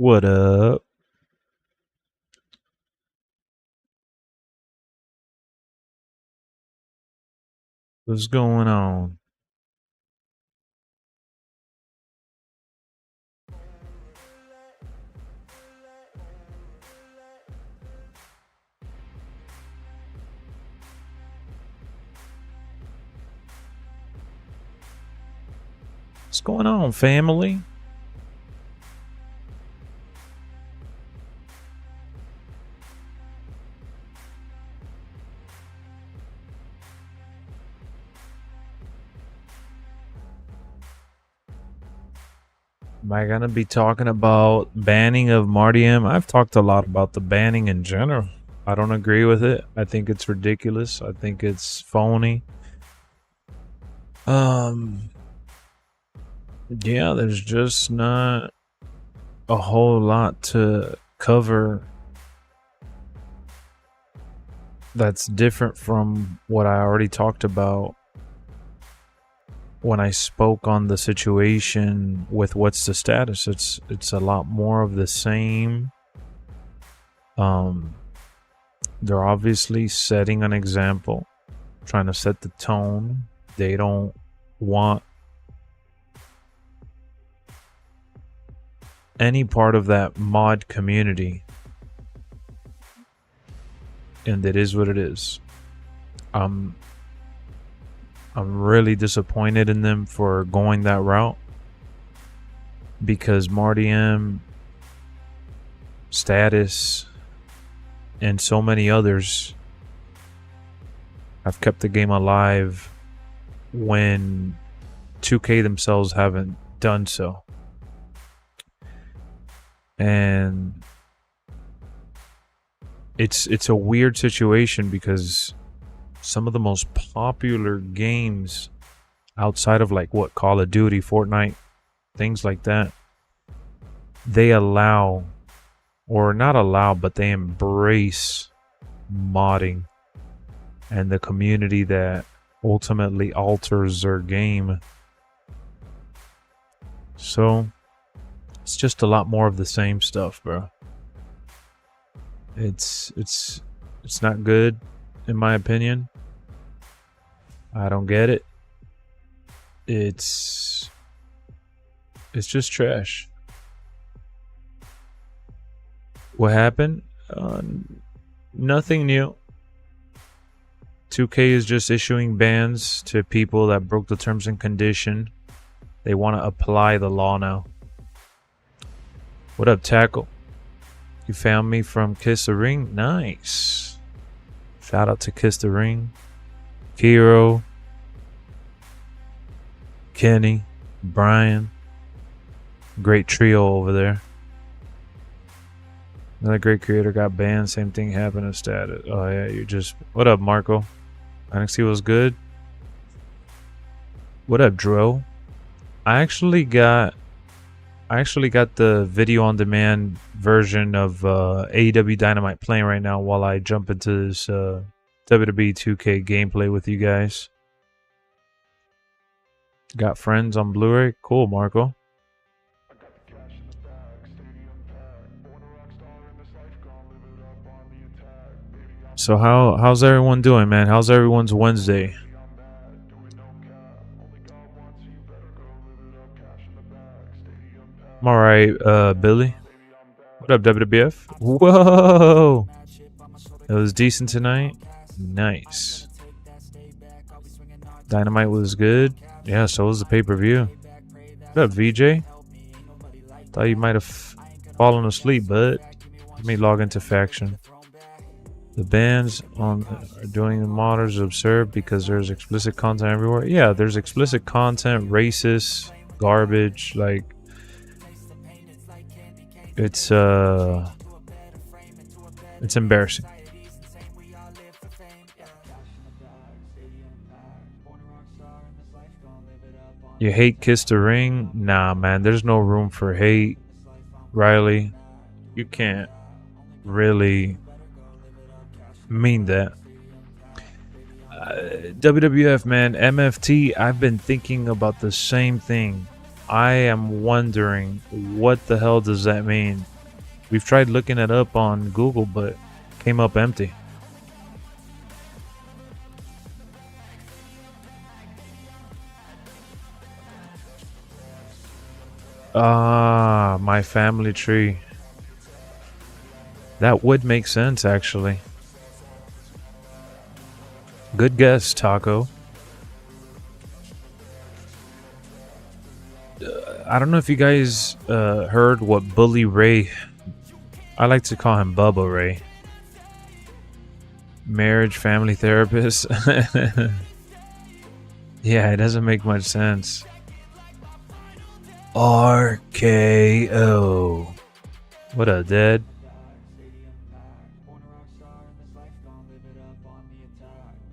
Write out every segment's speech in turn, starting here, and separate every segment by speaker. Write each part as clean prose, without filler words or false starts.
Speaker 1: What up? What's going on? What's going on, family? Am I gonna be talking about banning of Marty M? I've talked a lot about the banning in general. I don't agree with it. I think it's ridiculous. I think it's phony. Yeah, there's just not a whole lot to cover that's different from what I already talked about when I spoke on the situation with what's the status. It's a lot more of the same. They're obviously setting an example, trying to set the tone. They don't want any part of that mod community, and it is what it is. I'm really disappointed in them for going that route, because Marty M, Status, and so many others have kept the game alive when 2K themselves haven't done so. And it's a weird situation, because some of the most popular games outside of like what Call of Duty, Fortnite, things like that, they allow, or not allow, but they embrace modding and the community that ultimately alters their game. So it's just a lot more of the same stuff, bro. It's not good, in my opinion. I don't get it. It's just trash. What happened? Nothing new. 2K is just issuing bans to people that broke the terms and condition. They want to apply the law now. What up, Tackle? You found me from Kiss the Ring? Nice. Shout out to Kiss the Ring. Kiro. Kenny. Brian. Great trio over there. Another great creator got banned. Same thing happened to Status. Oh yeah, you just... What up, Marco? NXT was good. What up, Dro? I actually got the video on demand version of AEW Dynamite playing right now while I jump into this WWE 2K gameplay with you guys. Got friends on Blu-ray? Cool, Marco. So how's everyone doing, man? How's everyone's Wednesday? I'm alright, Billy. What up, WWF? Whoa! It was decent tonight. Nice. Dynamite was good. Yeah, so was the pay-per-view. What up, VJ? Thought you might have fallen asleep, bud. Let me log into Faction. The bans are doing the modders absurd because there's explicit content everywhere. Yeah, there's explicit content, racist, garbage, like... It's embarrassing. You hate Kiss the Ring? Nah, man, there's no room for hate. Riley, you can't really mean that. WWF, man, MFT, I've been thinking about the same thing. I am wondering, what the hell does that mean? We've tried looking it up on Google, but came up empty. Ah, my family tree. That would make sense, actually. Good guess, Taco. I don't know if you guys heard what Bully Ray, I like to call him Bubba Ray, marriage family therapist. Yeah, it doesn't make much sense. RKO. What up, Dad?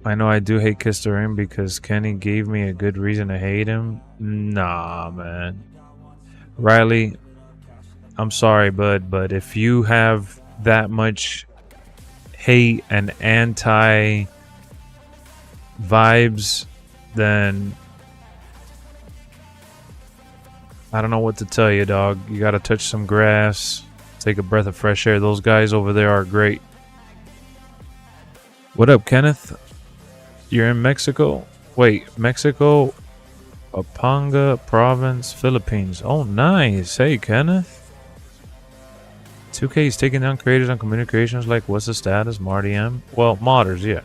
Speaker 1: I know I do hate Kiss the Ring because Kenny gave me a good reason to hate him. Nah, man. Riley, I'm sorry, bud, but if you have that much hate and anti vibes, then I don't know what to tell you, dog. You gotta touch some grass, take a breath of fresh air. Those guys over there are great. What up, Kenneth? You're in Mexico? Wait, Mexico, Pampanga Province, Philippines. Oh, nice. Hey, Kenneth. 2K is taking down creators on communications like what's the status? Marty M? Well, modders, yeah.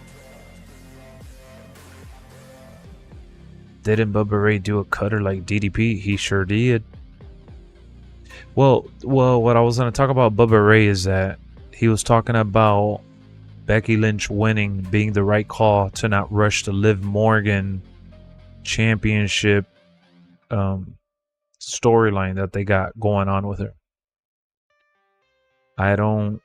Speaker 1: Didn't Bubba Ray do a cutter like DDP? He sure did. Well, what I was going to talk about Bubba Ray is that he was talking about Becky Lynch winning being the right call to not rush the Liv Morgan championship storyline that they got going on with her. I don't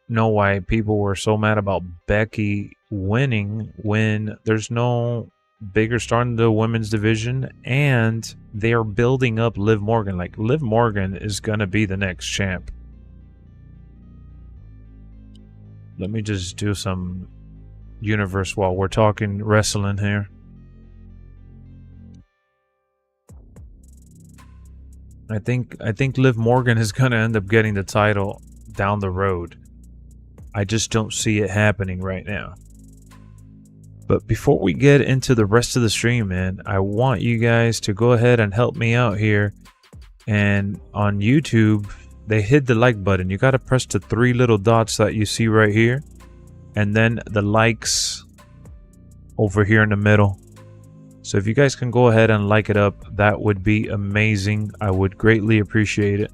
Speaker 1: know why people were so mad about Becky winning when there's no bigger star in the women's division and they are building up Liv Morgan. Like, Liv Morgan is gonna be the next champ. Let me just do some universe while we're talking wrestling here. I think Liv Morgan is gonna end up getting the title down the road. I just don't see it happening right now. But before we get into the rest of the stream, man, I want you guys to go ahead and help me out here. And on YouTube, they hit the like button. You got to press the 3 little dots that you see right here. And then the likes over here in the middle. So if you guys can go ahead and like it up, that would be amazing. I would greatly appreciate it.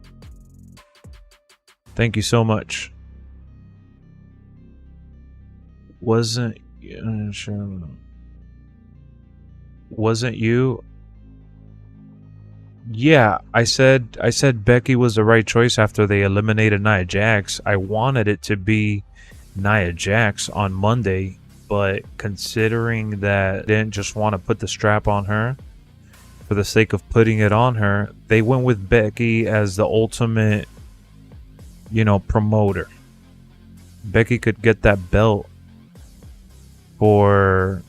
Speaker 1: Thank you so much. Wasn't you? Yeah, I said Becky was the right choice after they eliminated Nia Jax. I wanted it to be Nia Jax on Monday, but considering that they didn't just want to put the strap on her for the sake of putting it on her, they went with Becky as the ultimate, promoter. Becky could get that belt for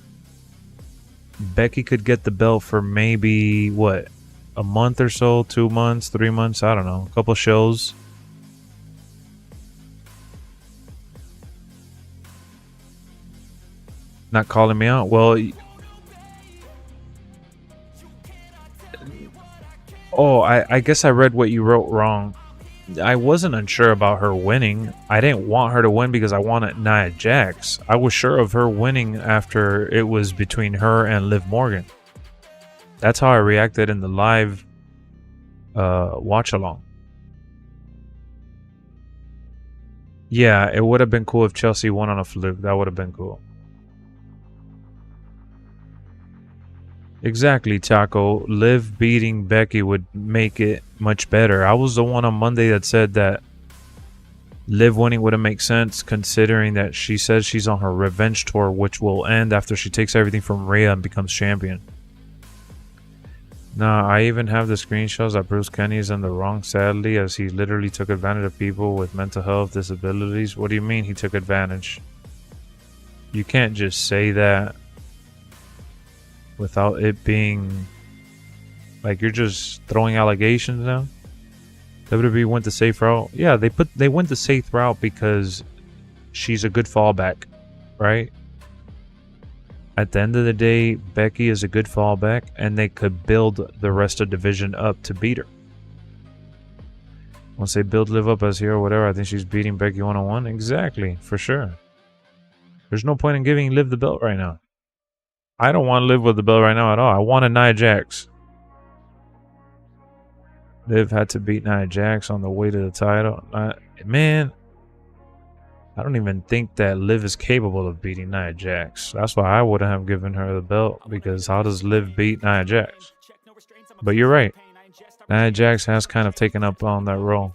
Speaker 1: maybe what, a month or so, 2 months, 3 months, I don't know, a couple shows. Not calling me out. Well, I guess I read what you wrote wrong. I wasn't unsure about her winning. I didn't want her to win because I wanted Nia Jax. I was sure of her winning after it was between her and Liv Morgan. That's how I reacted in the live watch along. Yeah, it would have been cool if Chelsea won on a fluke. That would have been cool. Exactly, Taco. Liv beating Becky would make it much better. I was the one on Monday that said that Liv winning wouldn't make sense, considering that she says she's on her revenge tour, which will end after she takes everything from Rhea and becomes champion. Nah, I even have the screenshots that Bruce Kenny is in the wrong, sadly, as he literally took advantage of people with mental health disabilities. What do you mean he took advantage? You can't just say that without it being like you're just throwing allegations now. WWE went the safe route. Yeah, they went the safe route because she's a good fallback, right? At the end of the day, Becky is a good fallback, and they could build the rest of the division up to beat her. Once they build Liv up as here or whatever, I think she's beating Becky one-on-one. Exactly, for sure. There's no point in giving Liv the belt right now. I don't want to live with the belt right now at all. I want a Nia Jax. Liv had to beat Nia Jax on the way to the title. Man, I don't even think that Liv is capable of beating Nia Jax. That's why I wouldn't have given her the belt, because how does Liv beat Nia Jax? But you're right. Nia Jax has kind of taken up on that role.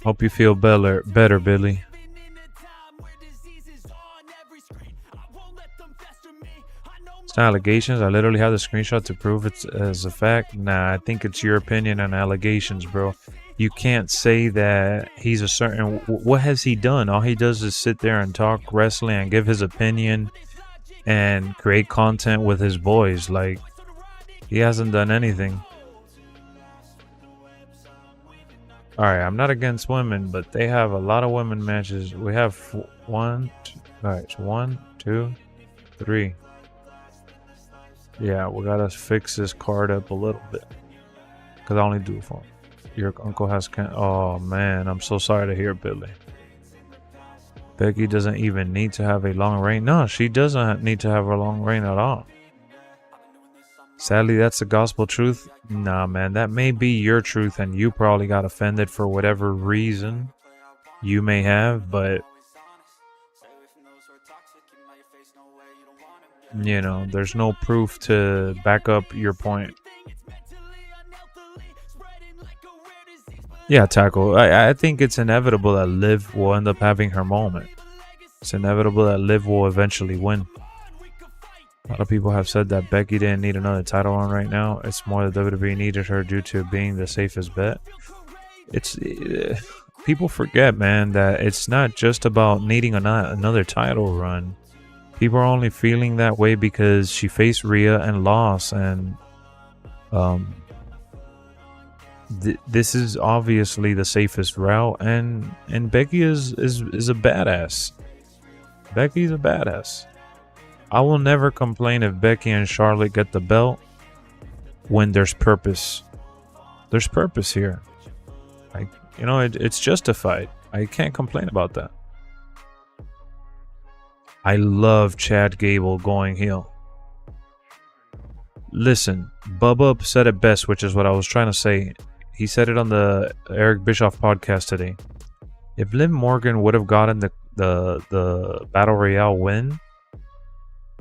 Speaker 1: Hope you feel better, Billy. It's not allegations. I literally have the screenshot to prove it as a fact. Nah, I think it's your opinion on allegations, bro. You can't say that he's a certain... What has he done? All he does is sit there and talk wrestling and give his opinion and create content with his boys. Like, he hasn't done anything. Alright, I'm not against women, but they have a lot of women matches. We have 1, 2, 3. Yeah, we gotta fix this card up a little bit, because I only do it for him. Your uncle has oh man, I'm so sorry to hear, Billy. Becky doesn't even need to have a long reign. No, she doesn't need to have a long reign at all. Sadly, that's the gospel truth. Nah, man, that may be your truth, and you probably got offended for whatever reason you may have, but you know, there's no proof to back up your point. Yeah, Tackle. I think it's inevitable that Liv will end up having her moment. It's inevitable that Liv will eventually win. A lot of people have said that Becky didn't need another title run right now. It's more that WWE needed her due to being the safest bet. People forget, man, that it's not just about needing another title run. People are only feeling that way because she faced Rhea and lost, and this is obviously the safest route, and Becky is a badass. Becky's a badass. I will never complain if Becky and Charlotte get the belt when there's purpose. There's purpose here. You know, it's justified. I can't complain about that. I love Chad Gable going heel. Listen, Bubba said it best, which is what I was trying to say. He said it on the Eric Bischoff podcast today. If Liv Morgan would have gotten the Battle Royale win,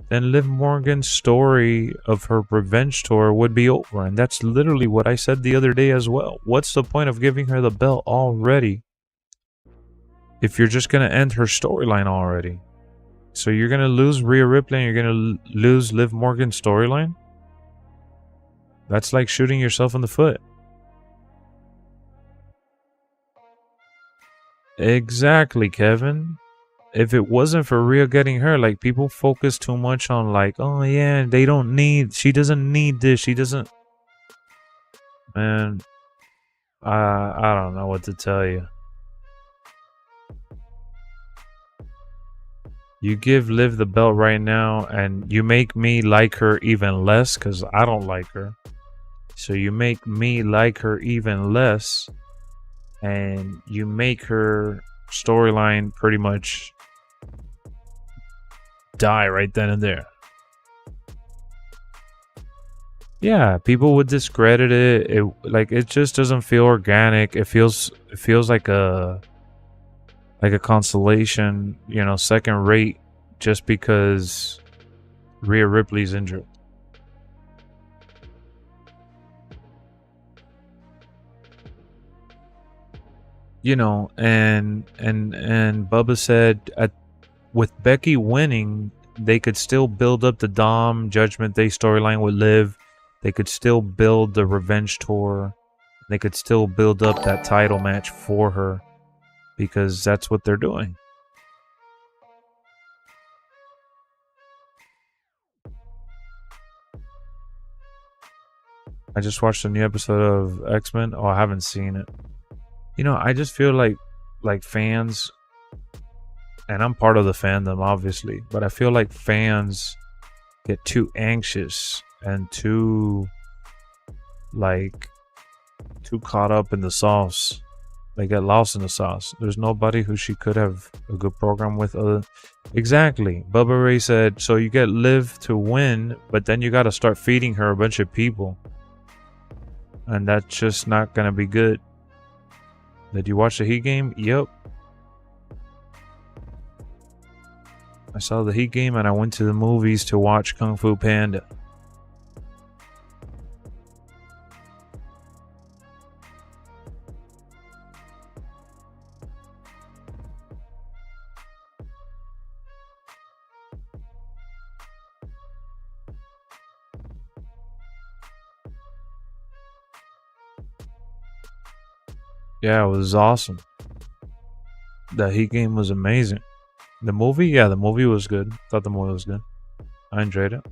Speaker 1: then Liv Morgan's story of her revenge tour would be over. And that's literally what I said the other day as well. What's the point of giving her the belt already if you're just going to end her storyline already? So you're going to lose Rhea Ripley and you're going to lose Liv Morgan's storyline? That's like shooting yourself in the foot. Exactly, Kevin. If it wasn't for Rhea getting her, like, people focus too much on, like, oh yeah, she doesn't need this, she doesn't. Man, I don't know what to tell you. You give Liv the belt right now, and you make me like her even less, because I don't like her. So you make me like her even less, and you make her storyline pretty much die right then and there. Yeah, people would discredit it. It just doesn't feel organic. It feels like a consolation, you know, second rate, just because Rhea Ripley's injured. You know, and Bubba said with Becky winning, they could still build up the Dom Judgment Day storyline with Liv. They could still build the revenge tour. They could still build up that title match for her, because that's what they're doing. I just watched a new episode of X-Men. Oh, I haven't seen it. You know, I just feel like fans, and I'm part of the fandom, obviously, but I feel like fans get too anxious and too caught up in the sauce. They get lost in the sauce. There's nobody who she could have a good program with other. Exactly. Bubba Ray said, so you get Liv to win, but then you got to start feeding her a bunch of people. And that's just not going to be good. Did you watch the Heat game? Yep. I saw the Heat game and I went to the movies to watch Kung Fu Panda. Yeah, it was awesome. The Heat game was amazing. The movie? Yeah, the movie was good. Thought the movie was good. I enjoyed it.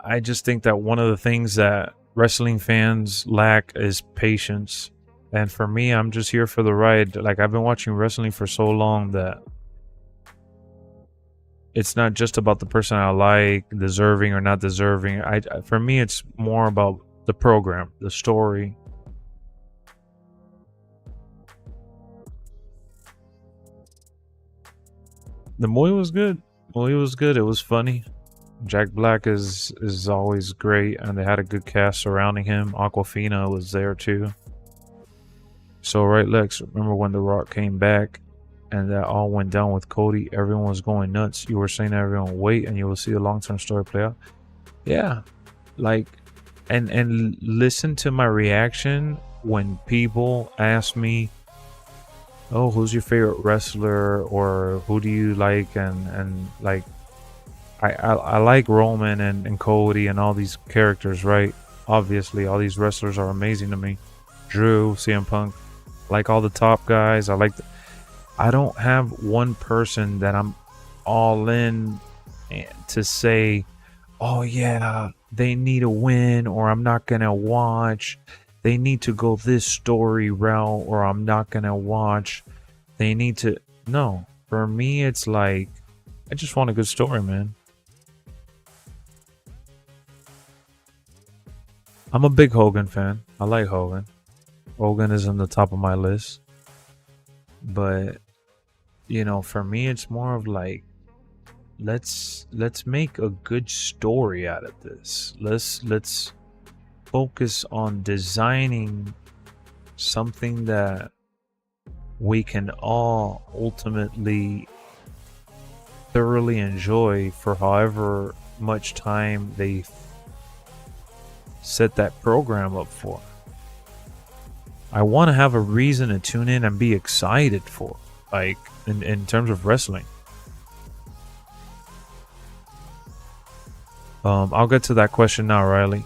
Speaker 1: I just think that one of the things that wrestling fans lack is patience. And for me, I'm just here for the ride. Like, I've been watching wrestling for so long that it's not just about the person I like, deserving or not deserving. For me, it's more about the program, the story. The movie was good. The movie was good. It was funny. Jack Black is always great, and they had a good cast surrounding him. Aquafina was there too. So right, Lex, remember when The Rock came back and that all went down with Cody? Everyone was going nuts. You were saying to everyone, wait, and you will see a long-term story play out. Yeah, like, and listen to my reaction when people ask me, oh, who's your favorite wrestler, or who do you like, and like, I like Roman and Cody and all these characters, right? Obviously, all these wrestlers are amazing to me. Drew, CM Punk, like all the top guys. I don't have one person that I'm all in to say, oh yeah, they need a win, or I'm not gonna watch. They need to go this story route, or I'm not gonna watch. They need to. No, for me, it's like, I just want a good story, man. I'm a big Hogan fan. I like Hogan. Hogan is on the top of my list. But, you know, for me, it's more of like, let's make a good story out of this. Let's focus on designing something that we can all ultimately thoroughly enjoy for however much time they set that program up for. I want to have a reason to tune in and be excited for, like, in terms of wrestling. I'll get to that question now, Riley.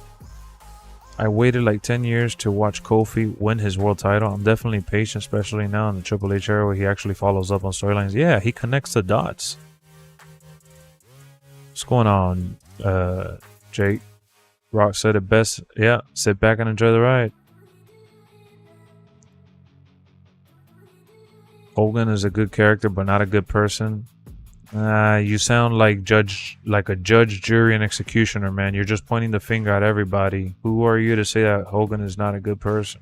Speaker 1: I waited like 10 years to watch Kofi win his world title. I'm definitely patient, especially now in the Triple H era where he actually follows up on storylines. Yeah, he connects the dots. What's going on, Jake? Rock said it best. Yeah, sit back and enjoy the ride. Hogan is a good character, but not a good person. You sound like a judge, jury, and executioner, man. You're just pointing the finger at everybody. Who are you to say that Hogan is not a good person?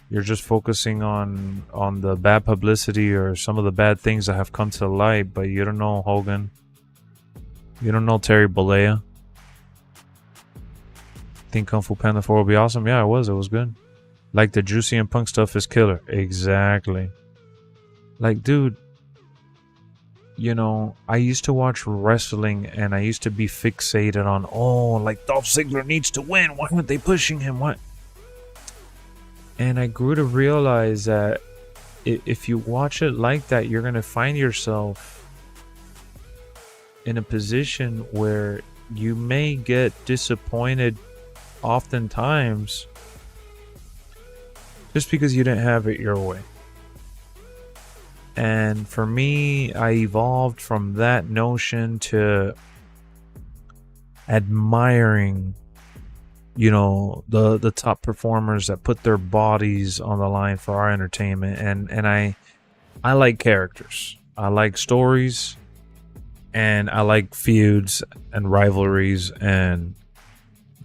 Speaker 1: You're just focusing on the bad publicity or some of the bad things that have come to light, but you don't know Hogan. You don't know Terry Bollea. Think Kung Fu Panda 4 will be awesome? Yeah, it was. It was good. Like, the Juicy and Punk stuff is killer. Exactly. Like, dude, you know, I used to watch wrestling and I used to be fixated on, oh, like, Dolph Ziggler needs to win. Why aren't they pushing him? What? And I grew to realize that if you watch it like that, you're going to find yourself in a position where you may get disappointed oftentimes just because you didn't have it your way. And for me, I evolved from that notion to admiring, you know, the top performers that put their bodies on the line for our entertainment. And I like characters. I like stories, and I like feuds and rivalries, and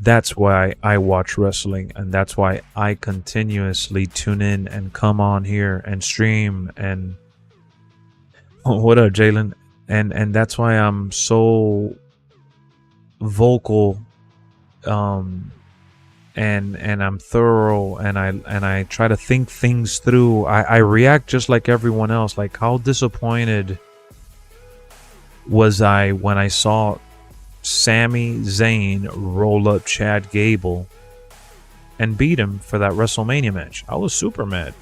Speaker 1: that's why I watch wrestling, and that's why I continuously tune in and come on here and stream. And what up, Jalen? And that's why I'm so vocal, and I'm thorough, and I try to think things through. I react just like everyone else. Like, how disappointed was I when I saw Sami Zayn roll up Chad Gable and beat him for that WrestleMania match? I was super mad.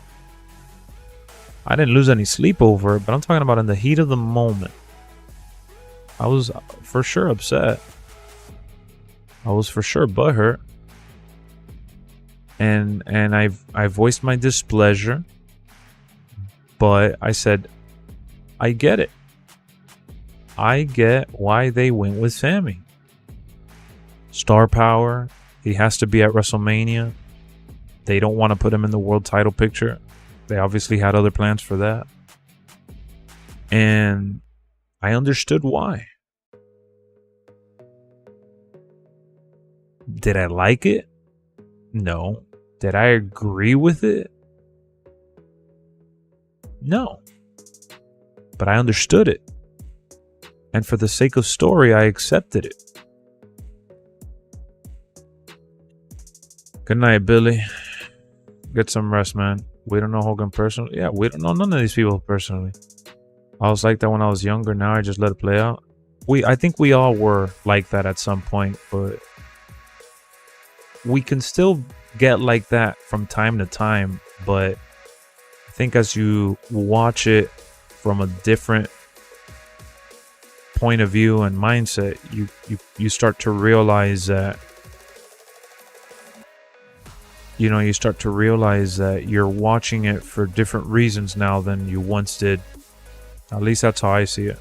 Speaker 1: I didn't lose any sleep over it, but I'm talking about in the heat of the moment. I was for sure upset. I was for sure butthurt. And I voiced my displeasure, but I said, I get it. I get why they went with Sami. Star power. He has to be at WrestleMania. They don't want to put him in the world title picture. They obviously had other plans for that. And I understood why. Did I like it? No. Did I agree with it? No. But I understood it. And for the sake of story, I accepted it. Good night, Billy. Get some rest, man. We don't know Hogan personally. Yeah, we don't know none of these people personally. I was like that when I was younger. Now I just let it play out. I think we all were like that at some point, but we can still get like that from time to time. But I think as you watch it from a different point of view and mindset, you start to realize that, you know, you start to realize that you're watching it for different reasons now than you once did. At least that's how I see it.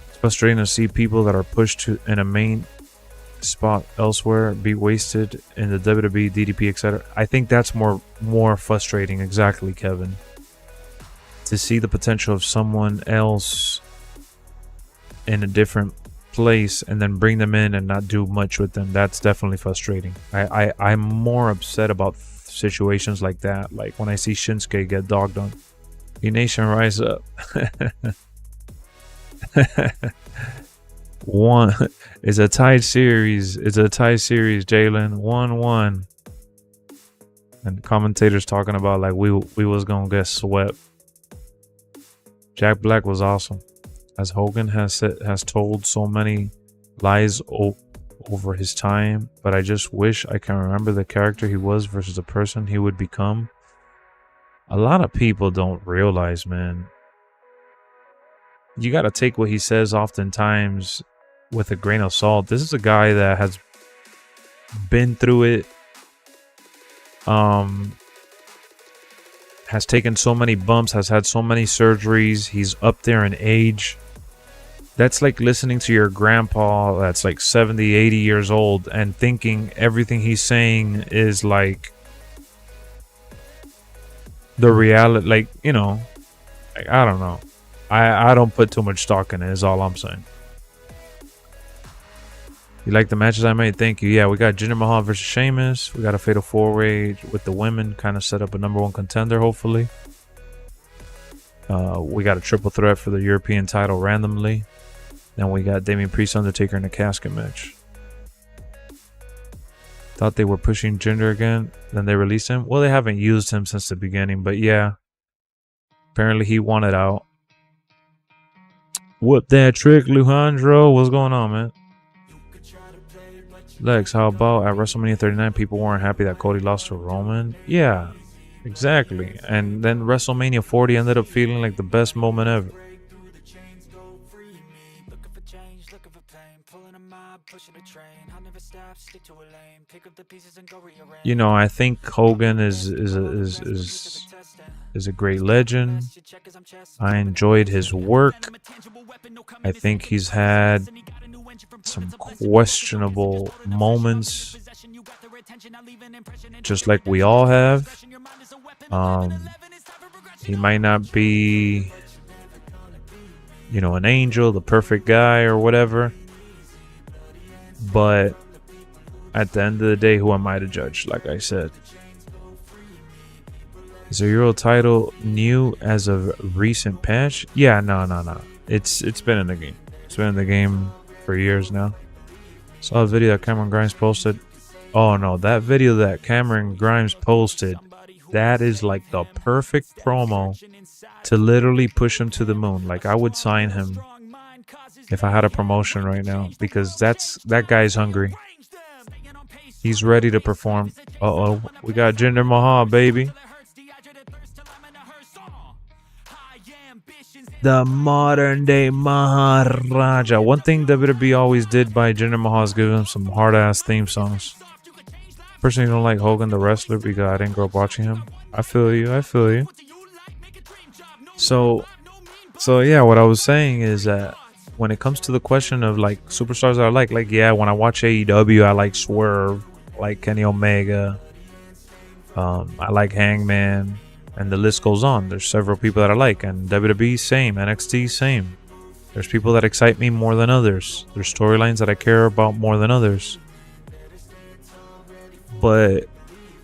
Speaker 1: It's frustrating to see people that are pushed to in a main spot elsewhere be wasted in the WWE, DDP, etc. I think that's more frustrating. Exactly, Kevin. To see the potential of someone else in a different place and then bring them in and not do much with them, that's definitely frustrating. I'm more upset about situations like that, like when I see Shinsuke get dogged on. E-Nation, rise up. One, it's a tied series. It's a tied series, Jalen. 1-1. And commentators talking about like we was gonna get swept. Jack Black was awesome. As Hogan has told so many lies over his time, but I just wish I can remember the character he was versus the person he would become. A lot of people don't realize, man. You got to take what he says oftentimes with a grain of salt. This is a guy that has been through it, has taken so many bumps, has had so many surgeries. He's up there in age. That's like listening to your grandpa that's like 70, 80 years old and thinking everything he's saying is like the reality. Like, you know, like, I don't know. I don't put too much stock in it, is all I'm saying. You like the matches I made? Thank you. Yeah, we got Jinder Mahal versus Sheamus. We got a fatal four-way with the women. Kind of set up a #1 contender, hopefully. We got a triple threat for the European title randomly. Then we got Damian Priest, Undertaker in a casket match. Thought they were pushing Jinder again. Then they released him. Well, they haven't used him since the beginning, but yeah. Apparently he wanted out. Whoop that trick, Luhandro. What's going on, man? Lex, how about at WrestleMania 39, people weren't happy that Cody lost to Roman? Yeah, exactly. And then WrestleMania 40 ended up feeling like the best moment ever. You know, I think Hogan is a great legend. I enjoyed his work. I think he's had some questionable moments, just like we all have. He might not be, you know, an angel, the perfect guy or whatever, but at the end of the day, who am I to judge? Like I said, is the Euro title new as a recent patch? Yeah, no. It's been in the game. It's been in the game for years now. Saw a video that Cameron Grimes posted. Oh no, that video that Cameron Grimes posted, that is like the perfect promo to literally push him to the moon. Like, I would sign him if I had a promotion right now, because that guy's hungry. He's ready to perform. Uh-oh, we got Jinder Mahal, baby. The modern day Maharaja. One thing WWE always did by Jinder Mahal is give him some hard ass theme songs. Personally, don't like Hogan the wrestler because I didn't grow up watching him. I feel you. So yeah, what I was saying is that when it comes to the question of like superstars that I like, yeah, when I watch AEW, I like Swerve, I like Kenny Omega, I like Hangman, and the list goes on. There's several people that I like, and WWE same, NXT same. There's people that excite me more than others. There's storylines that I care about more than others. But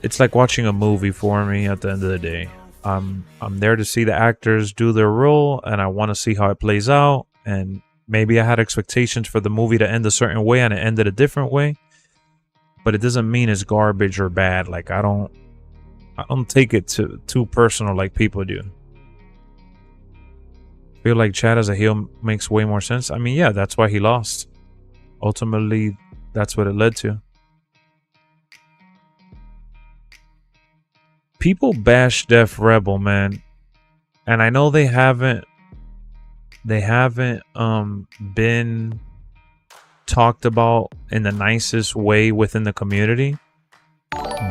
Speaker 1: it's like watching a movie for me at the end of the day. I'm there to see the actors do their role, and I want to see how it plays out. And maybe I had expectations for the movie to end a certain way and it ended a different way. But it doesn't mean it's garbage or bad. Like, I don't take it too personal like people do. I feel like Chad as a heel makes way more sense. I mean, yeah, that's why he lost. Ultimately, that's what it led to. People bash Def Rebel, man, and I know they haven't been talked about in the nicest way within the community,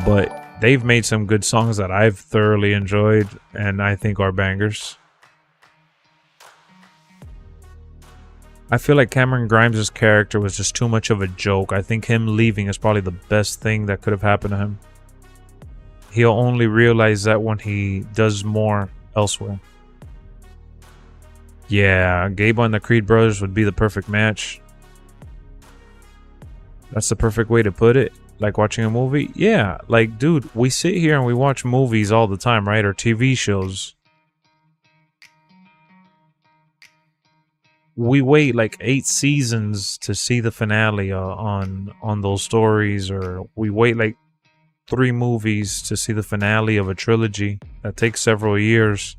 Speaker 1: but they've made some good songs that I've thoroughly enjoyed and I think are bangers. I feel like Cameron Grimes' character was just too much of a joke. I think him leaving is probably the best thing that could have happened to him. He'll only realize that when he does more elsewhere. Yeah, Gable and the Creed brothers would be the perfect match. That's the perfect way to put it. Like watching a movie? Yeah, like, dude, we sit here and we watch movies all the time, right? Or TV shows. We wait like 8 seasons to see the finale on those stories, or we wait like 3 movies to see the finale of a trilogy that takes several years.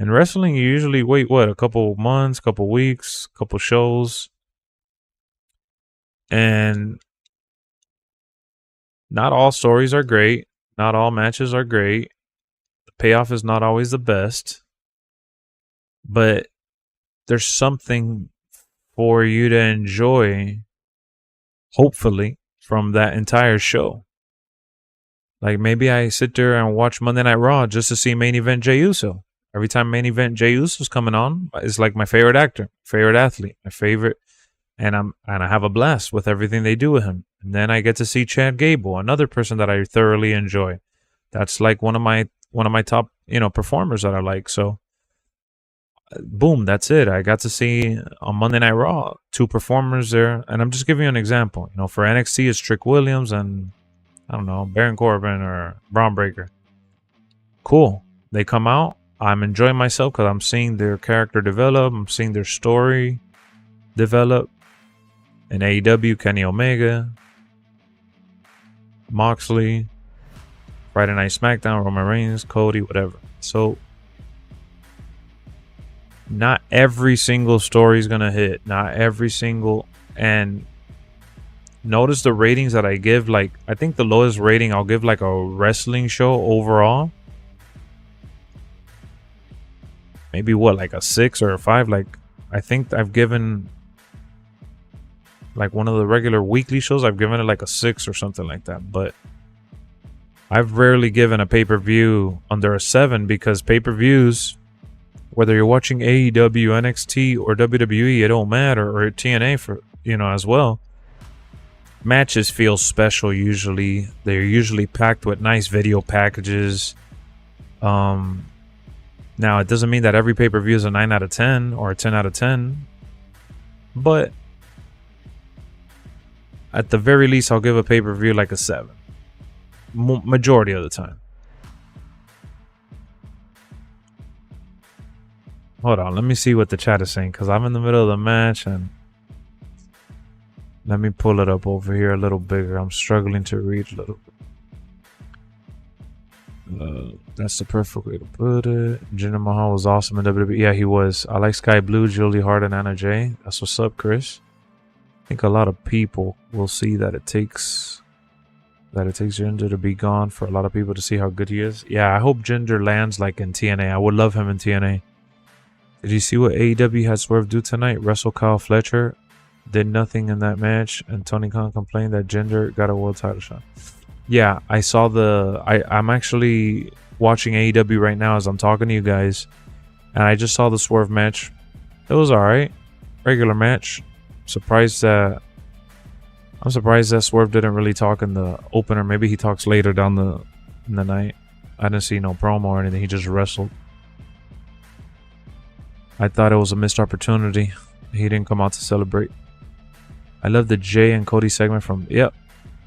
Speaker 1: In wrestling, you usually wait, what, a couple months, couple weeks, couple shows. And not all stories are great. Not all matches are great. The payoff is not always the best. But there's something for you to enjoy, hopefully, from that entire show. Like, maybe I sit there and watch Monday Night Raw just to see main event Jey Uso. Every time main event Jey Uso's coming on, it's like my favorite actor, favorite athlete, my favorite, and I have a blast with everything they do with him. And then I get to see Chad Gable, another person that I thoroughly enjoy. That's like one of my top, performers that I like. So boom, that's it. I got to see on Monday Night Raw 2 performers there, and I'm just giving you an example. For NXT, it's Trick Williams and I don't know, Baron Corbin or Braun Breaker. Cool. They come out. I'm enjoying myself because I'm seeing their character develop. I'm seeing their story develop. In AEW, Kenny Omega, Moxley, Friday Night SmackDown, Roman Reigns, Cody, whatever. So not every single story is going to hit. Not every single. And notice the ratings that I give. Like, I think the lowest rating I'll give like a wrestling show overall, maybe what, like a 6 or a 5. Like, I think I've given Like one of the regular weekly shows, I've given it like a 6 or something like that. But I've rarely given a pay-per-view under a 7 because pay-per-views, whether you're watching AEW, NXT, or WWE, it don't matter, or TNA for as well. Matches feel special usually. They're usually packed with nice video packages. Now it doesn't mean that every pay-per-view is a 9 out of 10 or a 10 out of 10, but at the very least, I'll give a pay-per-view like a 7. Majority of the time. Hold on, let me see what the chat is saying, because I'm in the middle of the match, and let me pull it up over here a little bigger. I'm struggling to read a little bit. That's the perfect way to put it. Jinder Mahal was awesome in WWE. Yeah, he was. I like Sky Blue, Julie Hart, and Anna Jay. That's what's up, Chris. I think a lot of people will see that it takes Jinder to be gone for a lot of people to see how good he is. Yeah, I hope Jinder lands like in TNA. I would love him in TNA. Did you see what AEW had Swerve do tonight? Wrestle Kyle Fletcher. Did nothing in that match, and Tony Khan complained that Jinder got a world title shot. Yeah, I saw I'm actually watching AEW right now as I'm talking to you guys, and I just saw the Swerve match. It was alright. Regular match. I'm surprised that Swerve didn't really talk in the opener. Maybe he talks later in the night. I didn't see no promo or anything. He just wrestled. I thought it was a missed opportunity. He didn't come out to celebrate. I love the Jay and Cody segment from... Yep.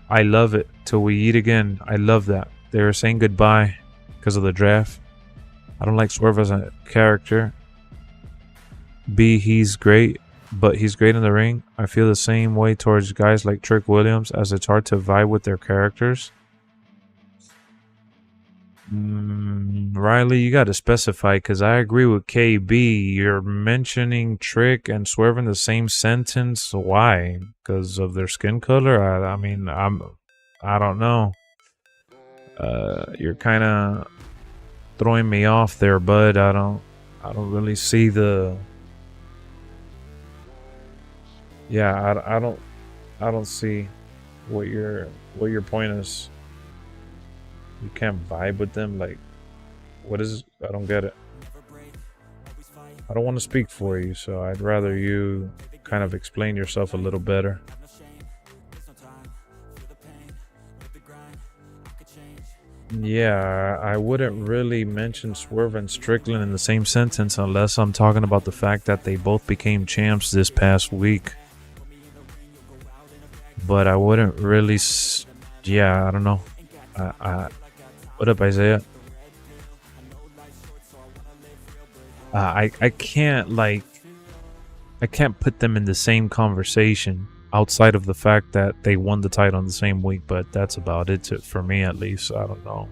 Speaker 1: I love it. Till we eat again. I love that. They were saying goodbye because of the draft. I don't like Swerve as a character. B, he's great, but he's great in the ring. I feel the same way towards guys like Trick Williams, as it's hard to vibe with their characters. Riley, you got to specify, because I agree with KB. You're mentioning Trick and Swerve in the same sentence. Why? Because of their skin color? I don't know. You're kind of throwing me off there, bud. I don't really see the... Yeah, I don't see what your point is. You can't vibe with them. Like, what is? I don't get it. I don't want to speak for you, so I'd rather you kind of explain yourself a little better. Yeah, I wouldn't really mention Swerve and Strickland in the same sentence unless I'm talking about the fact that they both became champs this past week. But I wouldn't really... Yeah, I don't know. What up, Isaiah? I can't put them in the same conversation outside of the fact that they won the title in the same week, but that's about it for me, at least. I don't know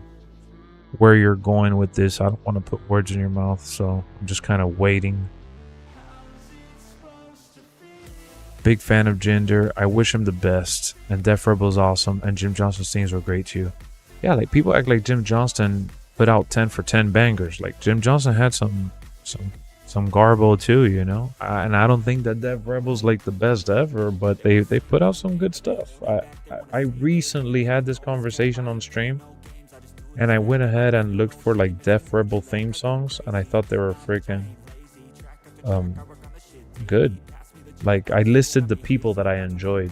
Speaker 1: where you're going with this. I don't want to put words in your mouth, so I'm just kind of waiting. Big fan of Jinder. I wish him the best. And Def Rebel's awesome, and Jim Johnston's teams were great too. Yeah, like people act like Jim Johnston put out 10 for 10 bangers. Like Jim Johnston had some garbo too, you know. And I don't think that Def Rebel's like the best ever, but they put out some good stuff. I recently had this conversation on stream, and I went ahead and looked for like Def Rebel theme songs, and I thought they were freaking good. Like, I listed the people that I enjoyed.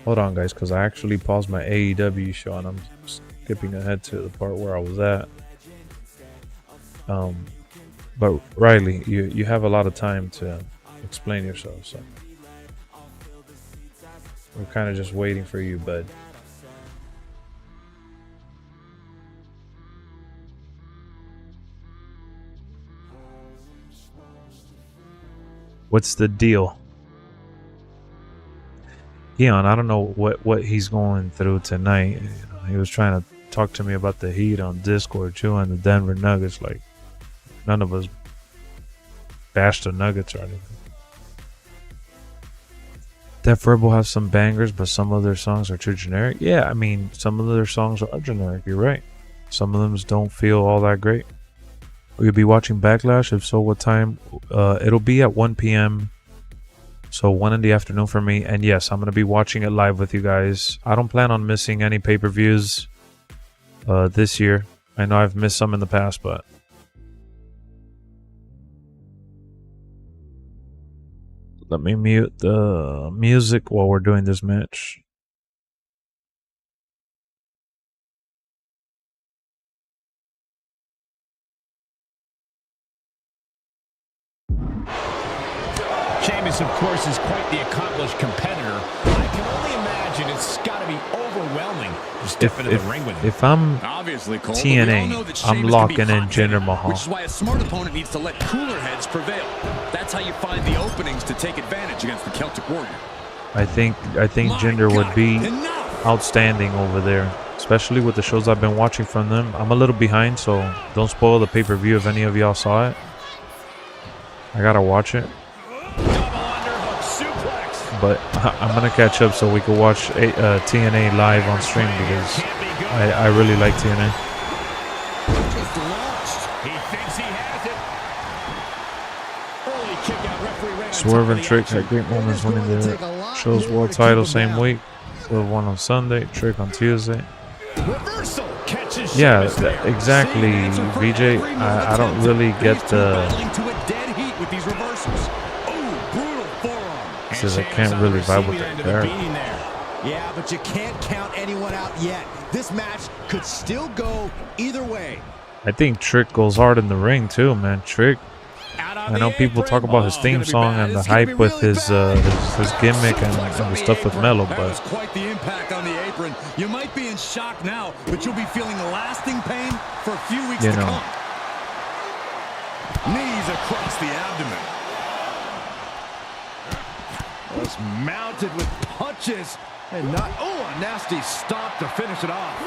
Speaker 1: Hold on, guys, because I actually paused my AEW show and I'm skipping ahead to the part where I was at. But Riley, you have a lot of time to explain yourself, so we're kind of just waiting for you, bud. What's the deal? Keon, I don't know what he's going through tonight. You know, he was trying to talk to me about the Heat on Discord too, and the Denver Nuggets. Like, none of us bashed the Nuggets or anything. Def Rebel has some bangers, but some of their songs are too generic. Yeah, I mean, some of their songs are generic. You're right. Some of them don't feel all that great. Will you be watching Backlash? If so, what time? It'll be at 1 p.m. So 1 in the afternoon for me. And yes, I'm going to be watching it live with you guys. I don't plan on missing any pay-per-views this year. I know I've missed some in the past, but let me mute the music while we're doing this match.
Speaker 2: Sheamus, of course, is quite the accomplished competitor. I can only imagine it's got to be overwhelming to step into the ring with him.
Speaker 1: If I'm
Speaker 3: Obviously, Cole,
Speaker 1: TNA, I'm locking in Jinder Mahal.
Speaker 3: Which is why a smart opponent needs to let cooler heads prevail. That's how you find the openings to take advantage against the Celtic Warrior.
Speaker 1: I think Jinder would be outstanding over there, especially with the shows I've been watching from them. I'm a little behind, so don't spoil the pay-per-view if any of y'all saw it. I gotta watch it. But I'm gonna catch up so we can watch TNA live on stream because I really like TNA. Swerve and Trick had great moments winning their show's world title same week. Swerve won on Sunday, Trick on Tuesday. Yeah, exactly, VJ. I don't really get the. Says I can't really vibe with that character.
Speaker 2: Yeah, but you can't count anyone out yet. This match could still go either way.
Speaker 1: I think Trick goes hard in the ring too, man. Trick. I know people talk about his theme song and the hype with his gimmick and the stuff with Melo, but
Speaker 3: quite the impact on the apron. You might be in shock now, but you'll be feeling lasting pain for a few weeks to come. Knees across the abdomen.
Speaker 2: Was mounted with punches and not a nasty stop to finish it off.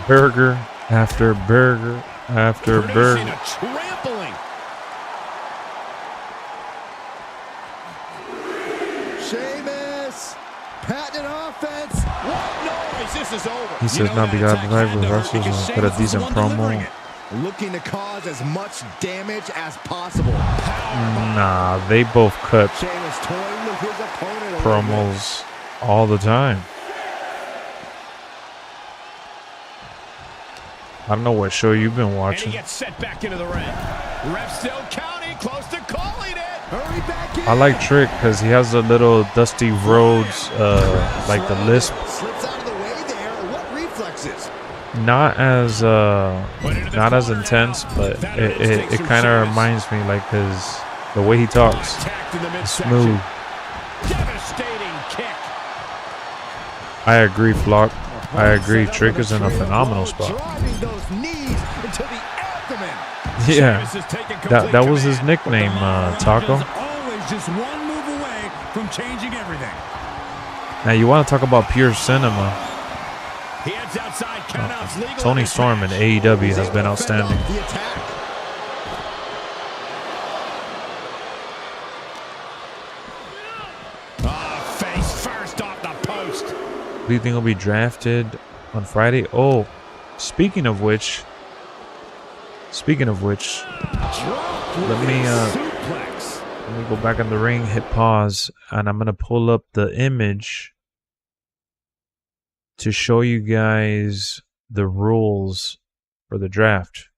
Speaker 1: Burger after burger after burger.
Speaker 2: A trampling. Sheamus, patented offense. What noise? This is over.
Speaker 1: He says now we got rival wrestlers and put a decent promo.
Speaker 2: Looking to cause as much damage as possible.
Speaker 1: Nah, they both cut promos all the time. I don't know what show you've been watching.
Speaker 2: And he gets set back into the ring. Ref still counting, close to calling it. Hurry back in.
Speaker 1: I like Trick because he has a little Dusty Rhodes, like the lisp.
Speaker 2: Slips out of the way there. What reflexes?
Speaker 1: Not as intense, but it kind of reminds me like the way he talks, smooth.
Speaker 2: Devastating kick.
Speaker 1: I agree, Flock. I agree. Trick is in a phenomenal spot.
Speaker 2: Driving those knees into the abdomen.
Speaker 1: Yeah, that was his nickname, Taco.
Speaker 2: Always just one move away from changing everything.
Speaker 1: Now you want to talk about pure cinema?
Speaker 2: He heads outside, countouts legal.
Speaker 1: Tony Storm in AEW has been outstanding.
Speaker 2: Face first off the post.
Speaker 1: Do you think he'll be drafted on Friday? Oh, speaking of which, let me go back in the ring, hit pause, and I'm gonna pull up the image to show you guys the rules for the draft.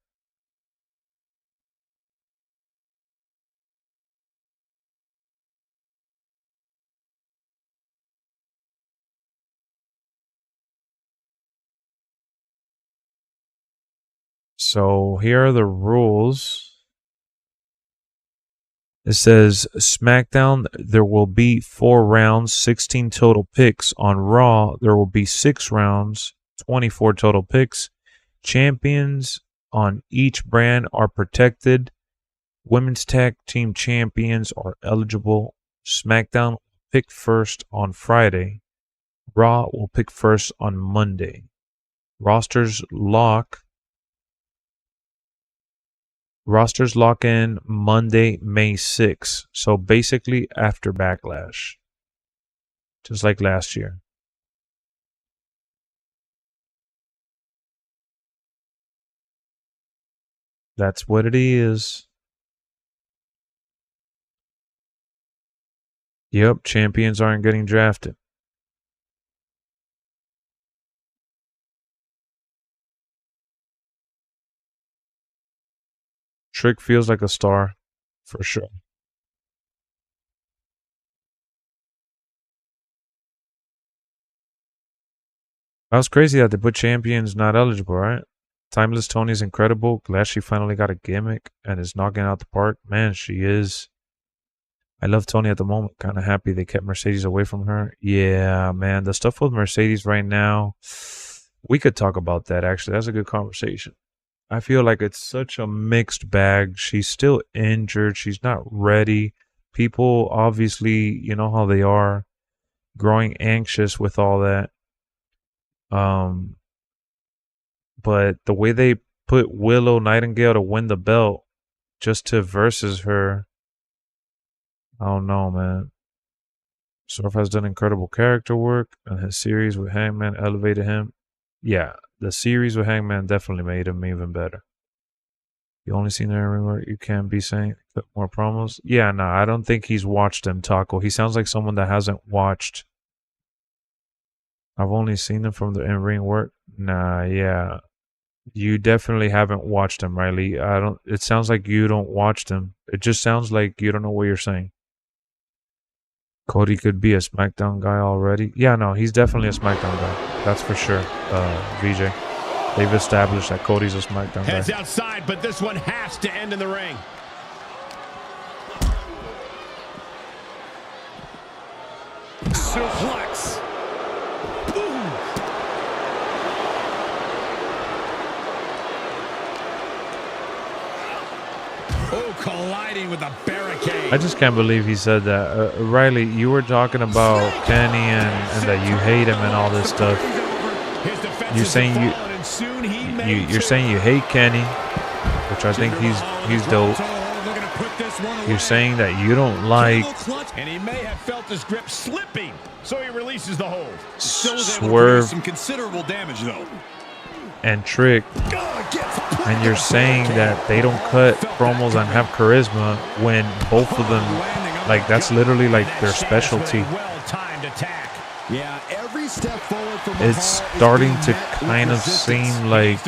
Speaker 1: So here are the rules. It says SmackDown, there will be 4 rounds, 16 total picks. On Raw, there will be 6 rounds, 24 total picks. Champions on each brand are protected. Women's Tag Team Champions are eligible. SmackDown will pick first on Friday. Raw will pick first on Monday. Rosters lock in Monday, May 6th. So basically after Backlash. Just like last year. That's what it is. Yep, champions aren't getting drafted. Trick feels like a star, for sure. That was crazy that they put champions not eligible, right? Timeless Tony's incredible. Glad she finally got a gimmick and is knocking out the park. Man, she is. I love Tony at the moment. Kind of happy they kept Mercedes away from her. Yeah, man. The stuff with Mercedes right now, we could talk about that, actually. That's a good conversation. I feel like it's such a mixed bag. She's still injured. She's not ready. People, obviously, you know how they are, growing anxious with all that. But the way they put Willow Nightingale to win the belt just to versus her, I don't know, man. Surf has done incredible character work, and his series with Hangman elevated him. Yeah, the series with Hangman definitely made him even better. You only seen there everywhere. You can't be saying more promos. Yeah, no, I don't think he's watched them, Taco. He sounds like someone that hasn't watched. I've only seen them from the in-ring work. Nah, yeah. You definitely haven't watched them, Riley. It sounds like you don't watch them. It just sounds like you don't know what you're saying. Cody could be a SmackDown guy already. Yeah, no, he's definitely a SmackDown guy. That's for sure, VJ. They've established that Cody's a SmackDown guy.
Speaker 2: Heads outside, but this one has to end in the ring.
Speaker 3: Suplex.
Speaker 2: Oh, colliding with a barricade.
Speaker 1: I just can't believe he said that. Riley, you were talking about Kenny and that you hate him and all this stuff. You're saying you're saying you hate Kenny, which I think he's dope. You're saying that you don't like
Speaker 2: And he may have felt his grip slipping, so he releases the hold.
Speaker 1: Swerve
Speaker 3: some considerable damage though.
Speaker 1: and Trick, and you're saying that they don't cut promos and have charisma when both of them, like, that's literally like their specialty.
Speaker 3: Yeah, every step forward from
Speaker 1: It's starting to kind of seem like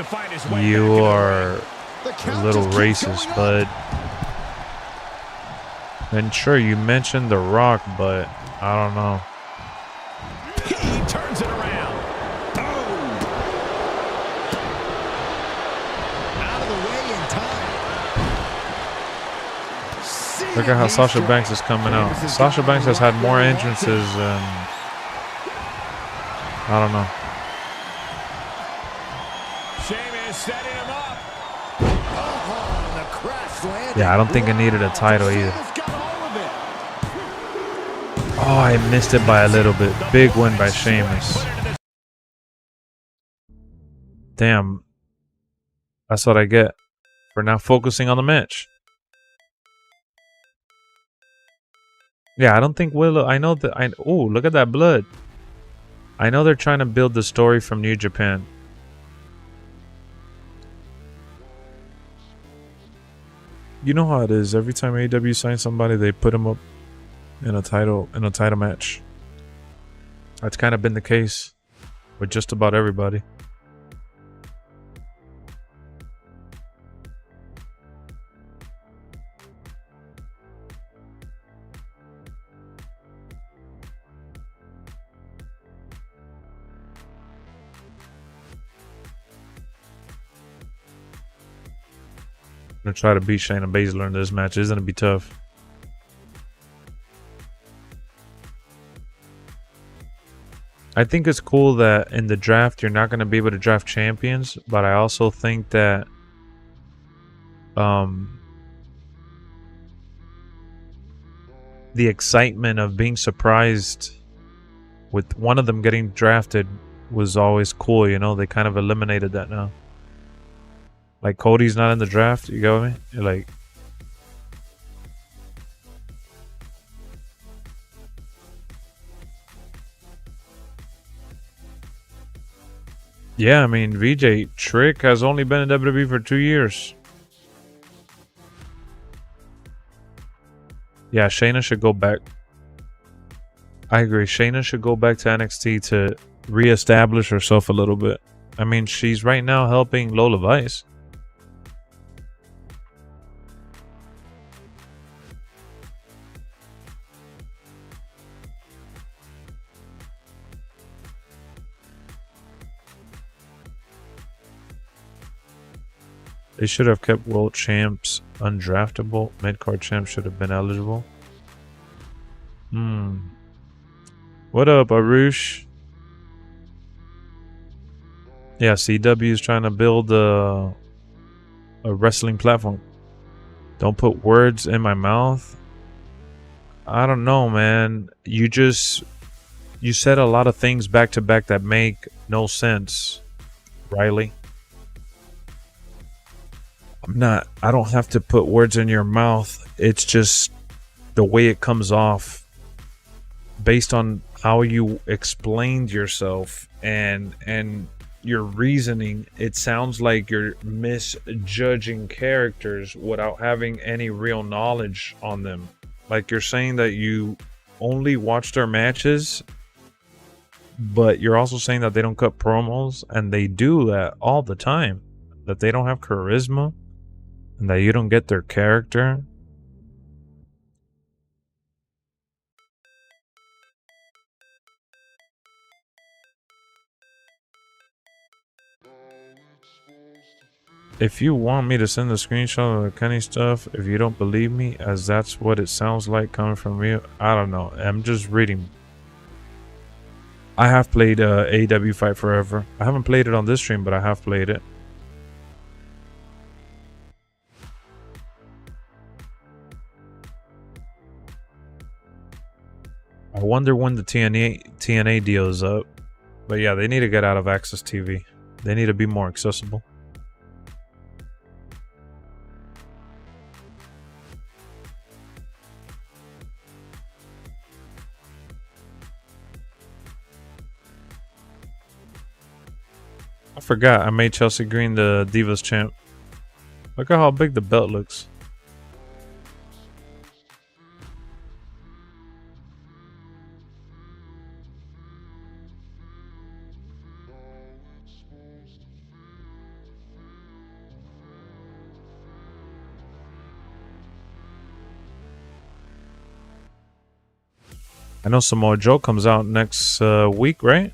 Speaker 1: you are a little racist, but and sure, you mentioned The Rock, but I don't know.
Speaker 2: He turns it around.
Speaker 3: out of the way in time.
Speaker 1: Look at how Sasha Banks is coming out. Sasha Banks has had more entrances than, I don't know.
Speaker 2: Sheamus setting him up.
Speaker 3: Oh, the crash landing.
Speaker 1: Yeah, I don't think it needed a title either. Oh, I missed it by a little bit. Big win by Sheamus. Damn. That's what I get for not focusing on the match. Yeah, I don't think Willow. I know that. Oh, look at that blood. I know they're trying to build the story from New Japan. You know how it is. Every time AEW signs somebody, they put them up in a title match. That's kind of been the case with just about everybody. I'm gonna try to beat Shayna Baszler in this match. It's gonna be tough. I think it's cool that in the draft you're not going to be able to draft champions, but I also think that the excitement of being surprised with one of them getting drafted was always cool, you know. They kind of eliminated that now. Like, Cody's not in the draft, you get me? Like, yeah, I mean, VJ, Trick has only been in WWE for 2 years. Yeah, Shayna should go back. I agree. Shayna should go back to NXT to reestablish herself a little bit. I mean, she's right now helping Lola Vice. They should have kept world champs undraftable. Mid-card champs should have been eligible. What up, Arush? Yeah, CW is trying to build a wrestling platform. Don't put words in my mouth. I don't know, man. You said a lot of things back to back that make no sense, Riley. I don't have to put words in your mouth. It's just the way it comes off based on how you explained yourself and your reasoning. It sounds like you're misjudging characters without having any real knowledge on them. Like, you're saying that you only watch their matches, but you're also saying that they don't cut promos, and they do that all the time. That they don't have charisma, and that you don't get their character. If you want me to send a screenshot of the Kenny stuff, if you don't believe me, as that's what it sounds like coming from you, I don't know. I'm just reading. I have played AEW Fight Forever. I haven't played it on this stream, but I have played it. I wonder when the TNA deal is up. But yeah, they need to get out of Access TV. They need to be more accessible. I forgot I made Chelsea Green the Divas champ. Look at how big the belt looks. I know Samoa Joe comes out next week, right?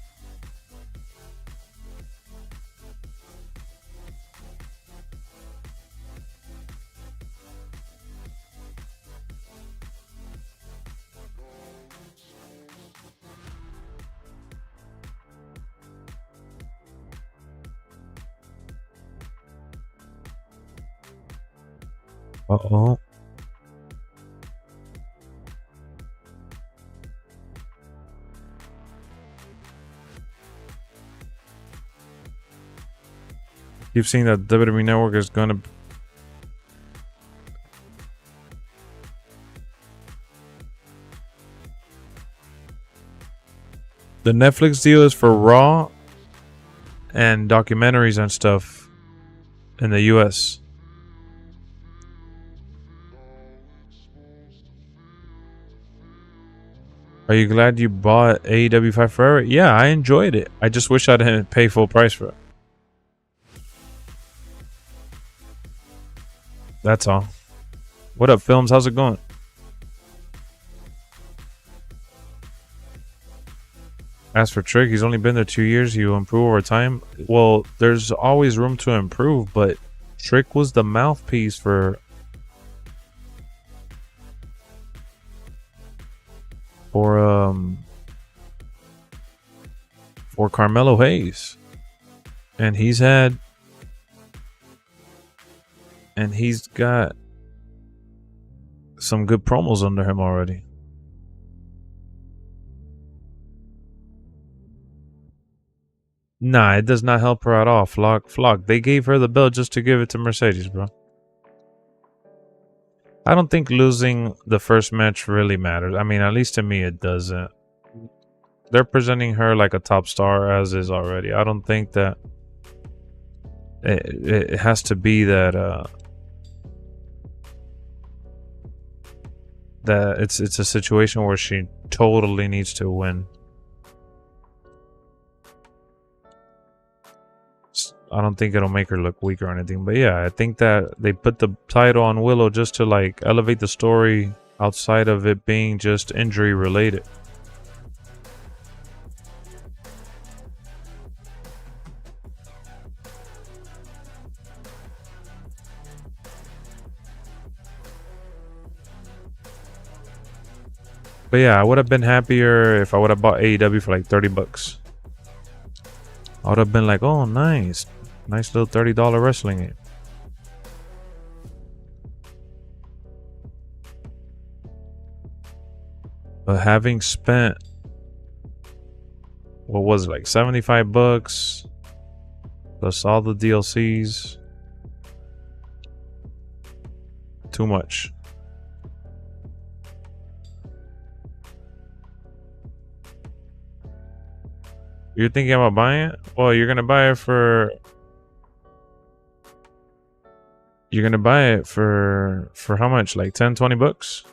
Speaker 1: Uh-oh. Keep seeing that WWE Network is gonna... The Netflix deal is for Raw and documentaries and stuff in the US. Are you glad you bought AEW Fight Forever? Yeah, I enjoyed it. I just wish I didn't pay full price for it. That's all. What up, Films? How's it going? As for Trick, he's only been there 2 years. He will improve over time. Well, there's always room to improve, but Trick was the mouthpiece for Carmelo Hayes, and he's got some good promos under him already. Nah, it does not help her at all. Flock. They gave her the belt just to give it to Mercedes, bro. I don't think losing the first match really matters. I mean, at least to me, it doesn't. They're presenting her like a top star, as is already. I don't think that it has to be that that it's a situation where she totally needs to win. I don't think it'll make her look weak or anything, but yeah, I think that they put the title on Willow just to like elevate the story outside of it being just injury related. But yeah, I would have been happier if I would have bought AEW for like 30 bucks. I would have been like, oh, nice. Nice little $30 wrestling game. But having spent, what was it, like 75 bucks plus all the DLCs, too much. You're thinking about buying it? Well, you're gonna buy it for. You're gonna buy it for how much? Like 10, 20 bucks?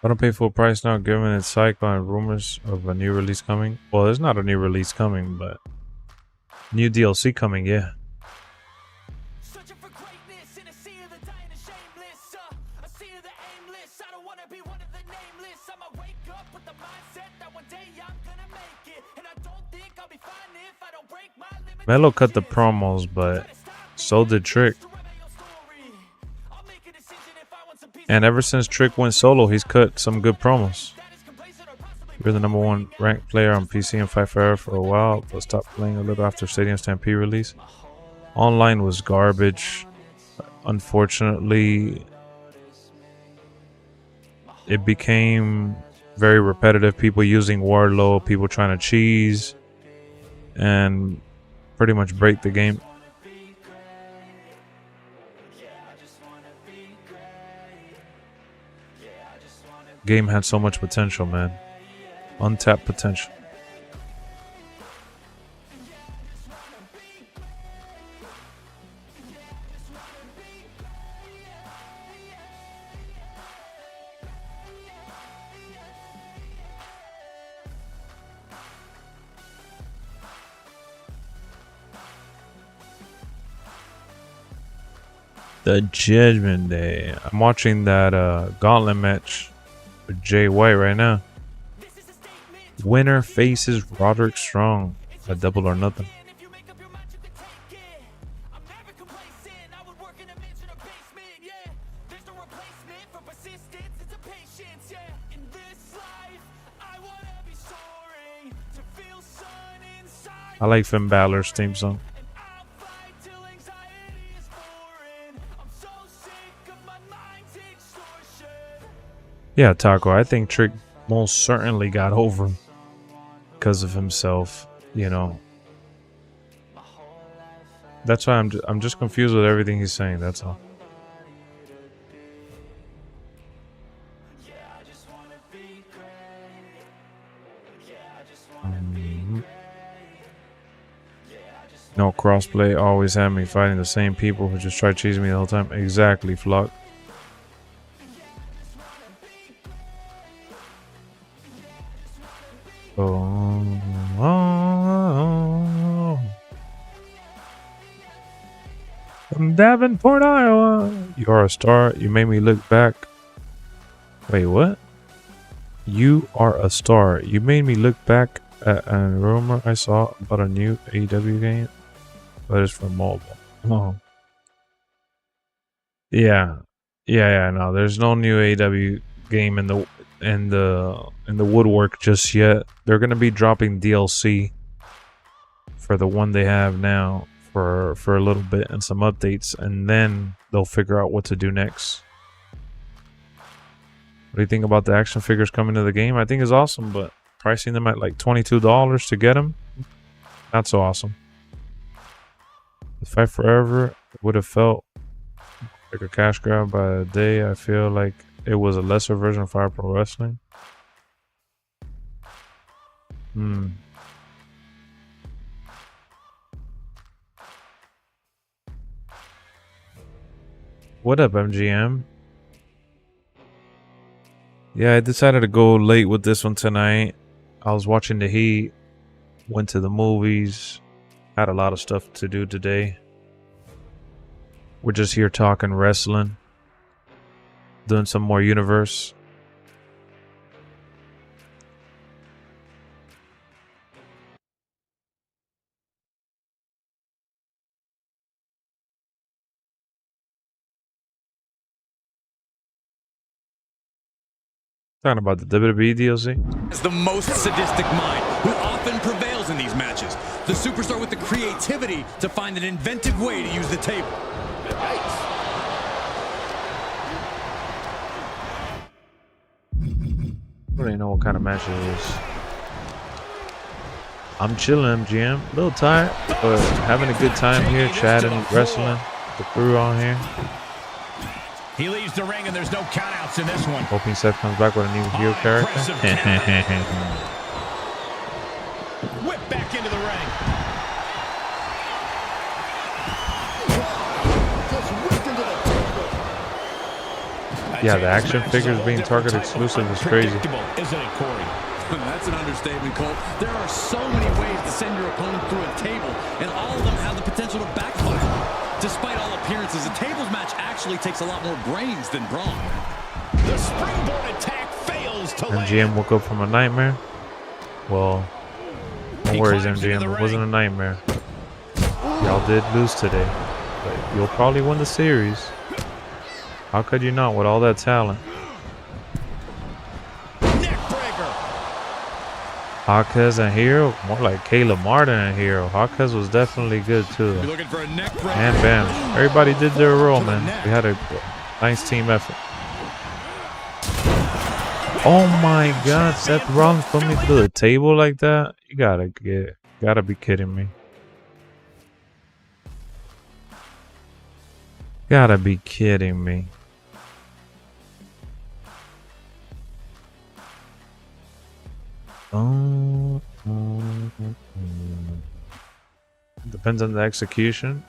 Speaker 1: I don't pay full price now, given its cycle and rumors of a new release coming. Well, there's not a new release coming, but new DLC coming, yeah.
Speaker 4: Searching for greatness in a sea of the dying and shameless. A sea of the aimless. I don't want to be one of the nameless. I'ma wake up with the mindset that one day I'm gonna make it. And I don't think I'll be fine if I don't break my limits.
Speaker 1: Melo cut the promos, but so did Trick. And ever since Trick went solo, he's cut some good promos. You're the #1 ranked player on PC and Fight Forever for a while, but stopped playing a little after Stadium Stampede release. Online was garbage. Unfortunately, it became very repetitive. People using Wardlow, people trying to cheese, and pretty much break the game. Game had so much potential, man. Untapped potential. The Judgment Day. I'm watching that gauntlet match with Jay White right now. Winner faces Roderick Strong at Double or Nothing. I like Finn Balor's theme song. Yeah, Taco, I think Trick most certainly got over because of himself, you know. That's why I'm just confused with everything he's saying, that's all. No crossplay always had me fighting the same people who just try cheesing me the whole time. Exactly, Flock. From Davenport, Iowa. You are a star. You made me look back. Wait, what? You are a star. You made me look back at a rumor I saw about a new AEW game, but it's for mobile. Oh. Yeah. Yeah, no, there's no new AEW game in the woodwork just yet. They're gonna be dropping DLC for the one they have now for a little bit and some updates, and then they'll figure out what to do next. What do you think about the action figures coming to the game? I think it's awesome, but pricing them at like $22 to get them, not so awesome. The Fight Forever would have felt like a cash grab by the day. I feel like it was a lesser version of Fire Pro Wrestling. What up, MGM? Yeah, I decided to go late with this one tonight. I was watching the Heat, went to the movies, had a lot of stuff to do today. We're just here talking wrestling, doing some more universe. Talking about the WWE DLC.
Speaker 3: As the most sadistic mind, who often prevails in these matches. The superstar with the creativity to find an inventive way to use the table. Yikes.
Speaker 1: I don't even know what kind of match it is. I'm chilling, MGM. A little tired, but having a good time here, chatting, wrestling. The crew on here.
Speaker 2: He leaves the ring, and there's no countouts in this one.
Speaker 1: Hoping Seth comes back with a new heel character.
Speaker 2: Whip back into the ring.
Speaker 1: Yeah, the action figures being Target exclusive is crazy.
Speaker 2: Isn't it, Corey?
Speaker 3: That's an understatement, Colt. There are so many ways to send your opponent through a table, and all of them have the potential to backfire. Despite all appearances, a tables match actually takes a lot more brains than brawn.
Speaker 2: The springboard attack fails to land.
Speaker 1: MGM woke up from a nightmare. Well, no worries, MGM. It wasn't a nightmare. Y'all did lose today, but you'll probably win the series. How could you not with all that talent?
Speaker 2: Neckbreaker.
Speaker 1: Hawkes and Hero, more like Caleb Martin and Hero. Hawkes was definitely good too.
Speaker 3: You're looking for a neck breaker.
Speaker 1: And Bam. Everybody did their role, man. We had a nice team effort. Oh my God, Seth Rollins put me through the table like that? You gotta be kidding me. Gotta be kidding me. Depends on the execution.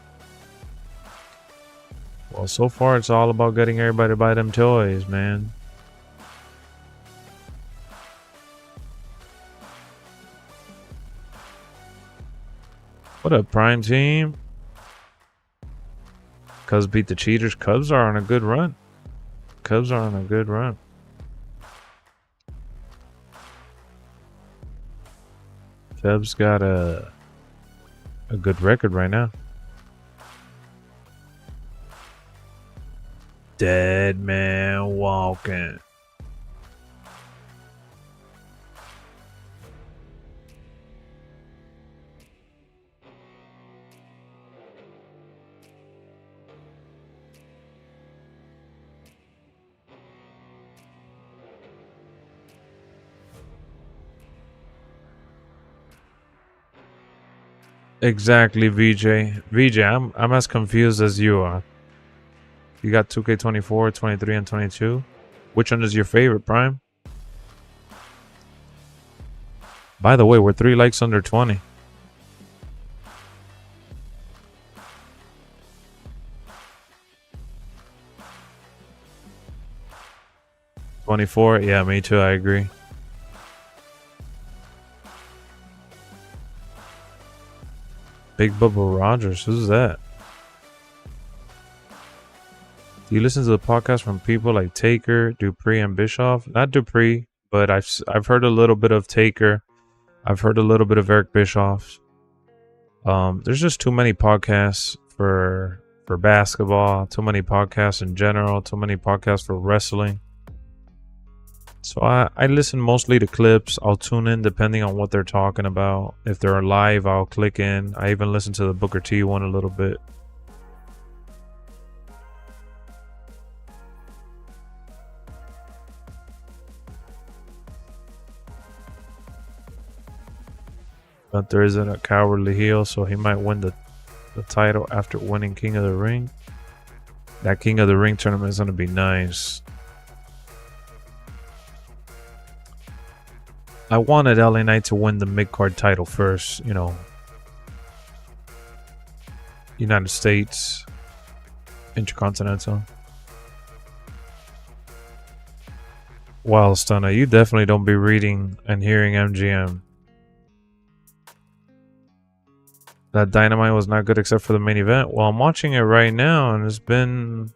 Speaker 1: Well, so far it's all about getting everybody to buy them toys, man. What up, Prime Team? Cubs beat the cheaters. Cubs are on a good run. Cubs are on a good run. Cubs got a good record right now. Dead man walking. Exactly, VJ. VJ, I'm as confused as you are. You got 2K24, 23, and 22. Which one is your favorite, Prime? By the way, we're 3 likes under 20. $24? Yeah, me too, I agree. Big Bubba Rogers, who's that? Do you listen to the podcast from people like Taker, Dupree, and Bischoff? Not Dupree, but I've heard a little bit of Taker. I've heard a little bit of Eric Bischoff. There's just too many podcasts for for basketball, too many podcasts in general, too many podcasts for wrestling. So I listen mostly to clips. I'll tune in depending on what they're talking about. If they're live, I'll click in. I even listen to the Booker T one a little bit. But there isn't a cowardly heel, so he might win the title after winning King of the Ring. That King of the Ring tournament is going to be nice. I wanted LA Knight to win the mid-card title first, you know. United States Intercontinental. Wow, Stunner, you definitely don't be reading and hearing MGM. That Dynamite was not good except for the main event. Well, I'm watching it right now, and it's been...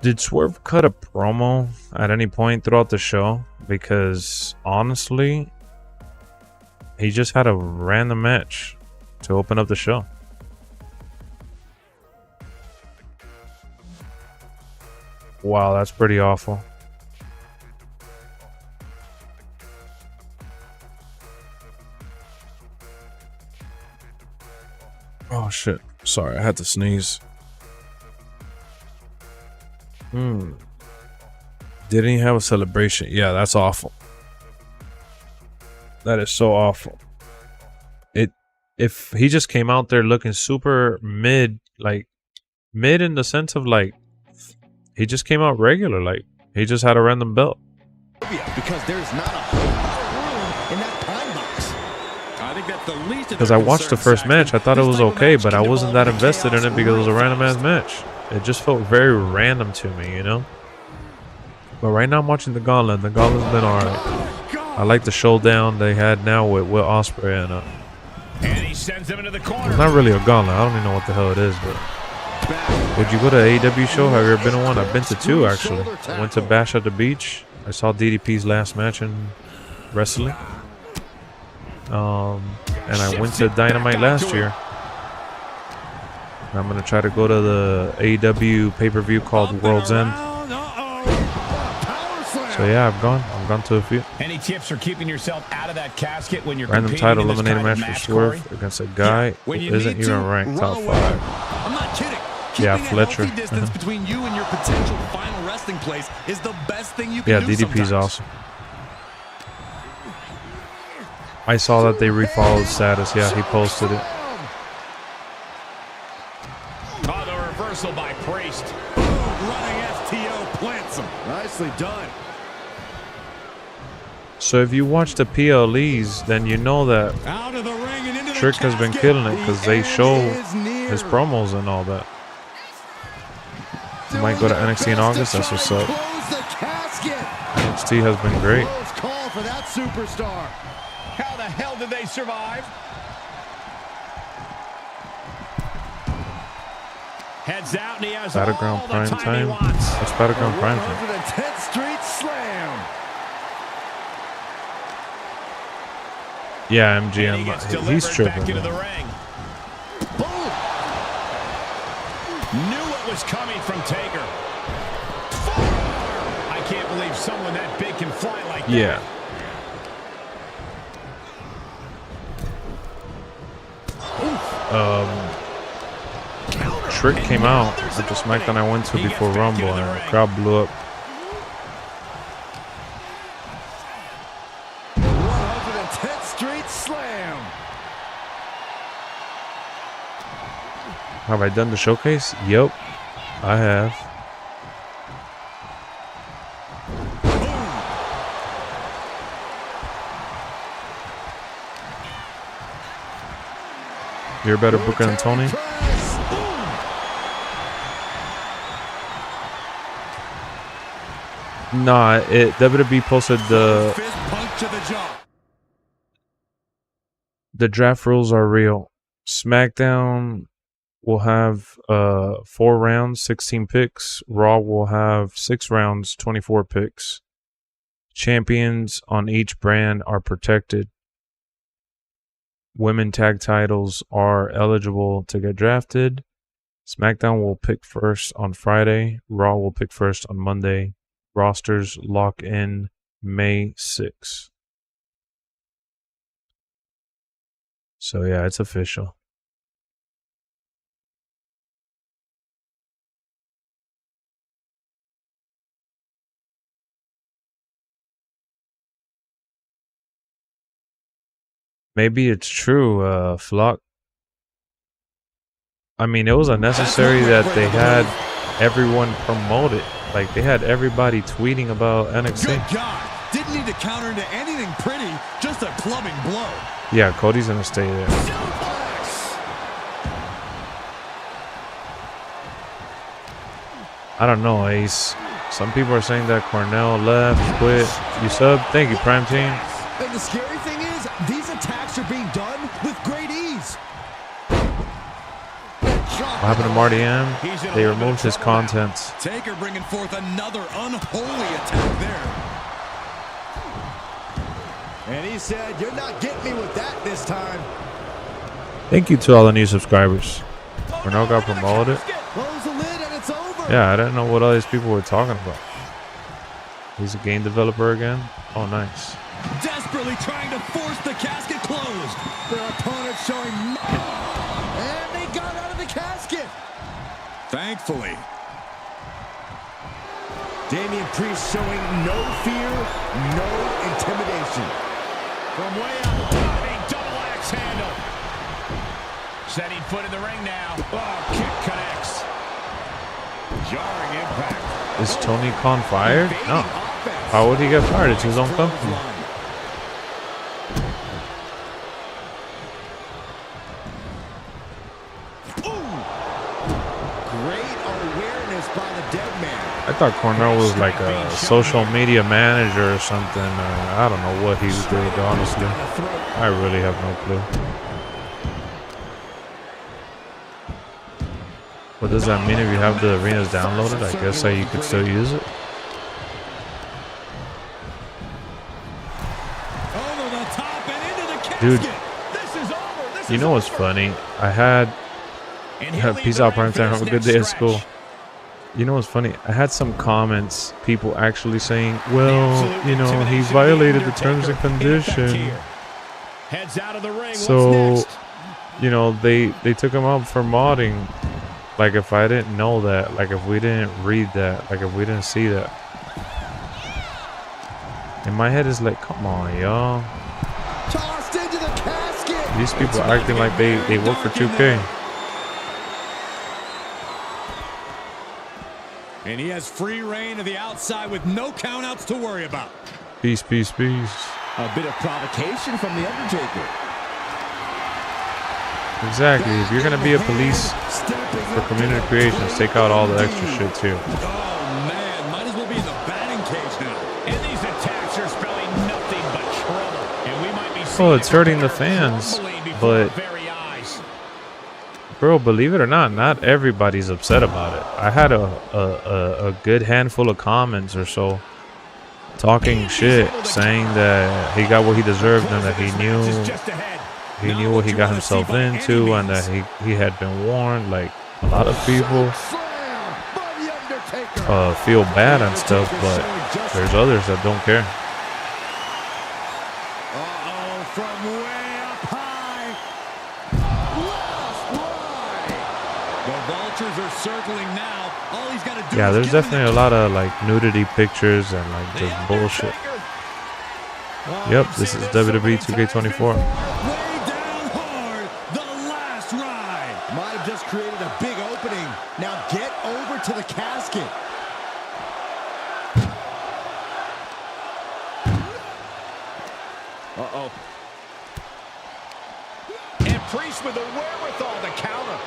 Speaker 1: Did Swerve cut a promo at any point throughout the show? Because, honestly, he just had a random match to open up the show. Wow, that's pretty awful. Oh shit. Sorry, I had to sneeze. Didn't he have a celebration? Yeah, that's awful. That is so awful. If he just came out there looking super mid, like mid in the sense of like he just came out regular, like he just had a random belt.
Speaker 3: Because there's not a whole lot of room in that pine box. I think that's the least.
Speaker 1: Because I watched the first match, I thought it was okay, but I wasn't that invested in it because it was a random ass match. It just felt very random to me, you know. But right now I'm watching the Gauntlet. The Gauntlet's been alright. I like the showdown they had now with Ospreay and
Speaker 2: And he sends him into the corner.
Speaker 1: it's not really a Gauntlet. I don't even know what the hell it is, but would you go to AEW show? Have you ever been to one? I've been to two actually. I went to Bash at the Beach. I saw DDP's last match in wrestling. And I went to Dynamite last year. And I'm gonna try to go to the AEW pay-per-view called World's End. So yeah, I've gone to a few.
Speaker 2: Any tips for keeping yourself out of that casket when you're
Speaker 1: Random
Speaker 2: competing
Speaker 1: title
Speaker 2: in this
Speaker 1: eliminator
Speaker 2: kind of
Speaker 1: match for Swerve
Speaker 2: Corey?
Speaker 1: against a guy who isn't even ranked top 5.
Speaker 3: I'm not kidding.
Speaker 1: Yeah,
Speaker 3: Keeping
Speaker 1: Fletcher.
Speaker 3: a healthy distance between you and your potential final resting place is the best thing you can
Speaker 1: Yeah,
Speaker 3: do
Speaker 1: DDP's
Speaker 3: sometimes.
Speaker 1: awesome. I saw that they refollowed status. Yeah, he posted it.
Speaker 2: Oh, the reversal by Priest.
Speaker 3: Running STO plants him. Nicely done.
Speaker 1: So if you watch the PLEs, then you know that
Speaker 3: Out of the ring and into
Speaker 1: Trick
Speaker 3: the
Speaker 1: has been
Speaker 3: casket.
Speaker 1: killing it because they
Speaker 3: The
Speaker 1: show
Speaker 3: end is near.
Speaker 1: his promos and all that. He might go to NXT in August. That's what's up.
Speaker 3: Close the casket.
Speaker 1: NXT has been great.
Speaker 3: Close call for that superstar.
Speaker 2: How the hell did they survive? Heads out and he has
Speaker 1: Battleground
Speaker 2: all
Speaker 1: Prime
Speaker 2: the time
Speaker 1: Time.
Speaker 2: he wants.
Speaker 1: That's Battleground Prime Time.
Speaker 3: 110th Street Slam.
Speaker 1: Yeah,
Speaker 2: And he gets
Speaker 1: MGM. He's
Speaker 2: delivered back
Speaker 1: tripping.
Speaker 2: into the
Speaker 1: Man.
Speaker 2: ring. Knew what was coming from Taker. I can't believe someone that big can fly like that.
Speaker 1: Yeah. Trick came out at the SmackDown I went to before Rumble, and the crowd blew up.
Speaker 3: 110th Street Slam.
Speaker 1: Have I done the showcase? Yep, I have. You're a better booker than Tony? Nah, WWE posted
Speaker 3: Fist punch to the jaw.
Speaker 1: the draft rules are real. SmackDown will have 4 rounds, 16 picks. Raw will have 6 rounds, 24 picks. Champions on each brand are protected. women tag titles are eligible to get drafted. SmackDown will pick first on Friday. Raw will pick first on Monday. Rosters lock in May 6th. So yeah, it's official. Maybe it's true, Flock. I mean, it was unnecessary that they had everyone promote it. Like, they had everybody tweeting about NXT.
Speaker 3: Good God. Didn't need to counter into anything pretty, just a clubbing blow.
Speaker 1: Yeah, Cody's gonna stay there. I don't know, Ace. Some people are saying that Cornell left, quit. You sub? Thank you, Prime Team.
Speaker 5: And the scary thing is, these attacks are being done with great ease.
Speaker 1: What happened to Marty M? They removed his contents.
Speaker 3: Taker bringing forth another unholy attack there.
Speaker 5: And he said, "You're not getting me with that this time."
Speaker 1: Thank you to all the new subscribers. Cornell got promoted.
Speaker 5: Close the lid and it's over.
Speaker 1: Yeah, I didn't know what all these people were talking about. He's a game developer again? Oh, nice.
Speaker 3: Desperately trying to force the casket closed.
Speaker 5: Their opponent showing... And they got out of the casket.
Speaker 3: Thankfully.
Speaker 5: Damian Priest showing no fear, no intimidation.
Speaker 2: From way up, a double axe handle. Setting foot in the ring now. Oh, kick connects. Jarring impact.
Speaker 1: Is Tony Khan fired? No. How would he get fired? It's his own company. I thought Cornell was like a social media manager or something. I don't know what he did, honestly. I really have no clue. What does that mean if you have the arenas downloaded? I guess that you could still use it. Dude, you know what's funny? I had peace out, Primetime. Have a good day at school. You know what's funny? I had some comments, people actually saying, well, you know, he violated the terms and conditions. So, you know, they took him out for modding. Like, if I didn't know that, like, if we didn't read that, like, if we didn't see that. In my head, it's like, come on, y'all.
Speaker 5: Tossed into the casket.
Speaker 1: These people are acting like they work for 2K.
Speaker 3: And he has free reign to the outside with no countouts to worry about.
Speaker 1: Peace, peace, peace.
Speaker 5: A bit of provocation from the Undertaker.
Speaker 1: Exactly. If you're gonna be a police for community creations, take out all the extra shit too.
Speaker 3: Oh man, might as well be in the batting cage now.
Speaker 2: And these attacks are spelling nothing but trouble. And we might be
Speaker 1: Oh, it's hurting the fans, but bro, believe it or not, not everybody's upset about it. I had a good handful of comments or so talking shit, saying that he got what he deserved and that he knew what he got himself into and that he had been warned. Like, a lot of people feel bad and stuff, but there's others that don't care.
Speaker 5: From way up high.
Speaker 3: The vultures are circling now. All he's got to do
Speaker 1: Yeah,
Speaker 3: is
Speaker 1: there's
Speaker 3: get in
Speaker 1: definitely a lot of like nudity pictures and like just bullshit. Yep, this is WWE 2K24.
Speaker 3: Way down hard. The last ride.
Speaker 5: Might have just created a big opening. Now get over to the casket. Uh-oh.
Speaker 2: And Priest with the wherewithal to counter.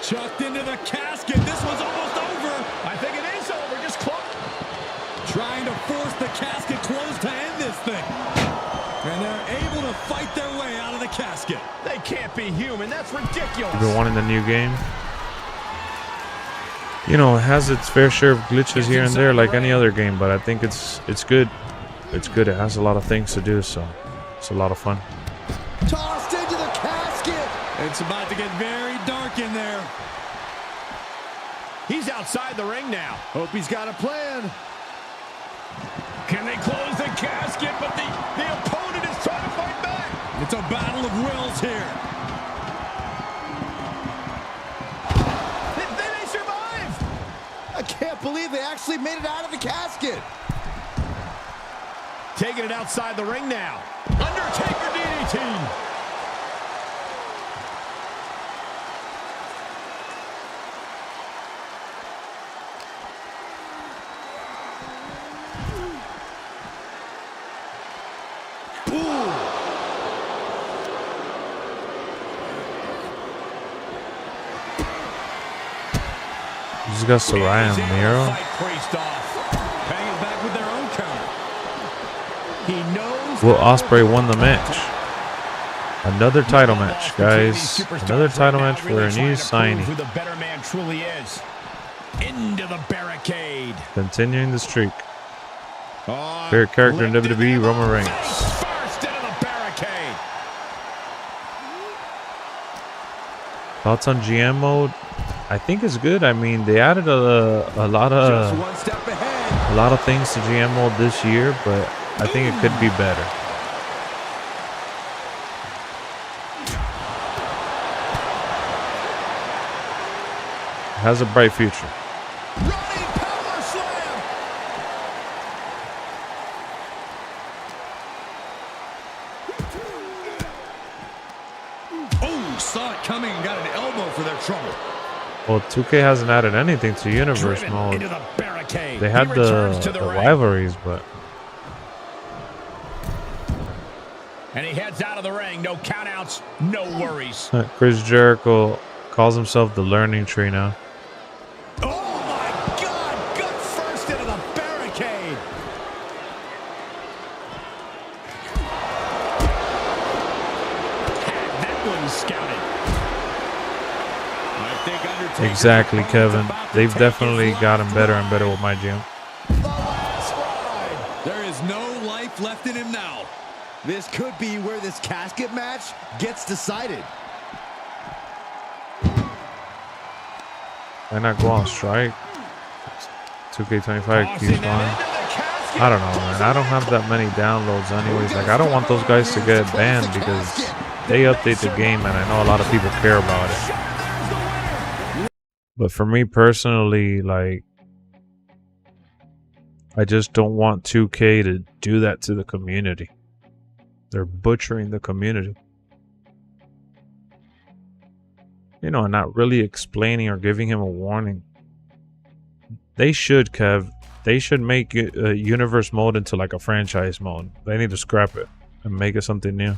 Speaker 3: Chucked into the casket. This one's almost over.
Speaker 2: I think it is over. Just close.
Speaker 3: Trying to force the casket closed to end this thing. And they're able to fight their way out of the casket.
Speaker 2: They can't be human. That's ridiculous.
Speaker 1: You've been wanting the new game. You know, it has its fair share of glitches here and there like any other game, but I think it's good. It's good. It has a lot of things to do, so it's a lot of fun.
Speaker 5: Tossed into the casket.
Speaker 3: It's about to get very dark in there.
Speaker 2: He's outside the ring now.
Speaker 5: Hope he's got a plan.
Speaker 2: Can they close the casket? But the opponent is trying to fight back.
Speaker 3: It's a battle of wills here.
Speaker 2: They may survive.
Speaker 5: I can't believe they actually made it out of the casket.
Speaker 2: Taking it outside the ring now. Undertaker DDT.
Speaker 1: You just got Soraya and Miro.
Speaker 3: Hanging back with their own counter.
Speaker 2: He knows.
Speaker 1: Will Ospreay won the match. Another title match, guys. Another title match for a new signing.
Speaker 2: Who the better man truly is. Into the barricade.
Speaker 1: Continuing the streak. Favorite character in WWE, Roman Reigns.
Speaker 2: First into the barricade.
Speaker 1: Thoughts on GM mode? I think it's good. I mean, they added a lot
Speaker 5: Just one step ahead.
Speaker 1: of things to GM mode this year, but I think it could be better. It has a bright future.
Speaker 5: Running power slam.
Speaker 3: Oh, saw it coming and got an elbow for their trouble.
Speaker 1: Well, 2K hasn't added anything to Universe
Speaker 2: Driven
Speaker 1: mode.
Speaker 2: into the barricade.
Speaker 1: They had
Speaker 2: He returns to
Speaker 1: the
Speaker 2: ring.
Speaker 1: rivalries, but
Speaker 2: And he heads out of the ring. No countouts, no worries.
Speaker 1: Chris Jericho calls himself the Learning Tree now.
Speaker 2: Oh my God! Gut first into the barricade. Had that one scouted.
Speaker 3: I think Undertaker
Speaker 1: Exactly,
Speaker 3: is
Speaker 1: Kevin.
Speaker 3: about to
Speaker 1: They've
Speaker 3: take
Speaker 1: definitely
Speaker 3: his
Speaker 1: gotten
Speaker 3: last
Speaker 1: better and
Speaker 3: ride.
Speaker 1: better with my GM.
Speaker 5: The last ride.
Speaker 3: There is no life left in him now.
Speaker 5: This could be where this casket match gets decided.
Speaker 1: Why not go on strike? 2K25 keeps fine. I don't know, man. I don't have that many downloads anyways. Like, I don't want those guys to get banned because they update the game and I know a lot of people care about it. But for me personally, like, I just don't want 2K to do that to the community. They're butchering the community. You know, and not really explaining or giving him a warning. They should, Kev. They should make universe mode into like a franchise mode. They need to scrap it and make it something new.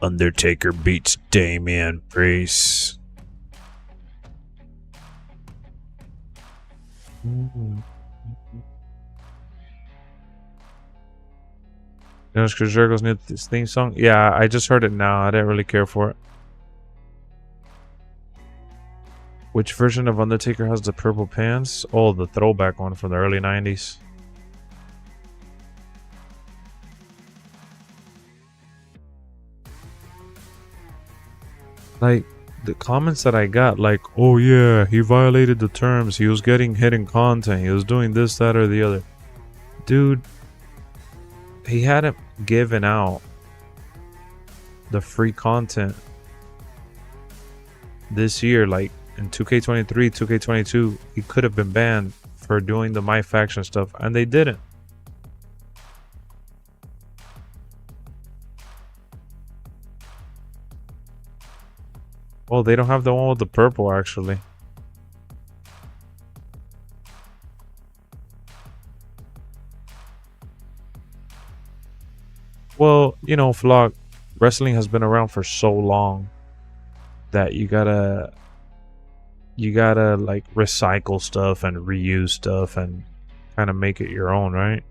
Speaker 1: Undertaker beats Damian Priest. You know, Chris Jericho's new theme song? Yeah, I just heard it now. I didn't really care for it. Which version of Undertaker has the purple pants? Oh, the throwback one from the early 90s. Like, the comments that I got, like, oh yeah, he violated the terms. He was getting hidden content. He was doing this, that, or the other. Dude, he hadn't given out the free content this year. Like in 2K23, 2K22, he could have been banned for doing the My Faction stuff, and they didn't. Oh, they don't have the one with the purple, actually. Well, you know, Vlog, wrestling has been around for so long that you gotta like recycle stuff and reuse stuff and kind of make it your own, right?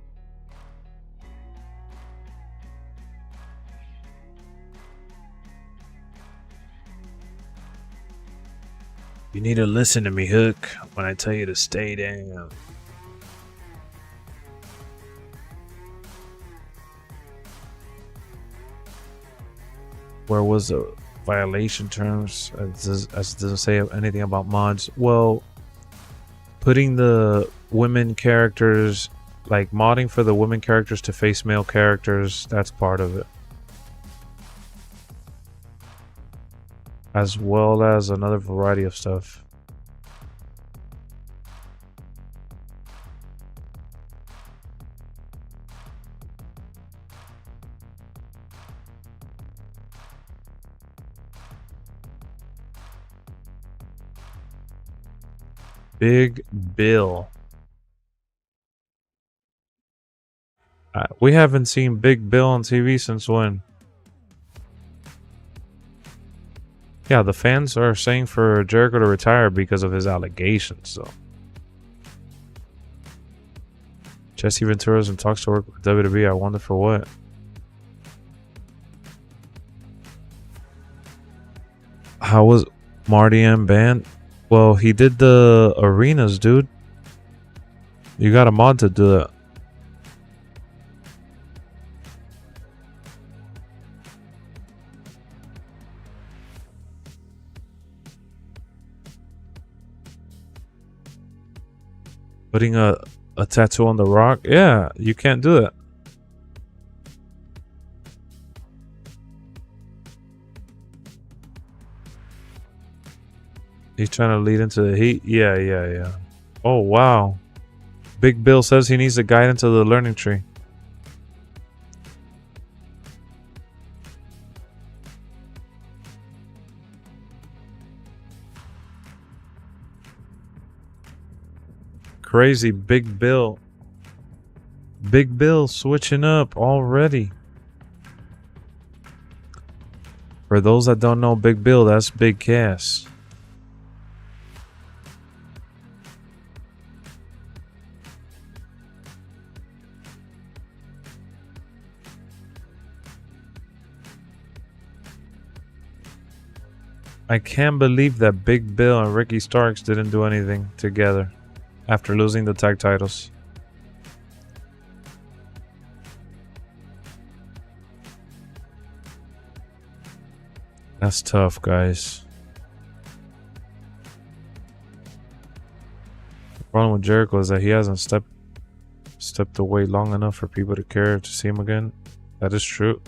Speaker 1: You need to listen to me, Hook, when I tell you to stay down. Where was the violation terms? As it doesn't say anything about mods. Well, putting the women characters, like modding for the women characters to face male characters, that's part of it. As well as another variety of stuff. Big Bill. We haven't seen Big Bill on TV since when? Yeah, the fans are saying for Jericho to retire because of his allegations, so. Jesse Ventura's in talks to work with WWE. I wonder for what. How was Marty M banned? Well, he did the arenas, dude. You got a mod to do that. Putting a tattoo on the Rock? Yeah, you can't do that. He's trying to lead into the heat. Yeah. Oh, wow. Big Bill says he needs to guide into the learning tree. Crazy Big Bill. Big Bill switching up already. For those that don't know Big Bill, that's Big Cass. I can't believe that Big Bill and Ricky Starks didn't do anything together after losing the tag titles. That's tough, guys. The problem with Jericho is that he hasn't stepped away long enough for people to care to see him again. That is true.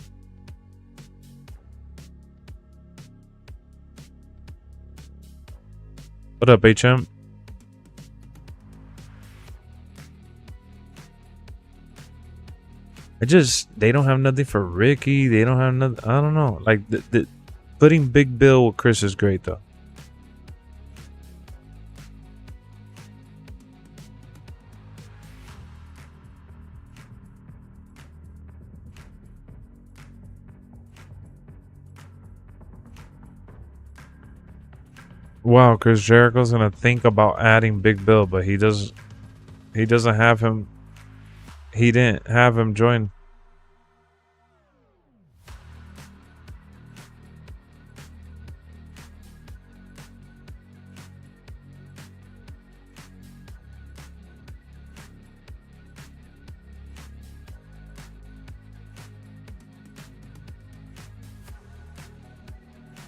Speaker 1: What up, HM? They don't have nothing for Ricky. They don't have nothing. I don't know. Like, putting Big Bill with Chris is great, though. Wow, Chris Jericho's gonna think about adding Big Bill, but he doesn't have him. He didn't have him join.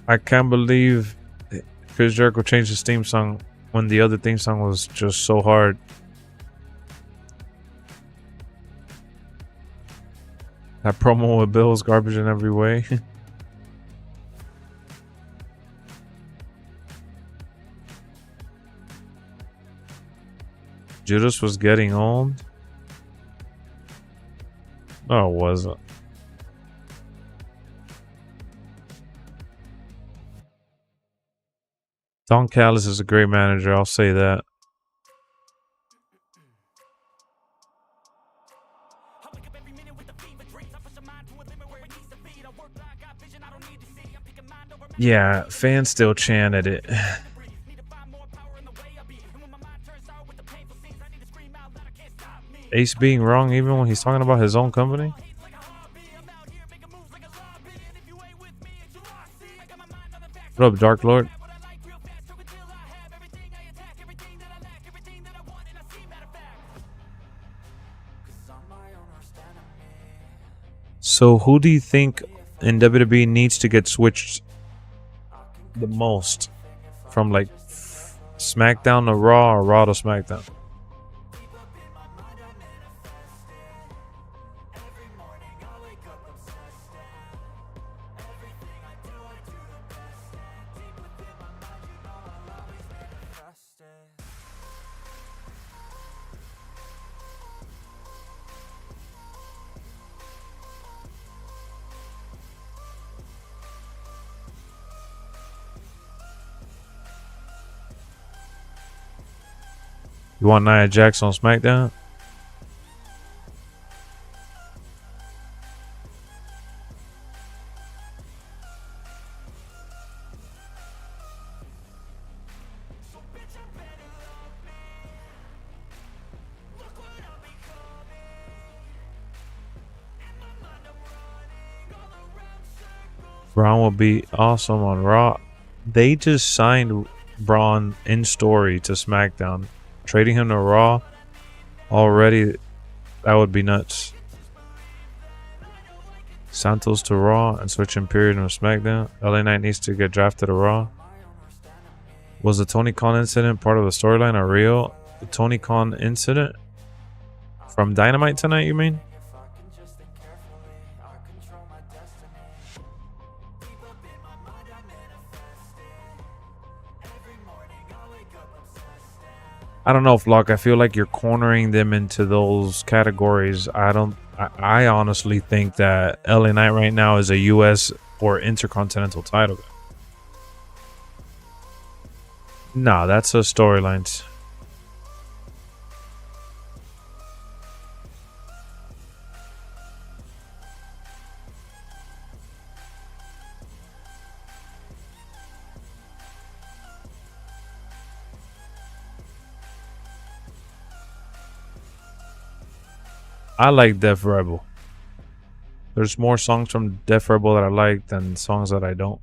Speaker 1: I can't believe Chris Jericho changed his theme song when the other theme song was just so hard. That promo with Bill was garbage in every way. Judas was getting old. No, it wasn't. Don Callis is a great manager, I'll say that. Yeah, fans still chanted it. Ace being wrong even when he's talking about his own company? What up, Dark Lord? So who do you think in WWE needs to get switched the most from like SmackDown to Raw or Raw to SmackDown? You want Nia Jax on SmackDown? Braun will be awesome on Raw. They just signed Braun in story to SmackDown. Trading him to Raw already, that would be nuts. Santos to Raw and switch Imperium to SmackDown. LA Knight needs to get drafted to Raw. Was the Tony Khan incident part of the storyline or real? The Tony Khan incident from Dynamite tonight, you mean? I don't know, Flock. I feel like you're cornering them into those categories. I honestly think that LA Knight right now is a US or Intercontinental title guy. Nah, that's a storylines. I like Def Rebel. There's more songs from Def Rebel that I like than songs that I don't.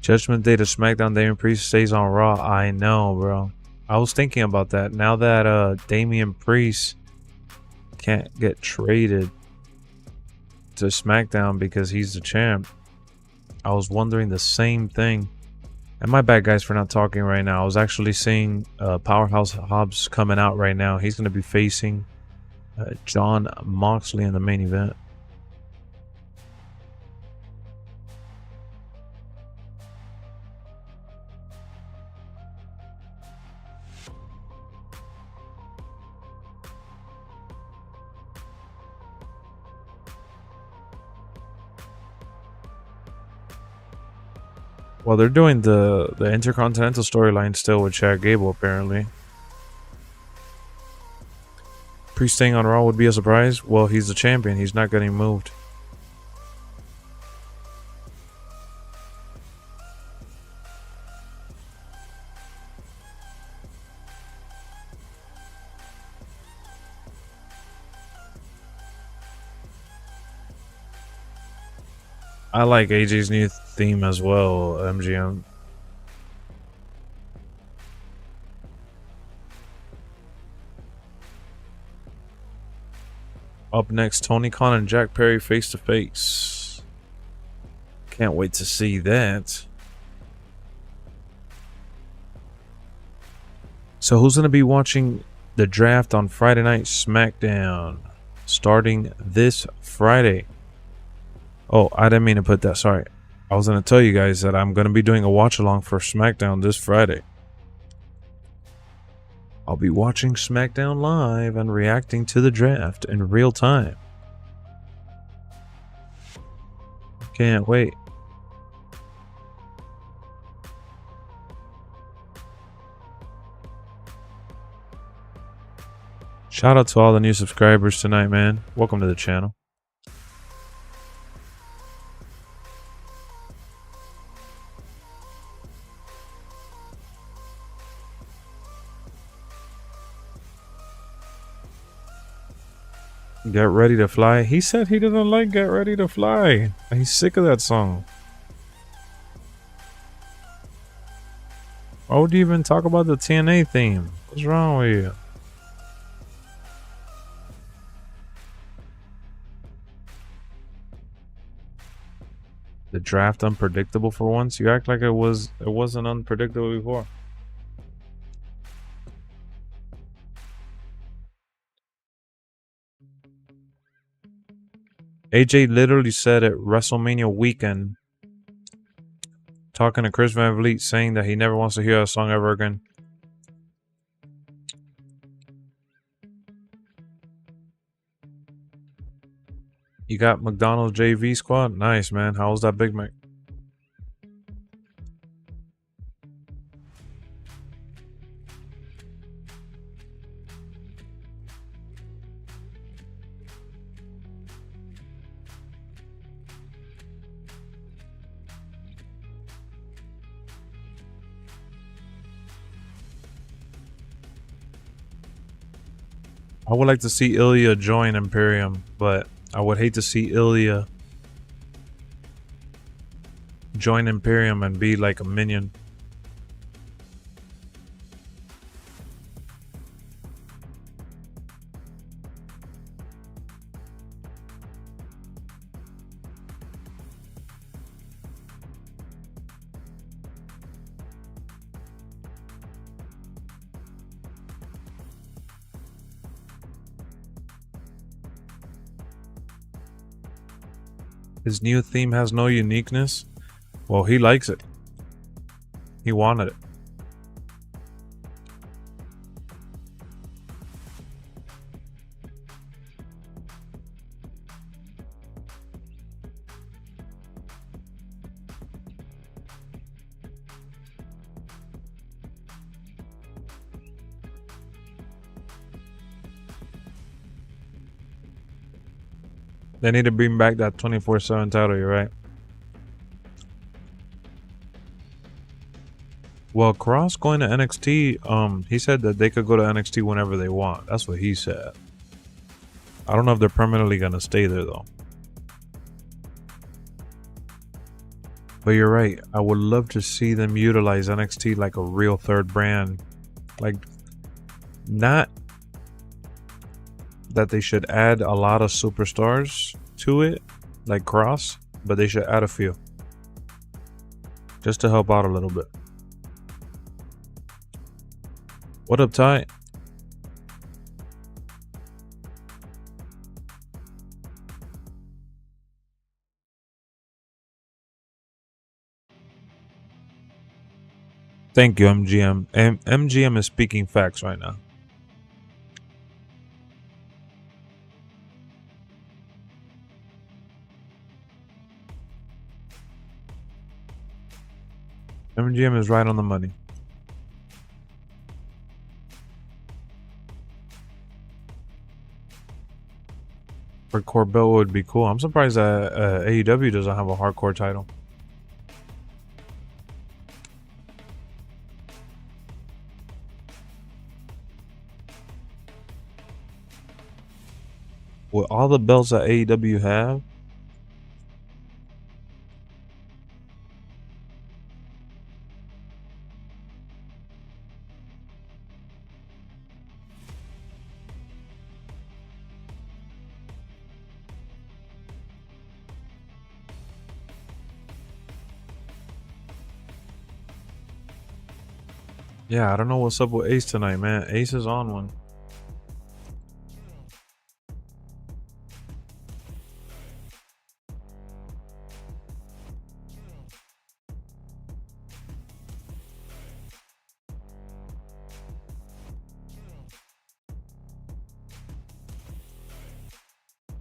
Speaker 1: Judgment Day to SmackDown, Damian Priest stays on Raw. I know, bro. I was thinking about that. Now that Damian Priest can't get traded to SmackDown because he's the champ, I was wondering the same thing. And my bad, guys, for not talking right now. I was actually seeing Powerhouse Hobbs coming out right now. He's going to be facing John Moxley in the main event. Well, they're doing the Intercontinental storyline still with Chad Gable, apparently. Priest staying on Raw would be a surprise. Well, he's the champion. He's not getting moved. I like AJ's new theme as well, MGM. Up next, Tony Khan and Jack Perry face to face. Can't wait to see that. So who's going to be watching the draft on Friday Night SmackDown starting this Friday? Oh, I didn't mean to put that. Sorry. I was going to tell you guys that I'm going to be doing a watch along for SmackDown this Friday. I'll be watching SmackDown live and reacting to the draft in real time. Can't wait. Shout out to all the new subscribers tonight, man. Welcome to the channel. Get Ready to Fly. He said he doesn't like Get Ready to Fly. He's sick of that song. Why would you even talk about the TNA theme? What's wrong with you? The draft unpredictable for once? You act like it wasn't unpredictable before. AJ literally said at WrestleMania weekend, talking to Chris Van Vliet, saying that he never wants to hear a song ever again. You got McDonald's JV squad? Nice, man. How was that Big Mac? I would like to see Ilya join Imperium, but I would hate to see Ilya join Imperium and be like a minion. His new theme has no uniqueness. Well, he likes it. He wanted it. They need to bring back that 24/7 title, you're right. Well, Cross going to NXT, he said that they could go to NXT whenever they want. That's what he said. I don't know if they're permanently going to stay there, though. But you're right. I would love to see them utilize NXT like a real third brand. Like, not that they should add a lot of superstars to it, like Cross, but they should add a few. Just to help out a little bit. What up, Ty? Thank you, MGM. MGM is speaking facts right now. MGM is right on the money. Hardcore belt would be cool. I'm surprised that AEW doesn't have a hardcore title. With all the belts that AEW have, yeah, I don't know what's up with Ace tonight, man. Ace is on one.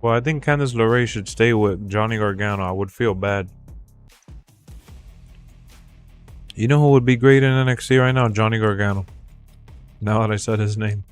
Speaker 1: Well, I think Candice LeRae should stay with Johnny Gargano. I would feel bad. You know who would be great in NXT right now? Johnny Gargano. Now that I said his name.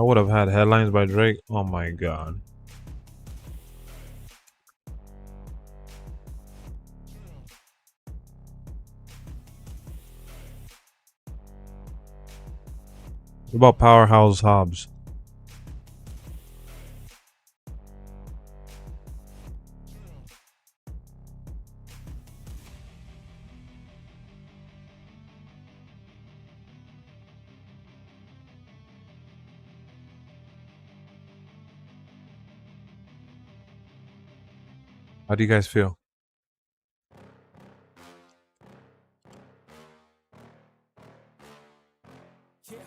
Speaker 1: I would have had headlines by Drake. Oh my god. What about Powerhouse Hobbs? How do you guys feel?
Speaker 4: Yeah.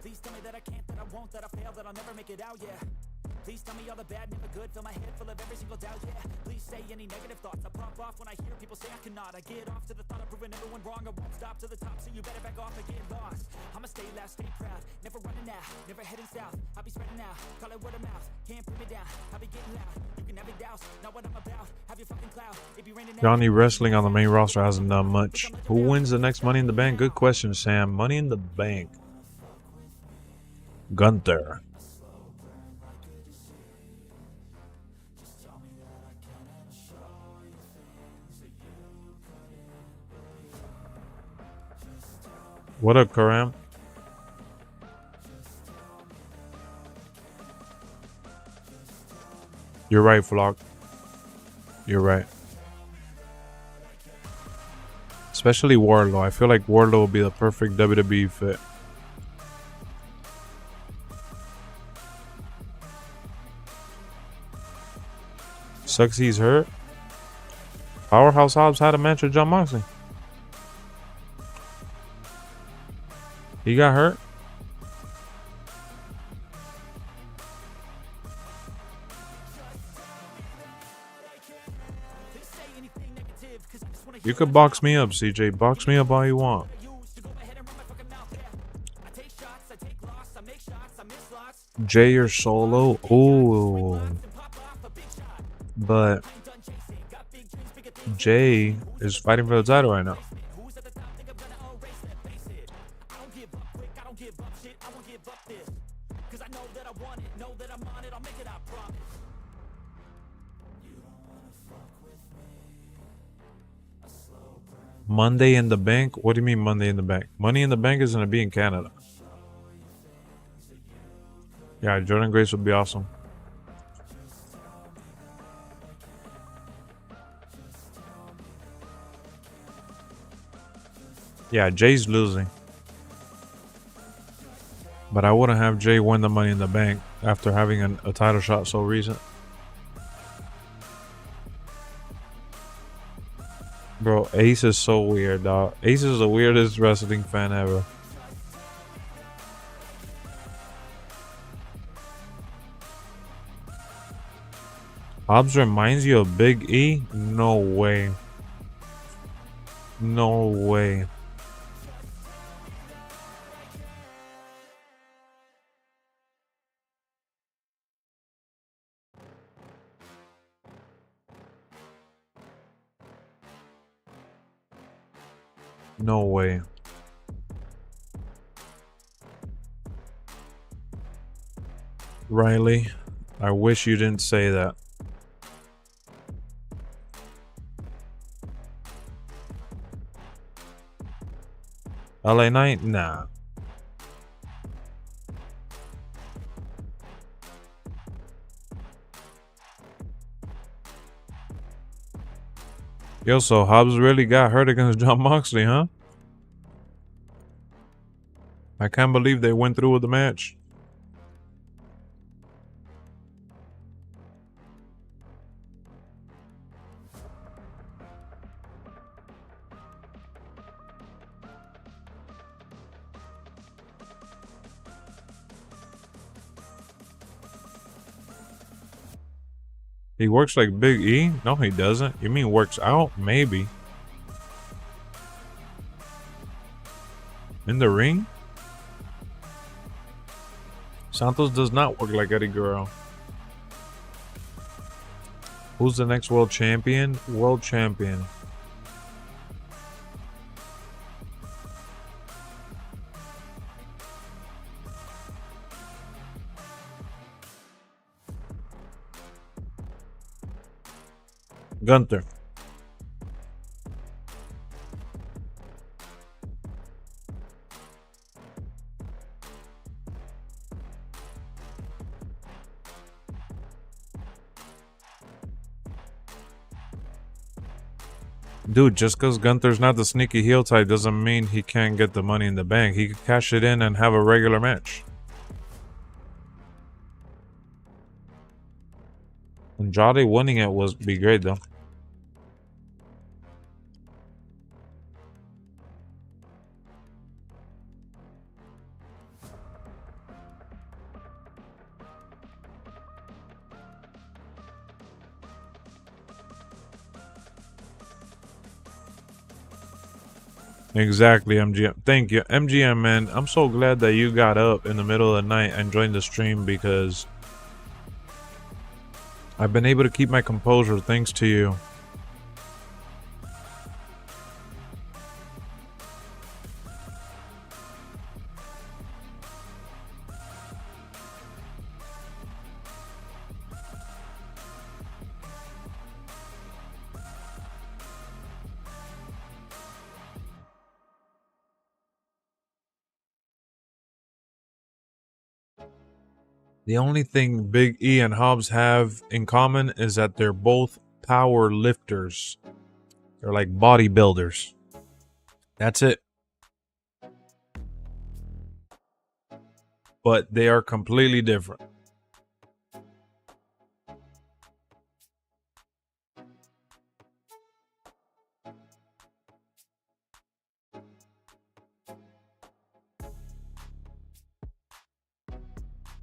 Speaker 4: Please tell me that I can't, that I won't, that I fail, that I'll never make it out, yeah. Please tell me all the bad, never good, fill my head full of every single doubt, yeah. Please say any negative thoughts, I pop off when I hear people say I cannot. I get off to the thought of proving everyone wrong, I won't stop to the top, so you better back off and get lost. I'ma stay loud, stay proud, never running out, never heading south. I'll be spreading out, call it word of mouth, can't put me down, I'll be getting loud. You can have it douse, not what I'm about, have your fucking cloud. It be raining
Speaker 1: Johnny Wrestling on the main roster hasn't done much. Who wins the next Money in the Bank? Good question, Sam. Money in the Bank. Gunther. What up, Karam? You're right, Flock. You're right. Especially Wardlow. I feel like Wardlow will be the perfect WWE fit. Sucks he's hurt. Powerhouse Hobbs had a match with John Moxley. He got hurt. You could box me up, CJ. Box me up all you want. Jay or Solo? Ooh. But Jay is fighting for the title right now. Monday in the Bank? What do you mean Monday in the Bank? Money in the Bank is going to be in Canada. Yeah, Jordan Grace would be awesome. Yeah, Jay's losing. But I wouldn't have Jay win the Money in the Bank after having a title shot so recent. Bro, Ace is so weird, dog. Ace is the weirdest wrestling fan ever. Hobbs reminds you of Big E? No way. No way. No way. Riley, I wish you didn't say that. LA Knight? Nah. Yo, so Hobbs really got hurt against John Moxley, huh? I can't believe they went through with the match. He works like Big E? No, he doesn't. You mean works out? Maybe. In the ring? Santos does not work like Eddie Guerrero. Who's the next world champion? World champion. Gunther. Dude, just because Gunther's not the sneaky heel type doesn't mean he can't get the money in the bank. He could cash it in and have a regular match. Andrade winning it was be great though. Exactly, MGM. Thank you, MGM, man. I'm so glad that you got up in the middle of the night and joined the stream because I've been able to keep my composure thanks to you. The only thing Big E and Hobbs have in common is that they're both power lifters. They're like bodybuilders. That's it. But they are completely different.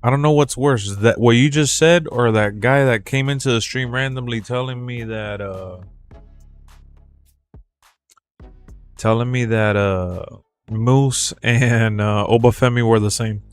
Speaker 1: I don't know what's worse, is that what you just said or that guy that came into the stream randomly telling me that Moose and Obafemi were the same.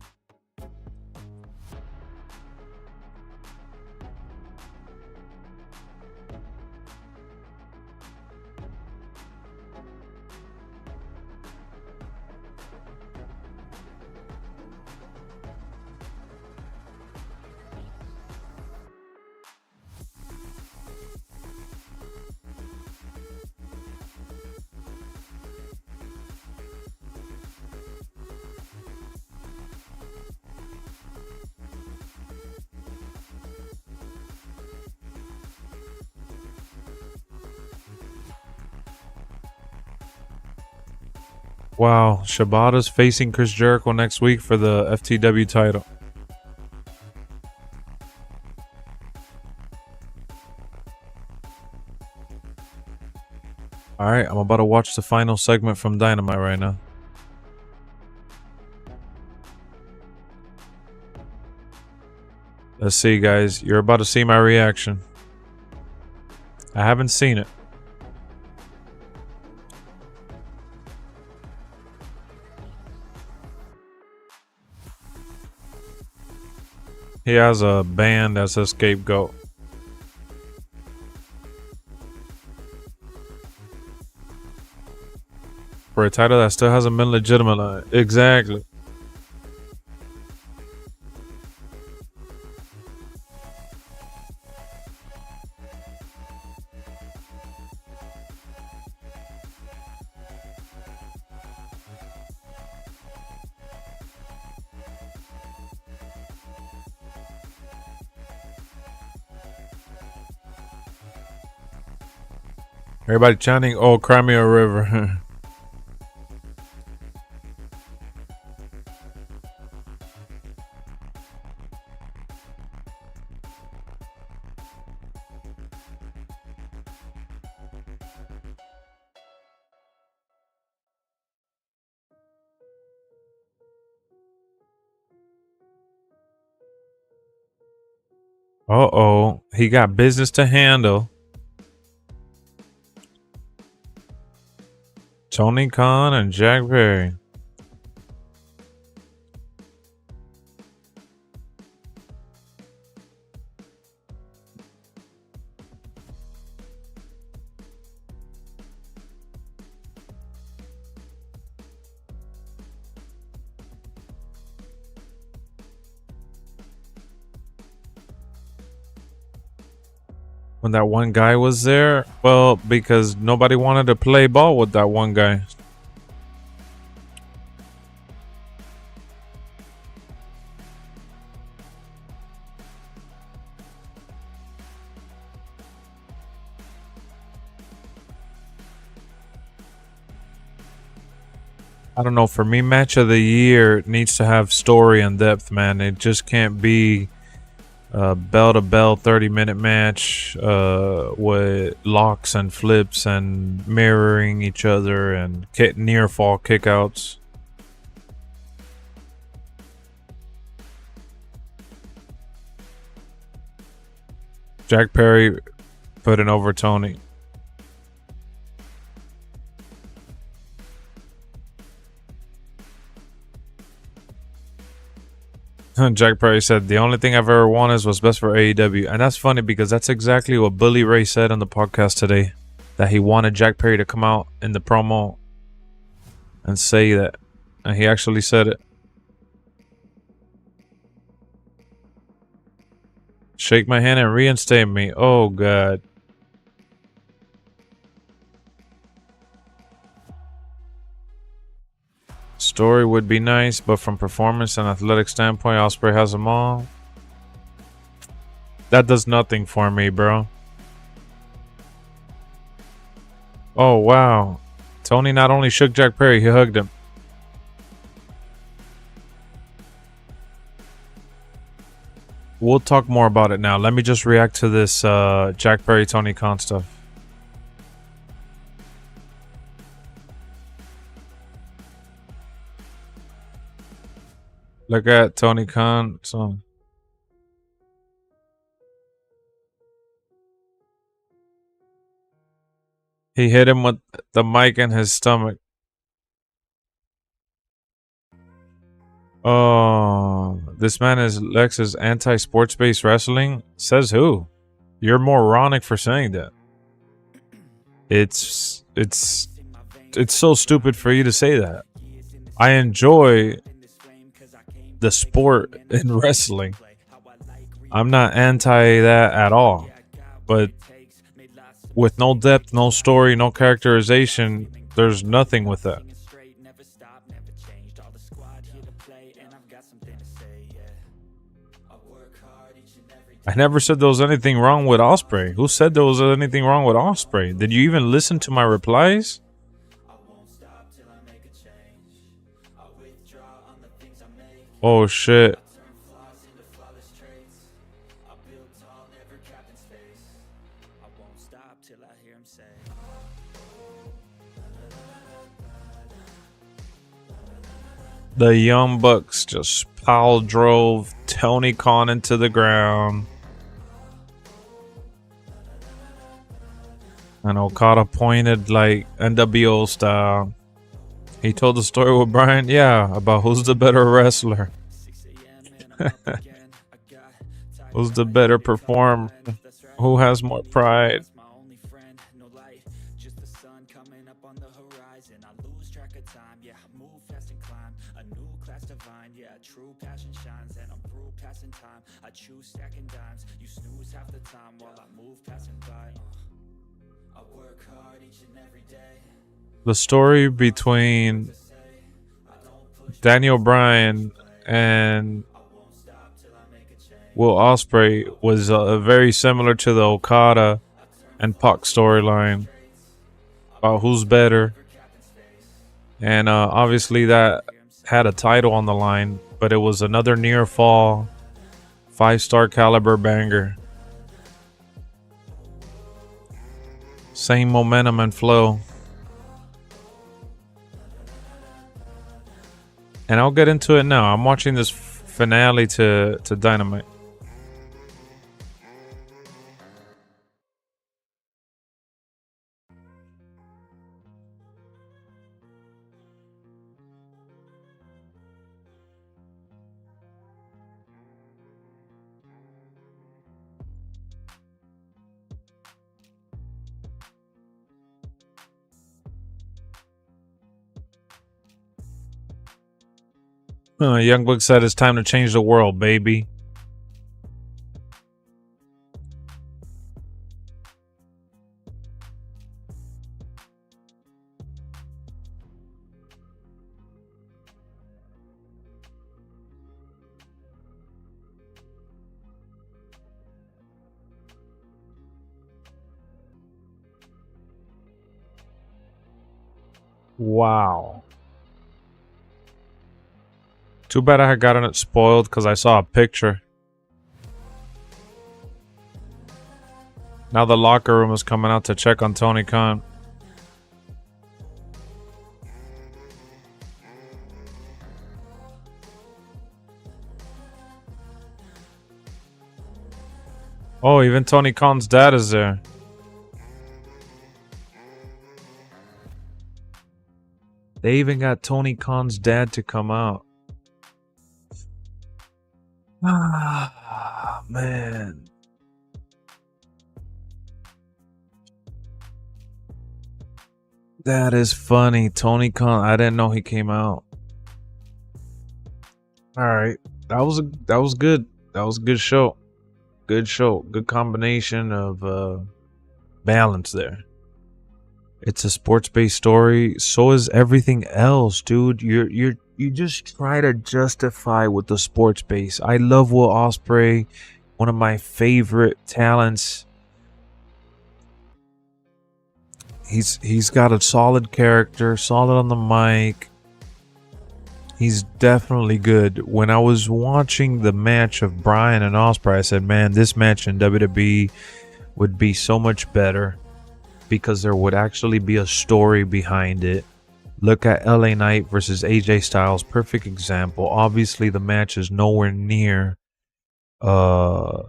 Speaker 1: Wow, Shibata's facing Chris Jericho next week for the FTW title. Alright, I'm about to watch the final segment from Dynamite right now. Let's see, guys. You're about to see my reaction. I haven't seen it. He has a band as a scapegoat. For a title that still hasn't been legitimate. Exactly. Everybody chanting, "Oh, cry me a river." Uh-oh. He got business to handle. Tony Khan and Jack Perry. when that one guy was there? Well, because nobody wanted to play ball with that one guy. I don't know. For me, match of the year needs to have story and depth, man. It just can't be bell to bell 30-minute match with locks and flips and mirroring each other and near fall kickouts. Jack Perry putting over Tony. Jack Perry said, the only thing I've ever wanted is what's best for AEW. And that's funny because that's exactly what Bully Ray said on the podcast today. That he wanted Jack Perry to come out in the promo and say that. And he actually said it. Shake my hand and reinstate me. Oh, God. Story would be nice, but from performance and athletic standpoint, Ospreay has them all. That does nothing for me, bro. Oh, wow. Tony not only shook Jack Perry, he hugged him. We'll talk more about it now. Let me just react to this Jack Perry, Tony Khan stuff. Look at Tony Khan. So he hit him with the mic in his stomach. Oh, this man is Lexx's anti-sports-based wrestling? Says who? You're moronic for saying that. It's so stupid for you to say that. I enjoy the sport in wrestling. I'm not anti that at all. But with no depth, no story, no characterization, there's nothing with that. I never said there was anything wrong with Ospreay. Who said there was anything wrong with Ospreay? Did you even listen to my replies? Oh shit. The Young Bucks just pile drove Tony Khan into the ground. And Okada pointed like NWO style. He told the story with Brian, yeah, about who's the better wrestler. Who's the better performer? Who has more pride? The story between Daniel Bryan and Will Ospreay was very similar to the Okada and Pac storyline about who's better. And obviously that had a title on the line, but it was another near fall 5-star caliber banger. Same momentum and flow. And I'll get into it now. I'm watching this finale to Dynamite. Youngbuck said it's time to change the world, baby. Wow. Too bad I had gotten it spoiled because I saw a picture. Now the locker room is coming out to check on Tony Khan. Oh, even Tony Khan's dad is there. They even got Tony Khan's dad to come out. Ah, man. That is funny. Tony Khan, I didn't know he came out. All right. That was good. That was a good show. Good show. Good combination of balance there. It's a sports-based story. So is everything else, dude. You just try to justify with the sports base. I love Will Ospreay, one of my favorite talents. He's got a solid character, solid on the mic. He's definitely good. When I was watching the match of Bryan and Ospreay, I said, man, this match in WWE would be so much better because there would actually be a story behind it. Look at LA Knight versus AJ Styles, perfect example. Obviously, the match is nowhere near the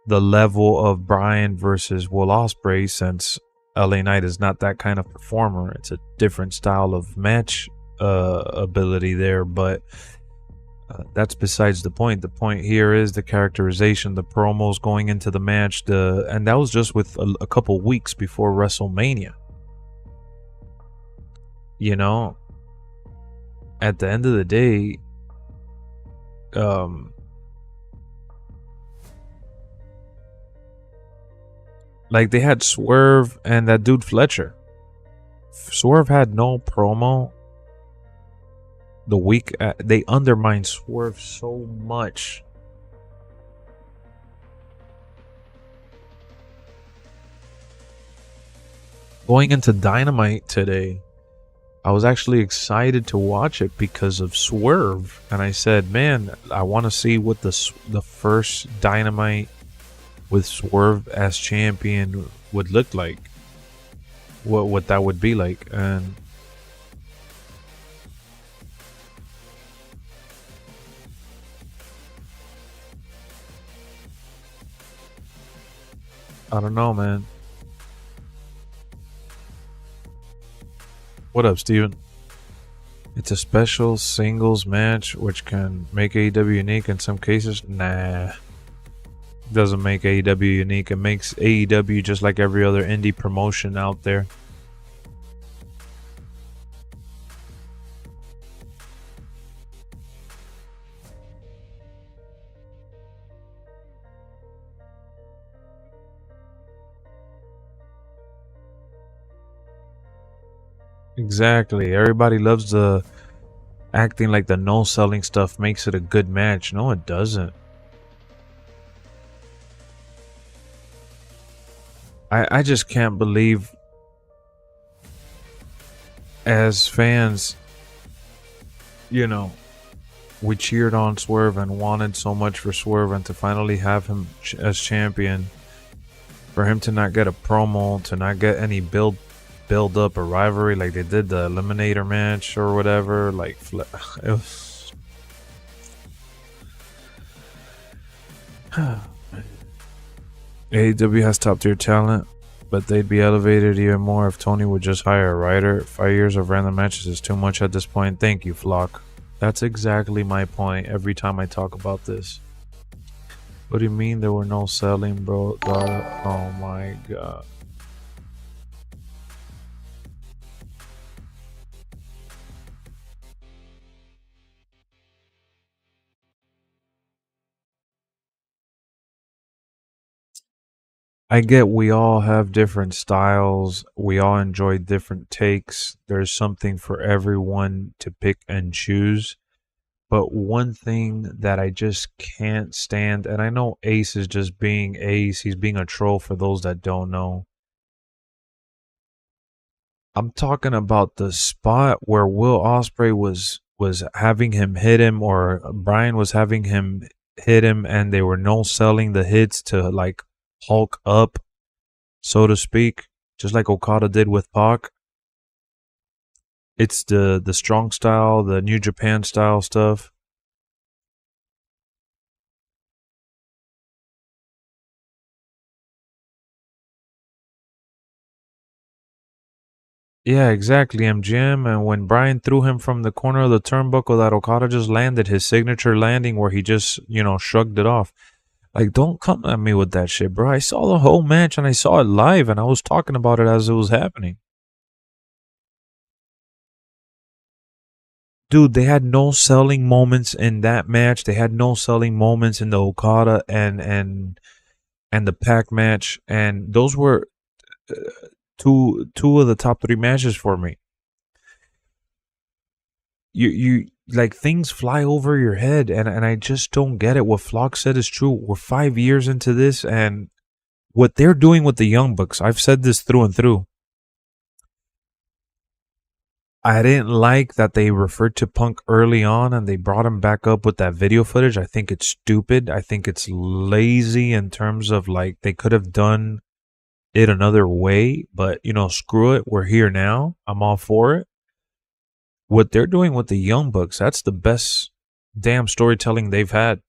Speaker 1: level of Bryan versus Will Ospreay, since LA Knight is not that kind of performer. It's a different style of match ability there, but that's besides the point. The point here is the characterization, the promos going into the match, and that was just with a couple weeks before WrestleMania. You know, at the end of the day, like they had Swerve and that dude Fletcher. Swerve had no promo. The week they undermined Swerve so much. Going into Dynamite today, I was actually excited to watch it because of Swerve, and I said, man, I want to see what the first Dynamite with Swerve as champion would look like, what that would be like. And I don't know, man. What up, Steven? It's a special singles match which can make AEW unique in some cases. Nah. Doesn't make AEW unique. It makes AEW just like every other indie promotion out there. Exactly. Everybody loves the acting like the no-selling stuff makes it a good match. No, it doesn't. I just can't believe, as fans, you know, we cheered on Swerve and wanted so much for Swerve, and to finally have him as champion, for him to not get a promo, to not get any build up a rivalry like they did the Eliminator match or whatever, like it was AEW has top tier talent, but they'd be elevated even more if Tony would just hire a writer. 5 years of random matches is too much at this point. Thank you, Flock. That's exactly my point every time I talk about this. What do you mean there were no selling, bro? Oh my god. I get we all have different styles. We all enjoy different takes. There's something for everyone to pick and choose. But one thing that I just can't stand, and I know Ace is just being Ace, he's being a troll for those that don't know. I'm talking about the spot where Will Ospreay was having him hit him, or Brian was having him hit him, and they were no selling the hits to like Hulk up, so to speak, just like Okada did with Pac. It's the strong style, the New Japan style stuff. Yeah, exactly, MGM. And when Brian threw him from the corner of the turnbuckle, that Okada just landed his signature landing where he just, shrugged it off. Like, don't come at me with that shit, bro. I saw the whole match and I saw it live and I was talking about it as it was happening. Dude, they had no selling moments in that match. They had no selling moments in the Okada and the Pac match, and those were two of the top 3 matches for me. You like, things fly over your head, and I just don't get it. What Flock said is true. We're 5 years into this, and what they're doing with the Young Bucks, I've said this through and through. I didn't like that they referred to Punk early on and they brought him back up with that video footage. I think it's stupid. I think it's lazy in terms of, like, they could have done it another way, but screw it. We're here now. I'm all for it. What they're doing with the Young Bucks, that's the best damn storytelling they've had.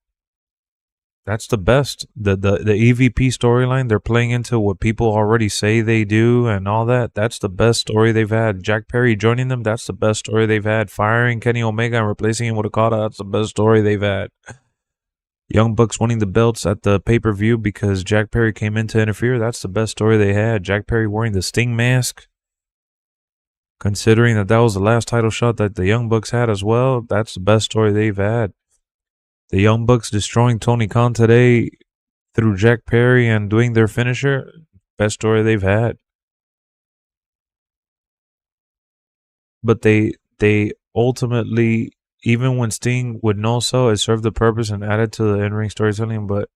Speaker 1: That's the best. The EVP storyline, they're playing into what people already say they do and all that. That's the best story they've had. Jack Perry joining them, that's the best story they've had. Firing Kenny Omega and replacing him with Okada, that's the best story they've had. Young Bucks winning the belts at the pay-per-view because Jack Perry came in to interfere, that's the best story they had. Jack Perry wearing the Sting mask, considering that was the last title shot that the Young Bucks had as well, that's the best story they've had. The Young Bucks destroying Tony Khan today through Jack Perry and doing their finisher, best story they've had. But they ultimately, even when Sting would no sell, it served the purpose and added to the in-ring storytelling. But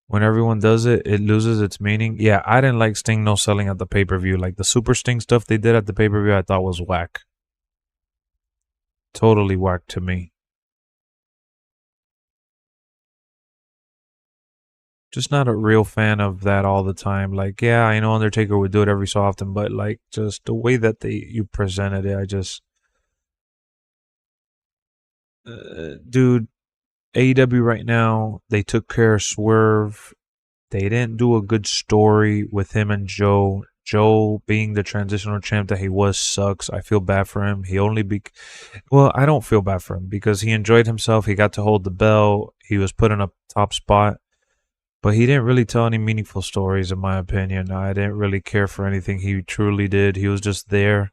Speaker 1: when everyone does it, it loses its meaning. Yeah, I didn't like Sting no selling at the pay-per-view. Like, the Super Sting stuff they did at the pay-per-view, I thought was whack. Totally whack to me. Just not a real fan of that all the time. Like, yeah, I know Undertaker would do it every so often, but like, just the way that you presented it, I just, dude, AEW right now, they took care of Swerve. They didn't do a good story with him and Joe. Joe being the transitional champ that he was sucks. I feel bad for him. Well, I don't feel bad for him because he enjoyed himself. He got to hold the belt. He was put in a top spot. But he didn't really tell any meaningful stories, in my opinion. I didn't really care for anything he truly did. He was just there.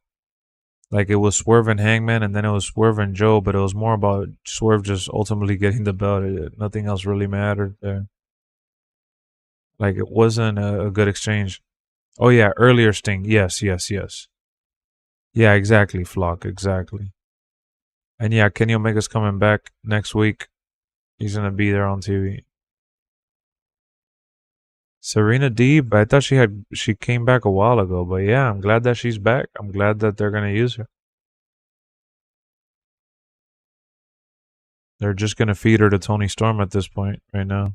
Speaker 1: Like, it was Swerve and Hangman, and then it was Swerve and Joe, but it was more about Swerve just ultimately getting the belt. Nothing else really mattered there. Like, it wasn't a good exchange. Oh, yeah, earlier Sting. Yes. Yeah, exactly, Flock, exactly. And yeah, Kenny Omega's coming back next week. He's going to be there on TV. Serena Deeb, I thought she came back a while ago, but yeah, I'm glad that she's back. I'm glad that they're gonna use her. They're just gonna feed her to Tony Storm at this point right now.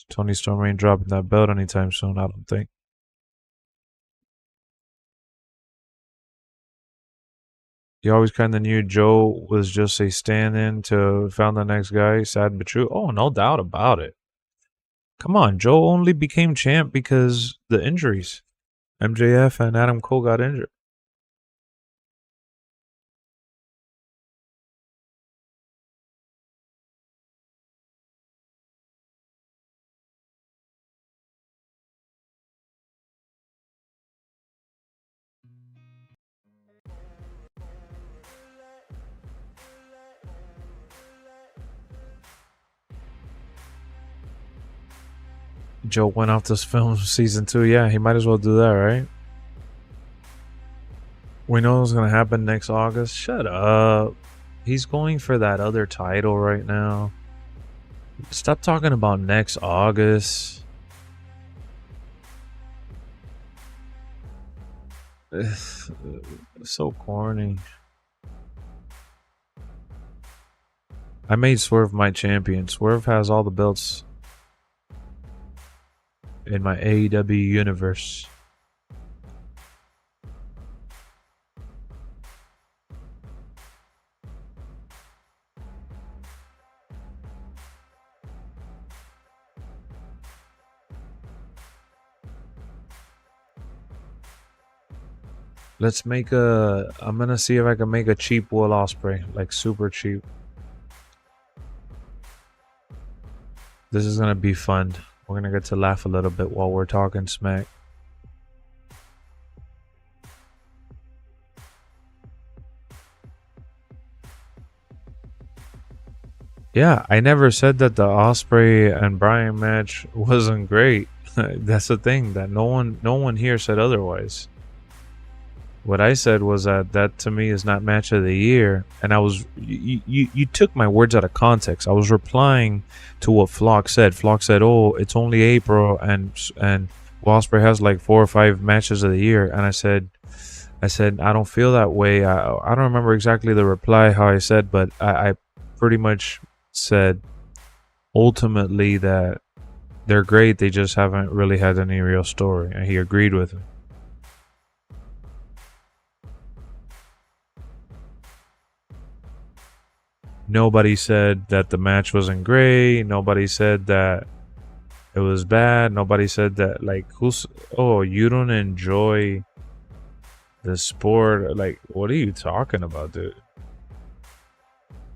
Speaker 1: Tony Storm ain't dropping that belt anytime soon, I don't think. You always kind of knew Joe was just a stand-in to found the next guy. Sad but true. Oh, no doubt about it. Come on, Joe only became champ because the injuries. MJF and Adam Cole got injured. Joe went off this film season 2. Yeah, he might as well do that, right? We know what's going to happen next August. Shut up. He's going for that other title right now. Stop talking about next August. So corny. I made Swerve my champion. Swerve has all the belts in my AEW universe. Let's make a... I'm gonna see if I can make a cheap Will Ospreay. Like super cheap. This is gonna be fun. We're gonna get to laugh a little bit while we're talking smack. Yeah, I never said that the Ospreay and Bryan match wasn't great. That's the thing, that no one here said otherwise. What I said was that to me is not match of the year, and I was you took my words out of context. I was replying to what Flock said. Flock said, "Oh, it's only April, and Ospreay has like 4 or 5 matches of the year." And I said I don't feel that way. I don't remember exactly the reply how I said, but I pretty much said ultimately that they're great. They just haven't really had any real story, and he agreed with me. Nobody said that the match wasn't great. Nobody said that it was bad. Nobody said that, like, you don't enjoy the sport. Like, what are you talking about, dude?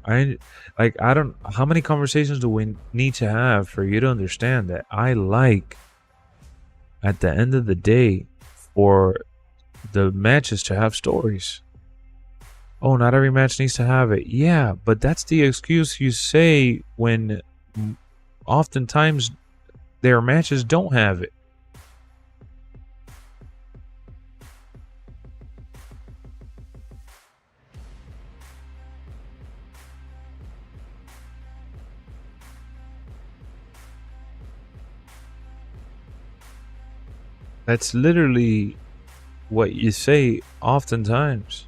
Speaker 1: How many conversations do we need to have for you to understand that I like, at the end of the day, for the matches to have stories? Oh, not every match needs to have it. Yeah, but that's the excuse you say when oftentimes their matches don't have it. That's literally what you say oftentimes.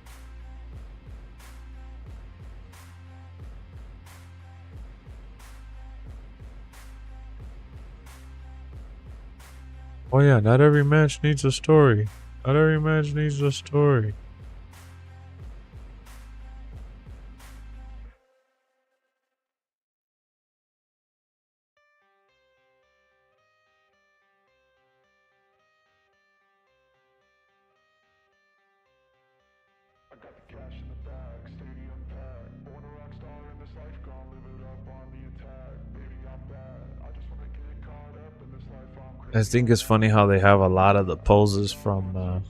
Speaker 1: Oh yeah, not every match needs a story. Not every match needs a story. I think it's funny how they have a lot of the poses from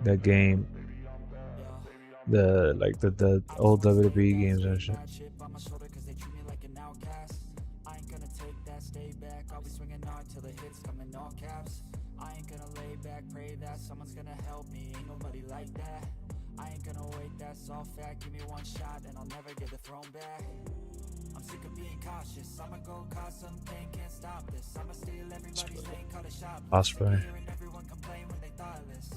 Speaker 1: the game, the old WWE games and shit.
Speaker 4: I ain't gonna wait, that's all fact. Give me one shot and I'll never get the throne back. I'm sick of being cautious. I'ma go cause some pain, can't stop this. I'ma steal everybody's lane, call it shop.
Speaker 1: Ospreay.
Speaker 4: Hearing everyone complain when they thoughtless.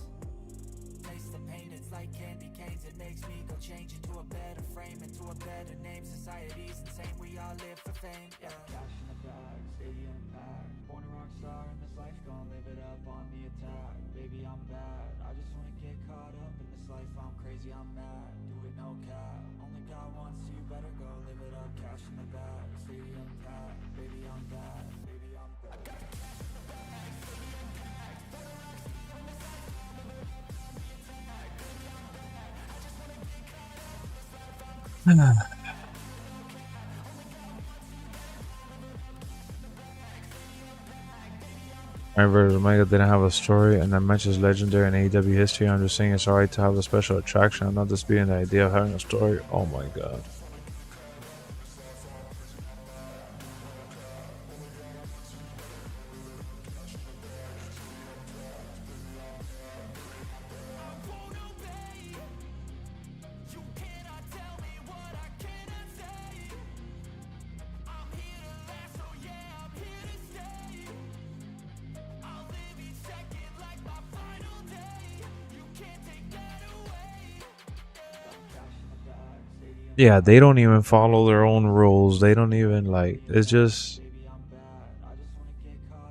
Speaker 4: Taste the pain, it's like candy canes. It makes me go change into a better frame, into a better name. Society's insane, we all live for fame. Yeah. Cash in the bag, stadium packed. Born a rock star in this life, gonna live it up on the attack. Baby, I'm bad. I just wanna get caught up in this life. I'm crazy, I'm mad. Do it no cap. Only God wants you, better go live it up. Cash in the bag, stadium packed. Baby, I'm bad. Baby, I'm bad. I got cash in the bag, stadium packed. Born a rock star in this life, gonna live it up on the attack. Baby, I'm bad. I just wanna get caught up in this life. I'm crazy.
Speaker 1: However, Omega didn't have a story, and that match is legendary in AEW history. I'm just saying it's alright to have a special attraction. I'm not disputing the idea of having a story. Oh my god. Yeah, they don't even follow their own rules. They don't even like. It's just.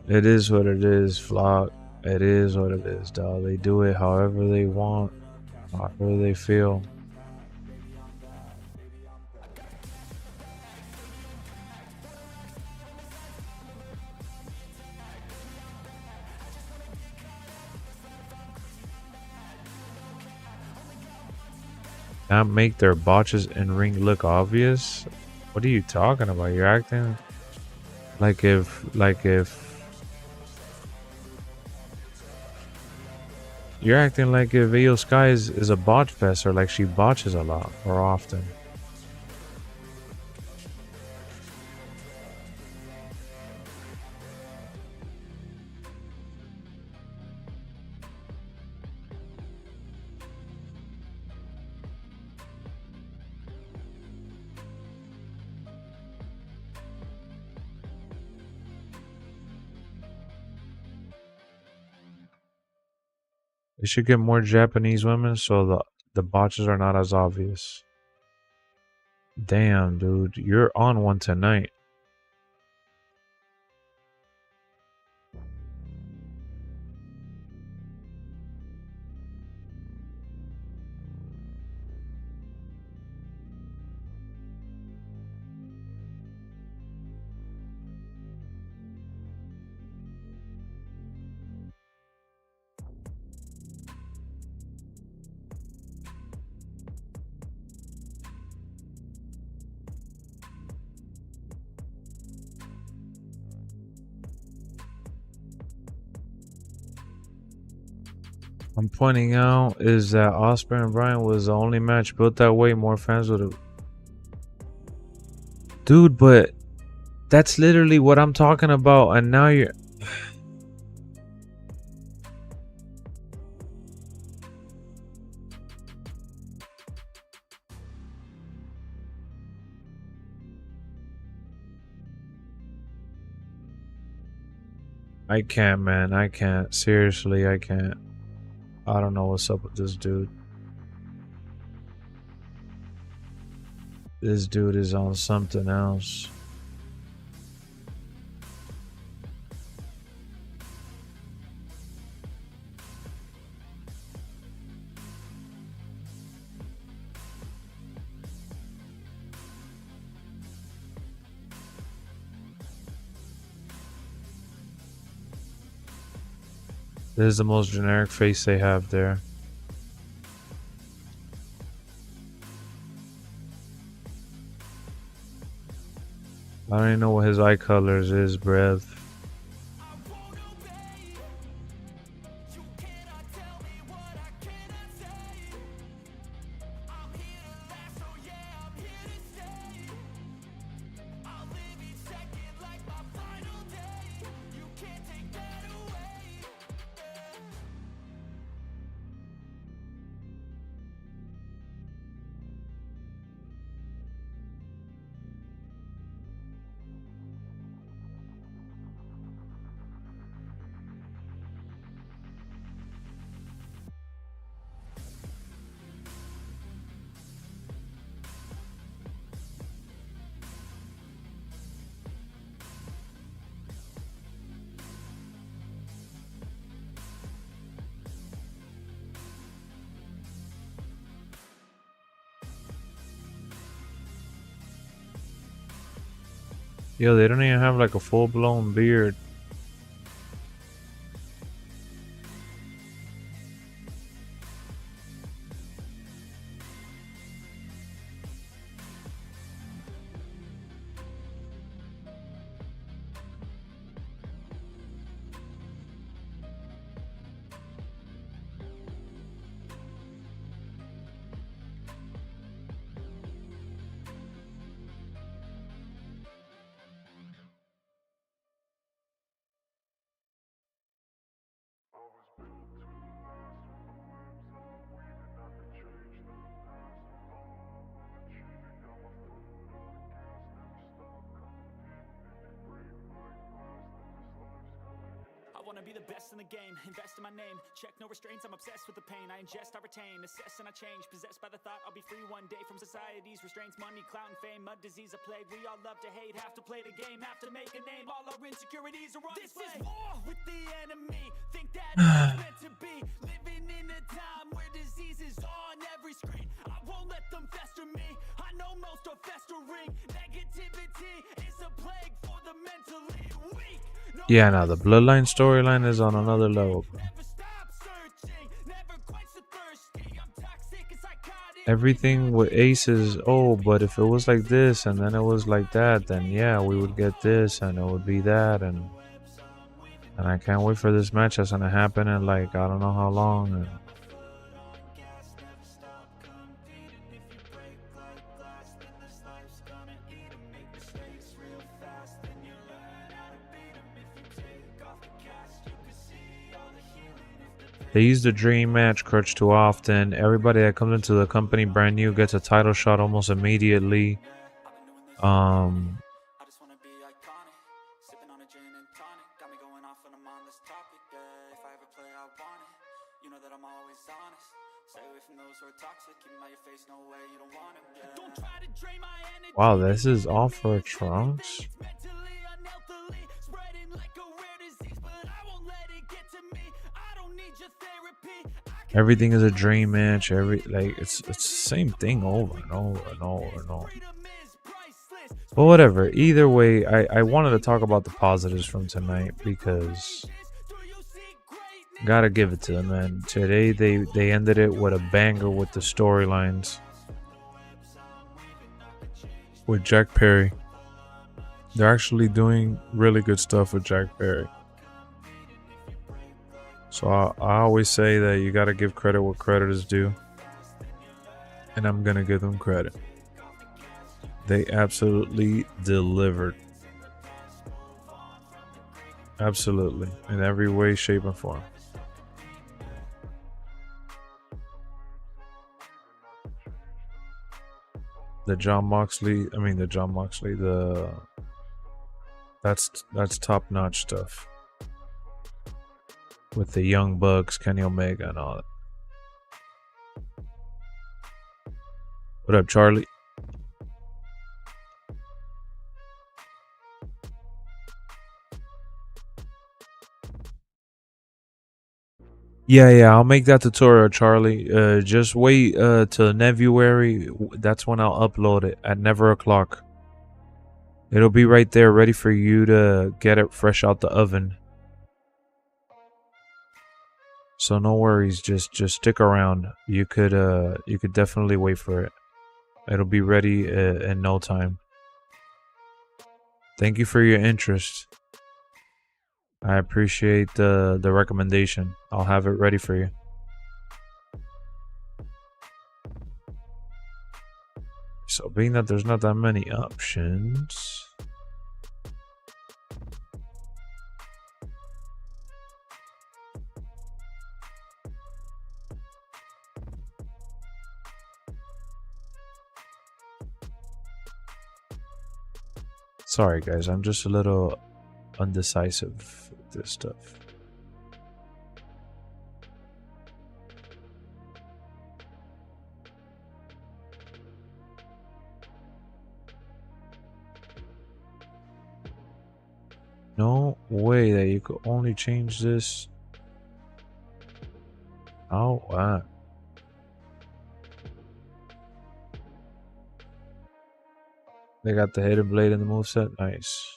Speaker 1: It is what it is, flock. It is what it is, dog. They do it however they want, however they feel. Not make their botches in ring look obvious. What are you talking about? You're acting like if you're acting like if Io Sky is a botch fest, or like she botches a lot or often. They should get more Japanese women so the botches are not as obvious. Damn, dude, you're on one tonight. I'm pointing out is that Ospreay and Bryan was the only match built that way. More fans would have. Dude, but that's literally what I'm talking about. And now you're. I can't, man. I can't. Seriously, I can't. I don't know what's up with this dude. This dude is on something else. This is the most generic face they have there. I don't even know what his eye colors is, bruv. Yo, they don't even have like a full-blown beard.
Speaker 4: the best in the game, invest in my name. Check no restraints, I'm obsessed with the pain. I ingest, I retain, assess and I change. Possessed by the thought I'll be free one day from society's restraints. Money, clout and fame, mud, disease, a plague. We all love to hate, have to play the game, have to make a name. All our insecurities are on display. This is war with the enemy. Think that it's meant to be. Living in a time where disease is on every screen. I won't let them fester me. I know most are festering. Negativity is a plague for the mentally weak. No,
Speaker 1: Yeah, now the Bloodline storyline is on another level, bro.
Speaker 4: never stop searching, never quench the thirsty. I'm toxic and psychotic.
Speaker 1: Everything with Ace is, oh, but if it was like this and then it was like that, then yeah, we would get this and it would be that, and I can't wait for this match that's gonna happen in like I don't know how long. And they use the dream match crutch too often. Everybody that comes into the company brand new gets a title shot almost immediately.
Speaker 4: I just wanna be iconic. Sipping on a gin and tonic. Got me going off when I'm on this topic. Yeah, if I ever play, I want it. You know that I'm always honest. Stay away from those who are toxic. Keep them out your face, no way, you don't want it. Yeah. Don't try to drain my energy.
Speaker 1: Wow, this is all for Trunks.
Speaker 4: Mentally, unhealthily, spreading like a rare disease, but I won't let it get to me. I don't need your therapy.
Speaker 1: Everything is a dream match. It's the same thing over and over and over and over. But whatever. Either way, I wanted to talk about the positives from tonight because gotta give it to them, man. Today they ended it with a banger with the storylines with Jack Perry. They're actually doing really good stuff with Jack Perry. So I always say that you gotta give credit what credit is due, and I'm gonna give them credit. They absolutely delivered. Absolutely. In every way, shape, and form. That's top-notch stuff. With the Young Bucks, Kenny Omega, and all that. What up, Charlie? Yeah, I'll make that tutorial, Charlie. Just wait till February. That's when I'll upload it at never o'clock. It'll be right there, ready for you to get it fresh out the oven. So no worries, just stick around. You could definitely wait for it. It'll be ready in no time. Thank you for your interest. I appreciate the recommendation. I'll have it ready for you. So being that there's not that many options, sorry guys, I'm just a little undecisive with this stuff. No way that you could only change this. Oh, wow. They got the hidden blade in the moveset. Nice.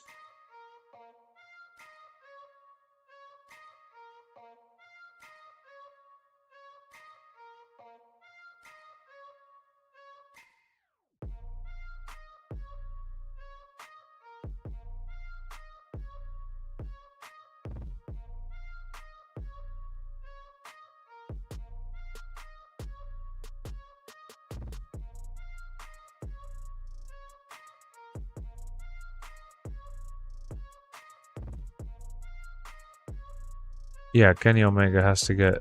Speaker 1: Yeah, Kenny Omega has to get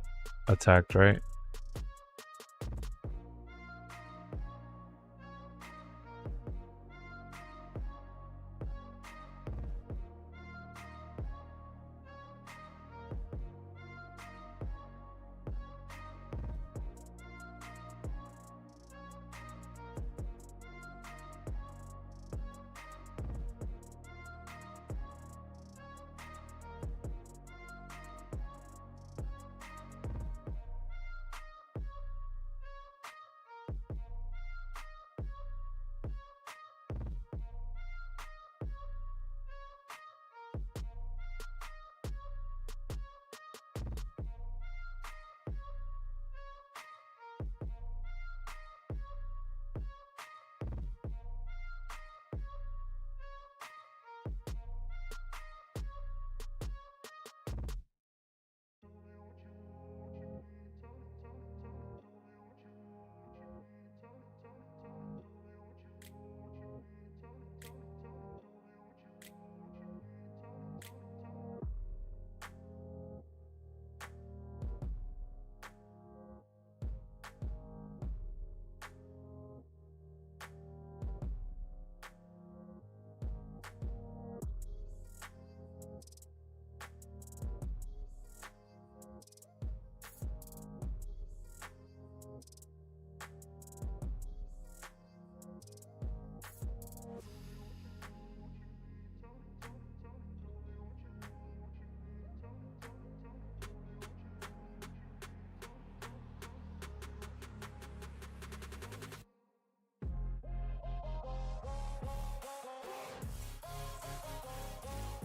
Speaker 1: attacked, right?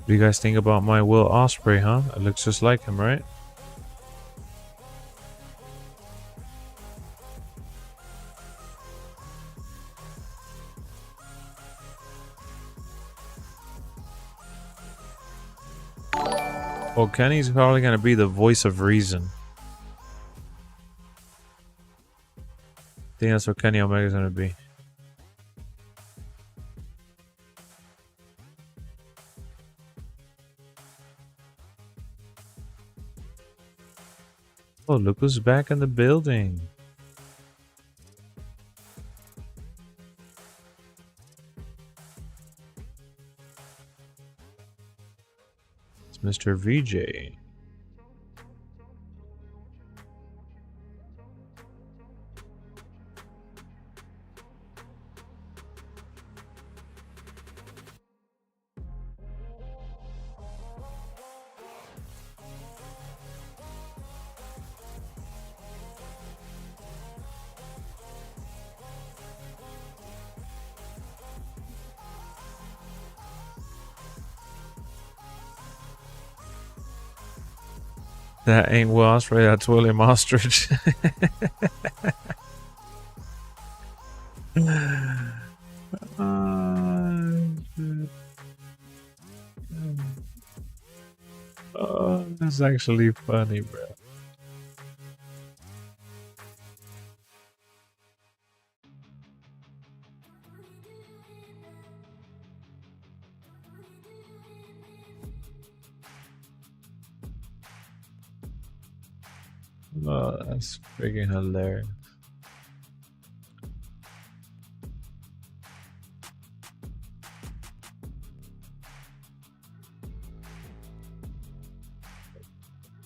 Speaker 1: What do you guys think about my Will Ospreay, huh? It looks just like him, right? Well, Kenny's probably going to be the voice of reason. I think that's what Kenny Omega's going to be. Oh, look who's back in the building. It's Mr. VJ. That ain't Will Ospreay, that's William Ostrich. Oh, that's actually funny, bro. Oh, that's freaking hilarious.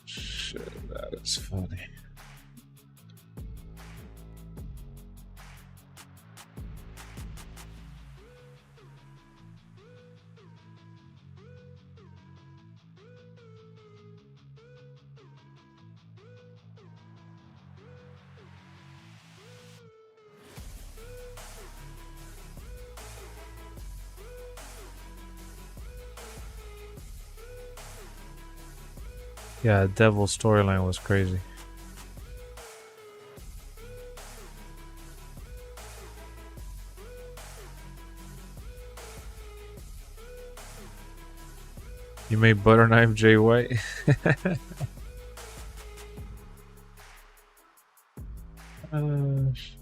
Speaker 1: Shit, that is funny. Yeah, Devil storyline was crazy. You made butter knife Jay White. Shit.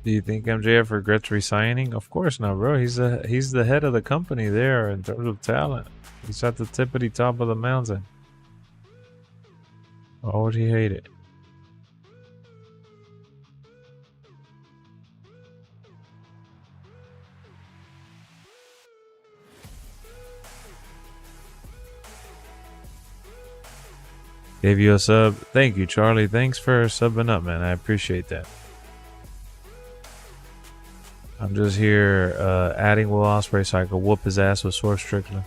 Speaker 1: Do you think MJF regrets resigning? Of course not, bro. He's the head of the company there in terms of talent. He's at the tippity top of the mountain. Why would he hate it? Gave you a sub. Thank you, Charlie. Thanks for subbing up, man. I appreciate that. I'm just here adding Will Ospreay so I can whoop his ass with Source Strickland.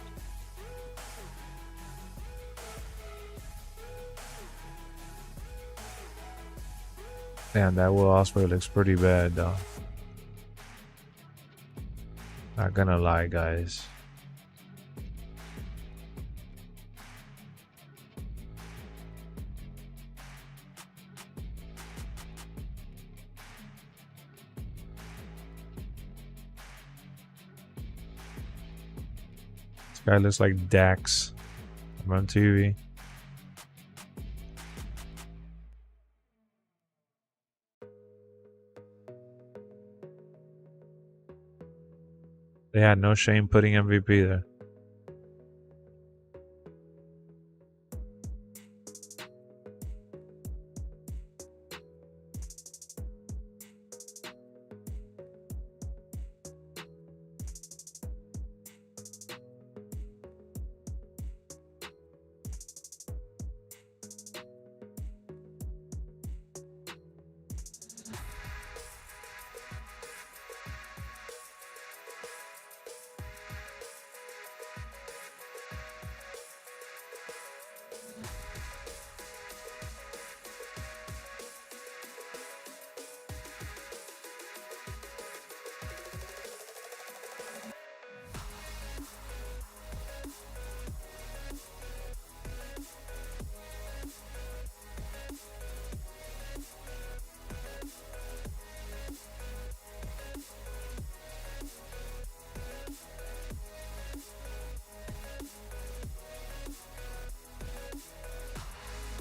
Speaker 1: Man, that Will Ospreay looks pretty bad, though. Not gonna lie, guys. This guy looks like Dax from MTV. They had no shame putting MVP there.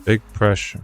Speaker 1: Big pressure.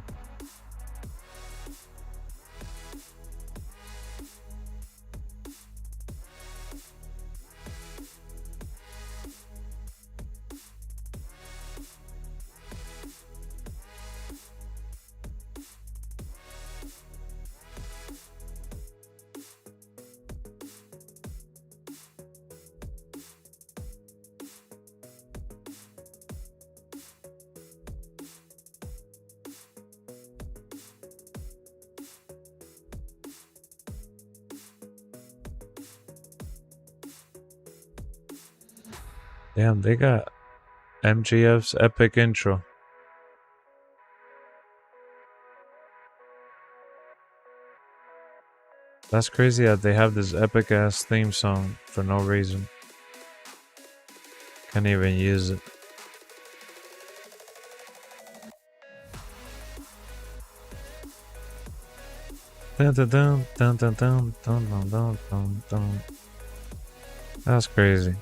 Speaker 1: Damn, they got MJF's epic intro. That's crazy that they have this epic ass theme song for no reason. Can't even use it. Dun, dun, dun, dun, dun, dun, dun, dun, dun, dun, dun. That's crazy.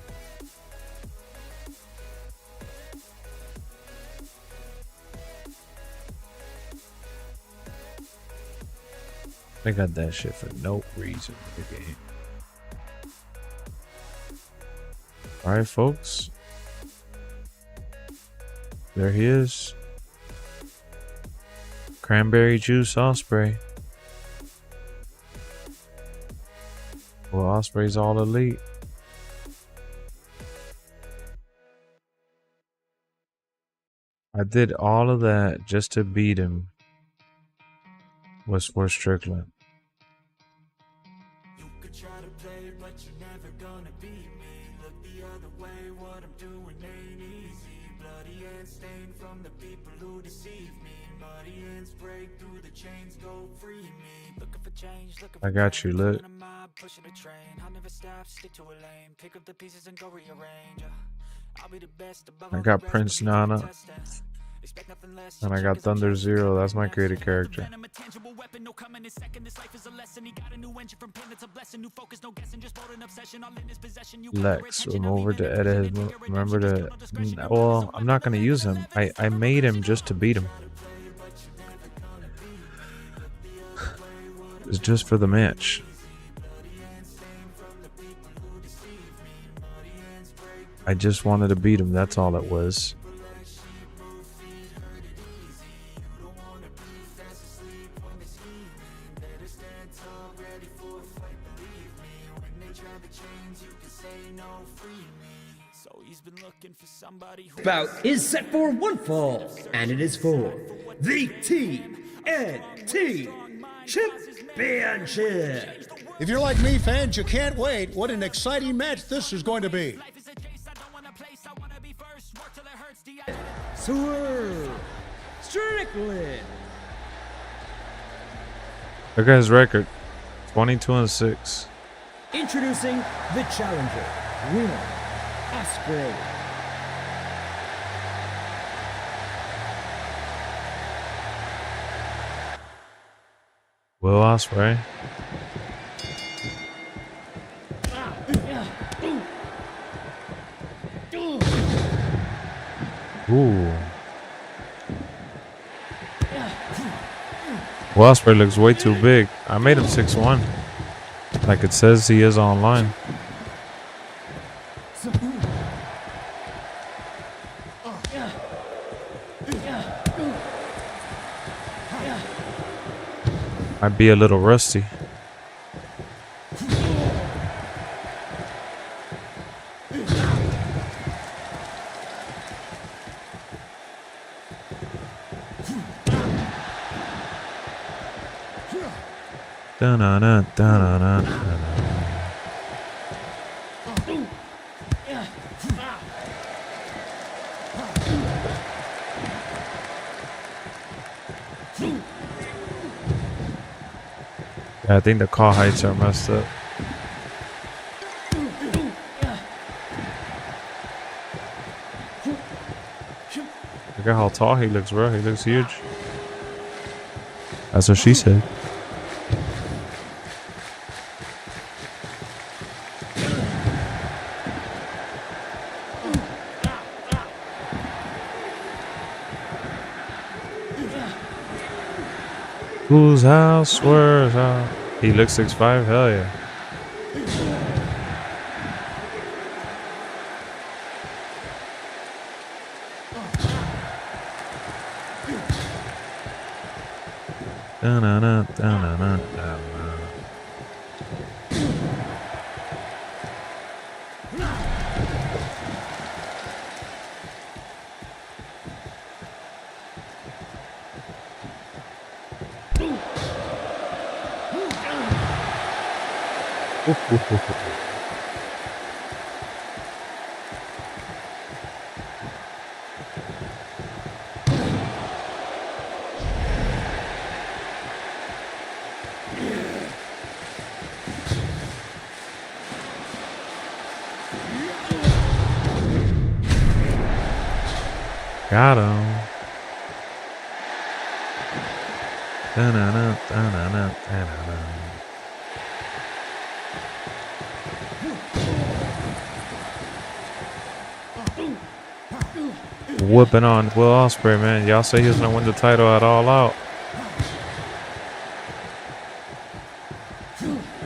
Speaker 1: They got that shit for no reason in the game. Alright, folks. There he is. Cranberry juice Ospreay. Well, Ospreay's all elite. I did all of that just to beat him. Was for Strickland.
Speaker 4: You could try to play, but you're never gonna beat me. Look the other way, what I'm doing ain't easy. Bloody hands stained from the people who deceive me. Muddy hands break through the chains, go free me. Looking for change, looking for
Speaker 1: I got you, Lit.
Speaker 4: pushing a train. I'll never stop, stick to a lane. Pick up the pieces and go rearrange. I'll be the best above
Speaker 1: I got Prince Nana. And I got Thunder Zero. That's my creative character. Lexx, remember to edit his move. Remember to. Well, I'm not going to use him. I made him just to beat him. It's just for the match. I just wanted to beat him. That's all it was.
Speaker 6: Bout is set for one fall, and it is for the TNT Championship.
Speaker 7: If you're like me, fans, you can't wait. What an exciting match this is going to be.
Speaker 6: Swerve Strickland.
Speaker 1: Look at his record. 22-6.
Speaker 6: Introducing the challenger, winner, Ospreay.
Speaker 1: Will Ospreay. Ooh. Will Ospreay looks way too big. I made him 6'1", like it says he is online. Might be a little rusty. Da-na-na, da-na-na, da-na-na. Yeah, I think the call heights are messed up. Look at how tall he looks, bro. He looks huge. That's what she said. Whose house swears out? He looks 6'5"? Hell yeah. Da-na-na, da-na-na, da-na. Got him. Da-na-na, da-na-na, da-na-na. Whooping on Will Ospreay, man. Y'all say he was gonna win the title at All Out.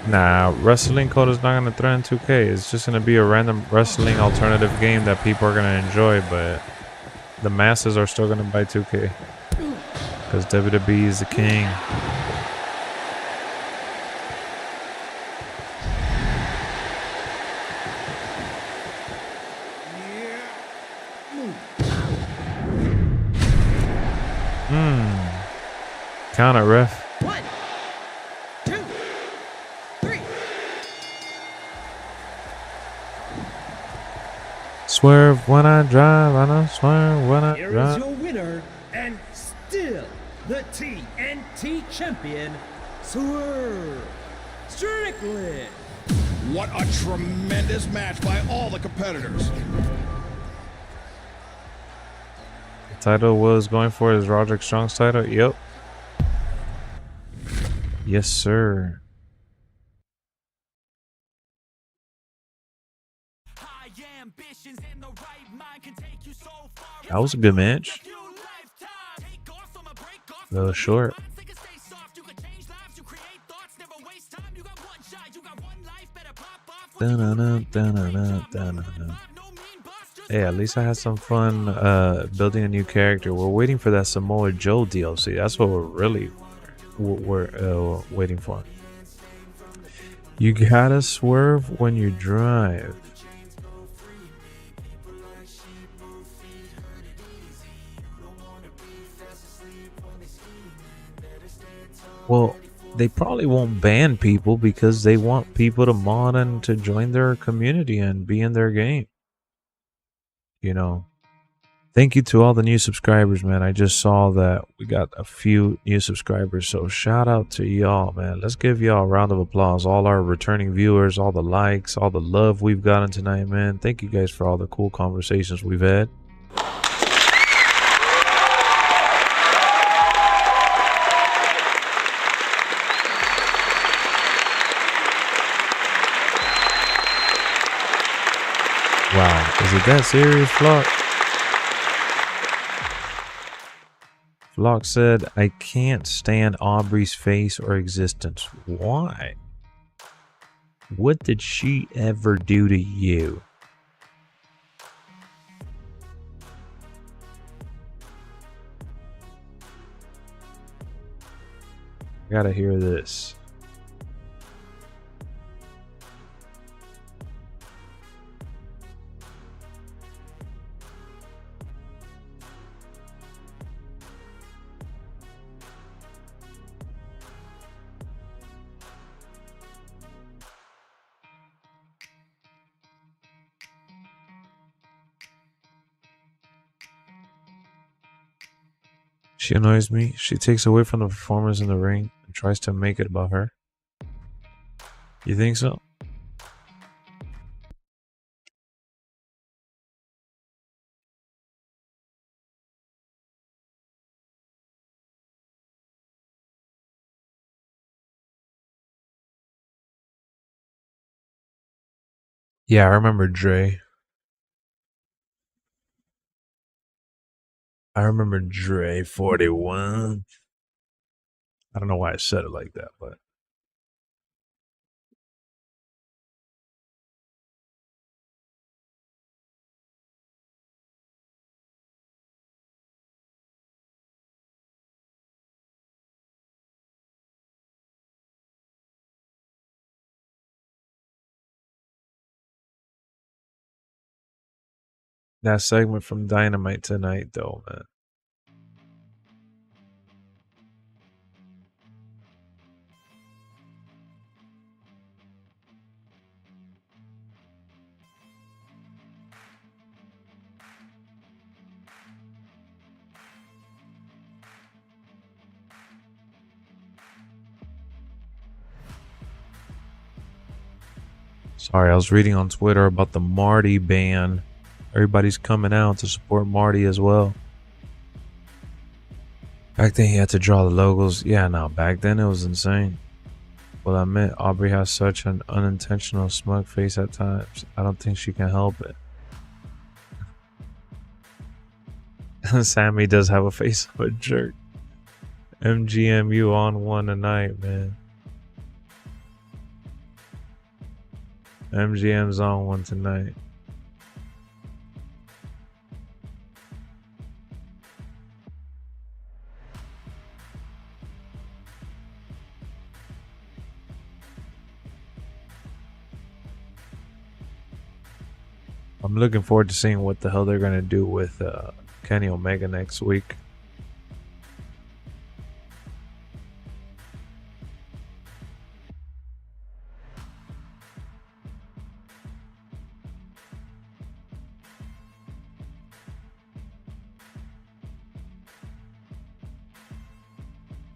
Speaker 1: Nah, wrestling code is not gonna threaten 2K. It's just gonna be a random wrestling alternative game that people are gonna enjoy, but the masses are still gonna buy 2K because WWE is the king. Count it, ref.
Speaker 6: 1, 2, 3.
Speaker 1: Swerve when I drive, I don't swerve when I
Speaker 6: Here is
Speaker 1: drive.
Speaker 6: your winner, and still the TNT champion, Swerve Strickland.
Speaker 5: What a tremendous match by all the competitors.
Speaker 1: The title was going for is Roderick Strong's title. Yep. Yes, sir. That was a good match. A little short. Dun-dun-dun, dun-dun-dun, dun-dun-dun. Hey, at least I had some fun building a new character. We're waiting for that Samoa Joe DLC. That's what we're waiting for. You gotta swerve when you drive. Well, they probably won't ban people because they want people to mod and to join their community and be in their game. You know. Thank you to all the new subscribers, man. I just saw that we got a few new subscribers, so shout out to y'all, man. Let's give y'all a round of applause. All our returning viewers, all the likes, all the love we've gotten tonight, man. Thank you guys for all the cool conversations we've had. Wow, is it that serious, Flock? Flock said, I can't stand Aubrey's face or existence. Why? What did she ever do to you? I gotta hear this. She annoys me. She takes away from the performers in the ring and tries to make it about her. You think so? Yeah, I remember Dre. I remember Dre 41. I don't know why I said it like that, but that segment from Dynamite tonight, though, man. Sorry, I was reading on Twitter about the Marty ban. Everybody's coming out to support Marty as well. Back then, he had to draw the logos. Yeah, no, back then it was insane. Well, I admit, Aubrey has such an unintentional smug face at times. I don't think she can help it. Sammy does have a face of a jerk. MGMU on one tonight, man. MGM's on one tonight. I'm looking forward to seeing what the hell they're going to do with Kenny Omega next week.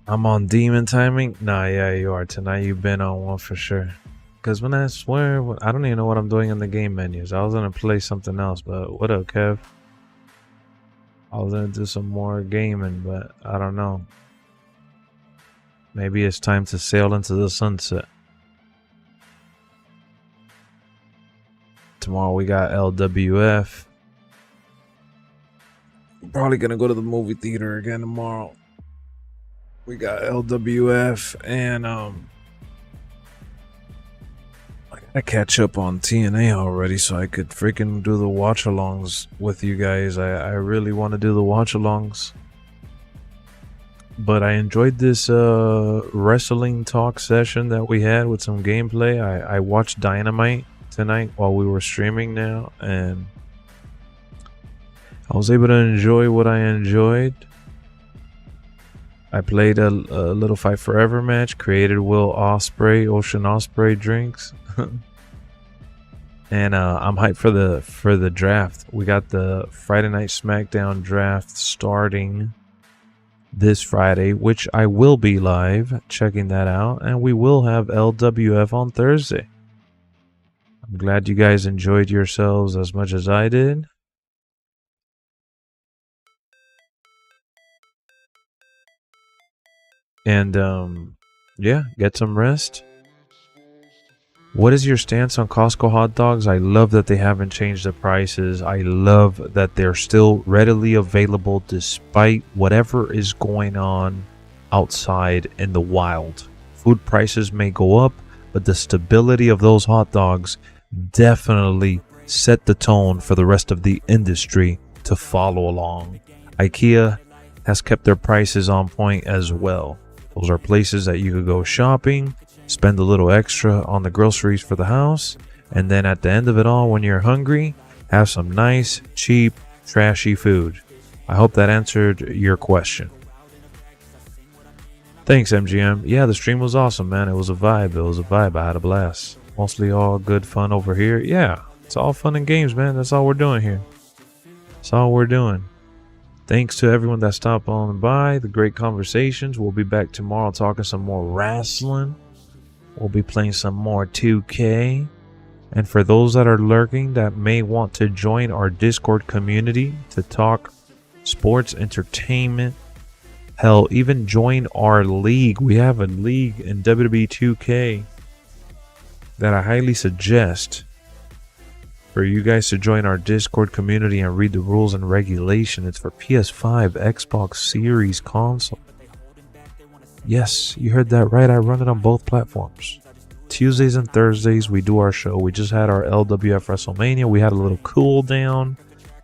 Speaker 1: I'm on demon timing? Nah, yeah, you are. Tonight you've been on one for sure. Because when I swear, I don't even know what I'm doing in the game menus. I was going to play something else, but what up, Kev? I was going to do some more gaming, but I don't know. Maybe it's time to sail into the sunset. Tomorrow we got LWF. Probably going to go to the movie theater again tomorrow. We got LWF and I gotta catch up on TNA already so I could freaking do the watch-alongs with you guys. I really want to do the watch-alongs. But I enjoyed this wrestling talk session that we had with some gameplay. I watched Dynamite tonight while we were streaming now, and I was able to enjoy what I enjoyed. I played a little Fight Forever match, created Will Ospreay, Ocean Ospreay drinks. And I'm hyped for the draft. We got the Friday Night SmackDown draft starting this Friday, which I will be live checking that out, and we will have LWF on Thursday. I'm glad you guys enjoyed yourselves as much as I did. And yeah, get some rest. What is your stance on Costco hot dogs? I love that they haven't changed the prices. I love that they're still readily available despite whatever is going on outside in the wild. Food prices may go up, but the stability of those hot dogs definitely set the tone for the rest of the industry to follow along. IKEA has kept their prices on point as well. Those are places that you could go shopping, spend a little extra on the groceries for the house, and then at the end of it all, when you're hungry, have some nice, cheap, trashy food. I hope that answered your question. Thanks, MGM. Yeah, the stream was awesome, man. It was a vibe. I had a blast. Mostly all good fun over here. Yeah, it's all fun and games, man. That's all we're doing here. That's all we're doing. Thanks to everyone that stopped on by. The great conversations. We'll be back tomorrow talking some more wrestling. We'll be playing some more 2K. And for those that are lurking that may want to join our Discord community to talk sports, entertainment, hell, even join our league. We have a league in WWE 2K that I highly suggest for you guys to join our Discord community and read the rules and regulation. It's for PS5, Xbox Series console. Yes, you heard that right. I run it on both platforms. Tuesdays and Thursdays, we do our show. We just had our LWF WrestleMania. We had a little cool down.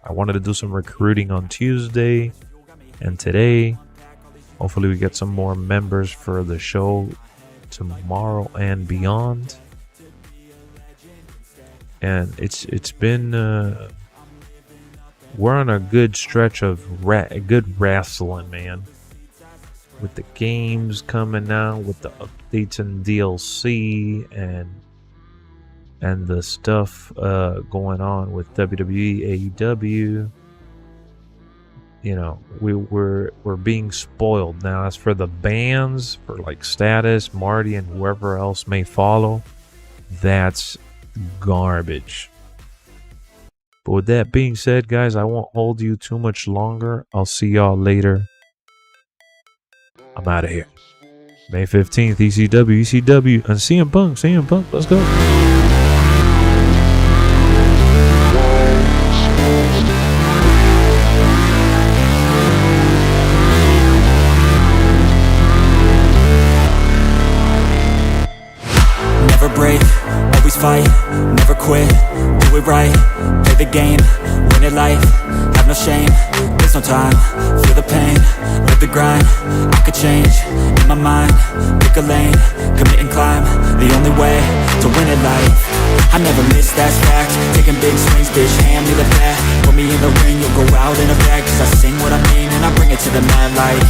Speaker 1: I wanted to do some recruiting on Tuesday and today. Hopefully, we get some more members for the show tomorrow and beyond. And it's been we're on a good stretch of good wrestling, man. With the games coming out, with the updates and DLC, and the stuff going on with WWE, AEW. You know, we're being spoiled now. As for the bands, for like Status, Marty, and whoever else may follow, that's garbage. But with that being said, guys, I won't hold you too much longer. I'll see y'all later. I'm out of here. May 15th, ECW, and CM Punk. Let's go.
Speaker 8: Never break, always fight, never quit, do it right, play the game, win it life, have no shame, there's no time, feel the pain, live the grind, I could change, in my mind, pick a lane, commit and climb, the only way to win it life. I never miss, that's fact. Taking big swings, bitch, hand me the bat. Put me in the ring, you'll go out in a bag. Cause I sing what I mean and I bring it to the mad light.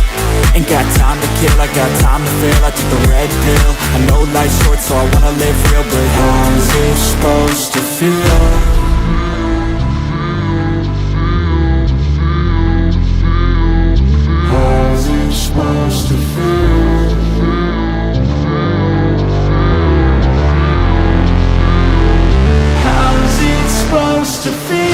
Speaker 8: Ain't got time to kill, I got time to feel. I took the red pill, I know life's short so I wanna live real. But how's it supposed to feel? How's it supposed to feel? How's it supposed to feel?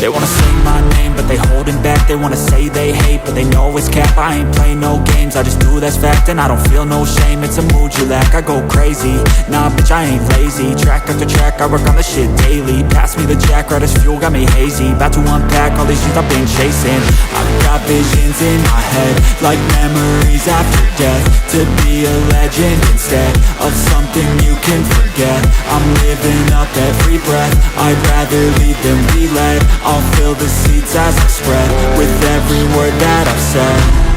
Speaker 8: They wanna say my name, but they holding back. They wanna say they hate, but they know it's cap. I ain't play no games, I just do that's fact. And I don't feel no shame, it's a mood you lack. I go crazy, nah bitch I ain't lazy. Track after track, I work on this shit daily. Pass me the jack, right as fuel, got me hazy. About to unpack all these things I've been chasing. I've got visions in my head, like memories after death. To be a legend instead of something you can forget. I'm living up every breath, I'd rather lead than be led. I'll fill the seats as I spread with every word that I've said.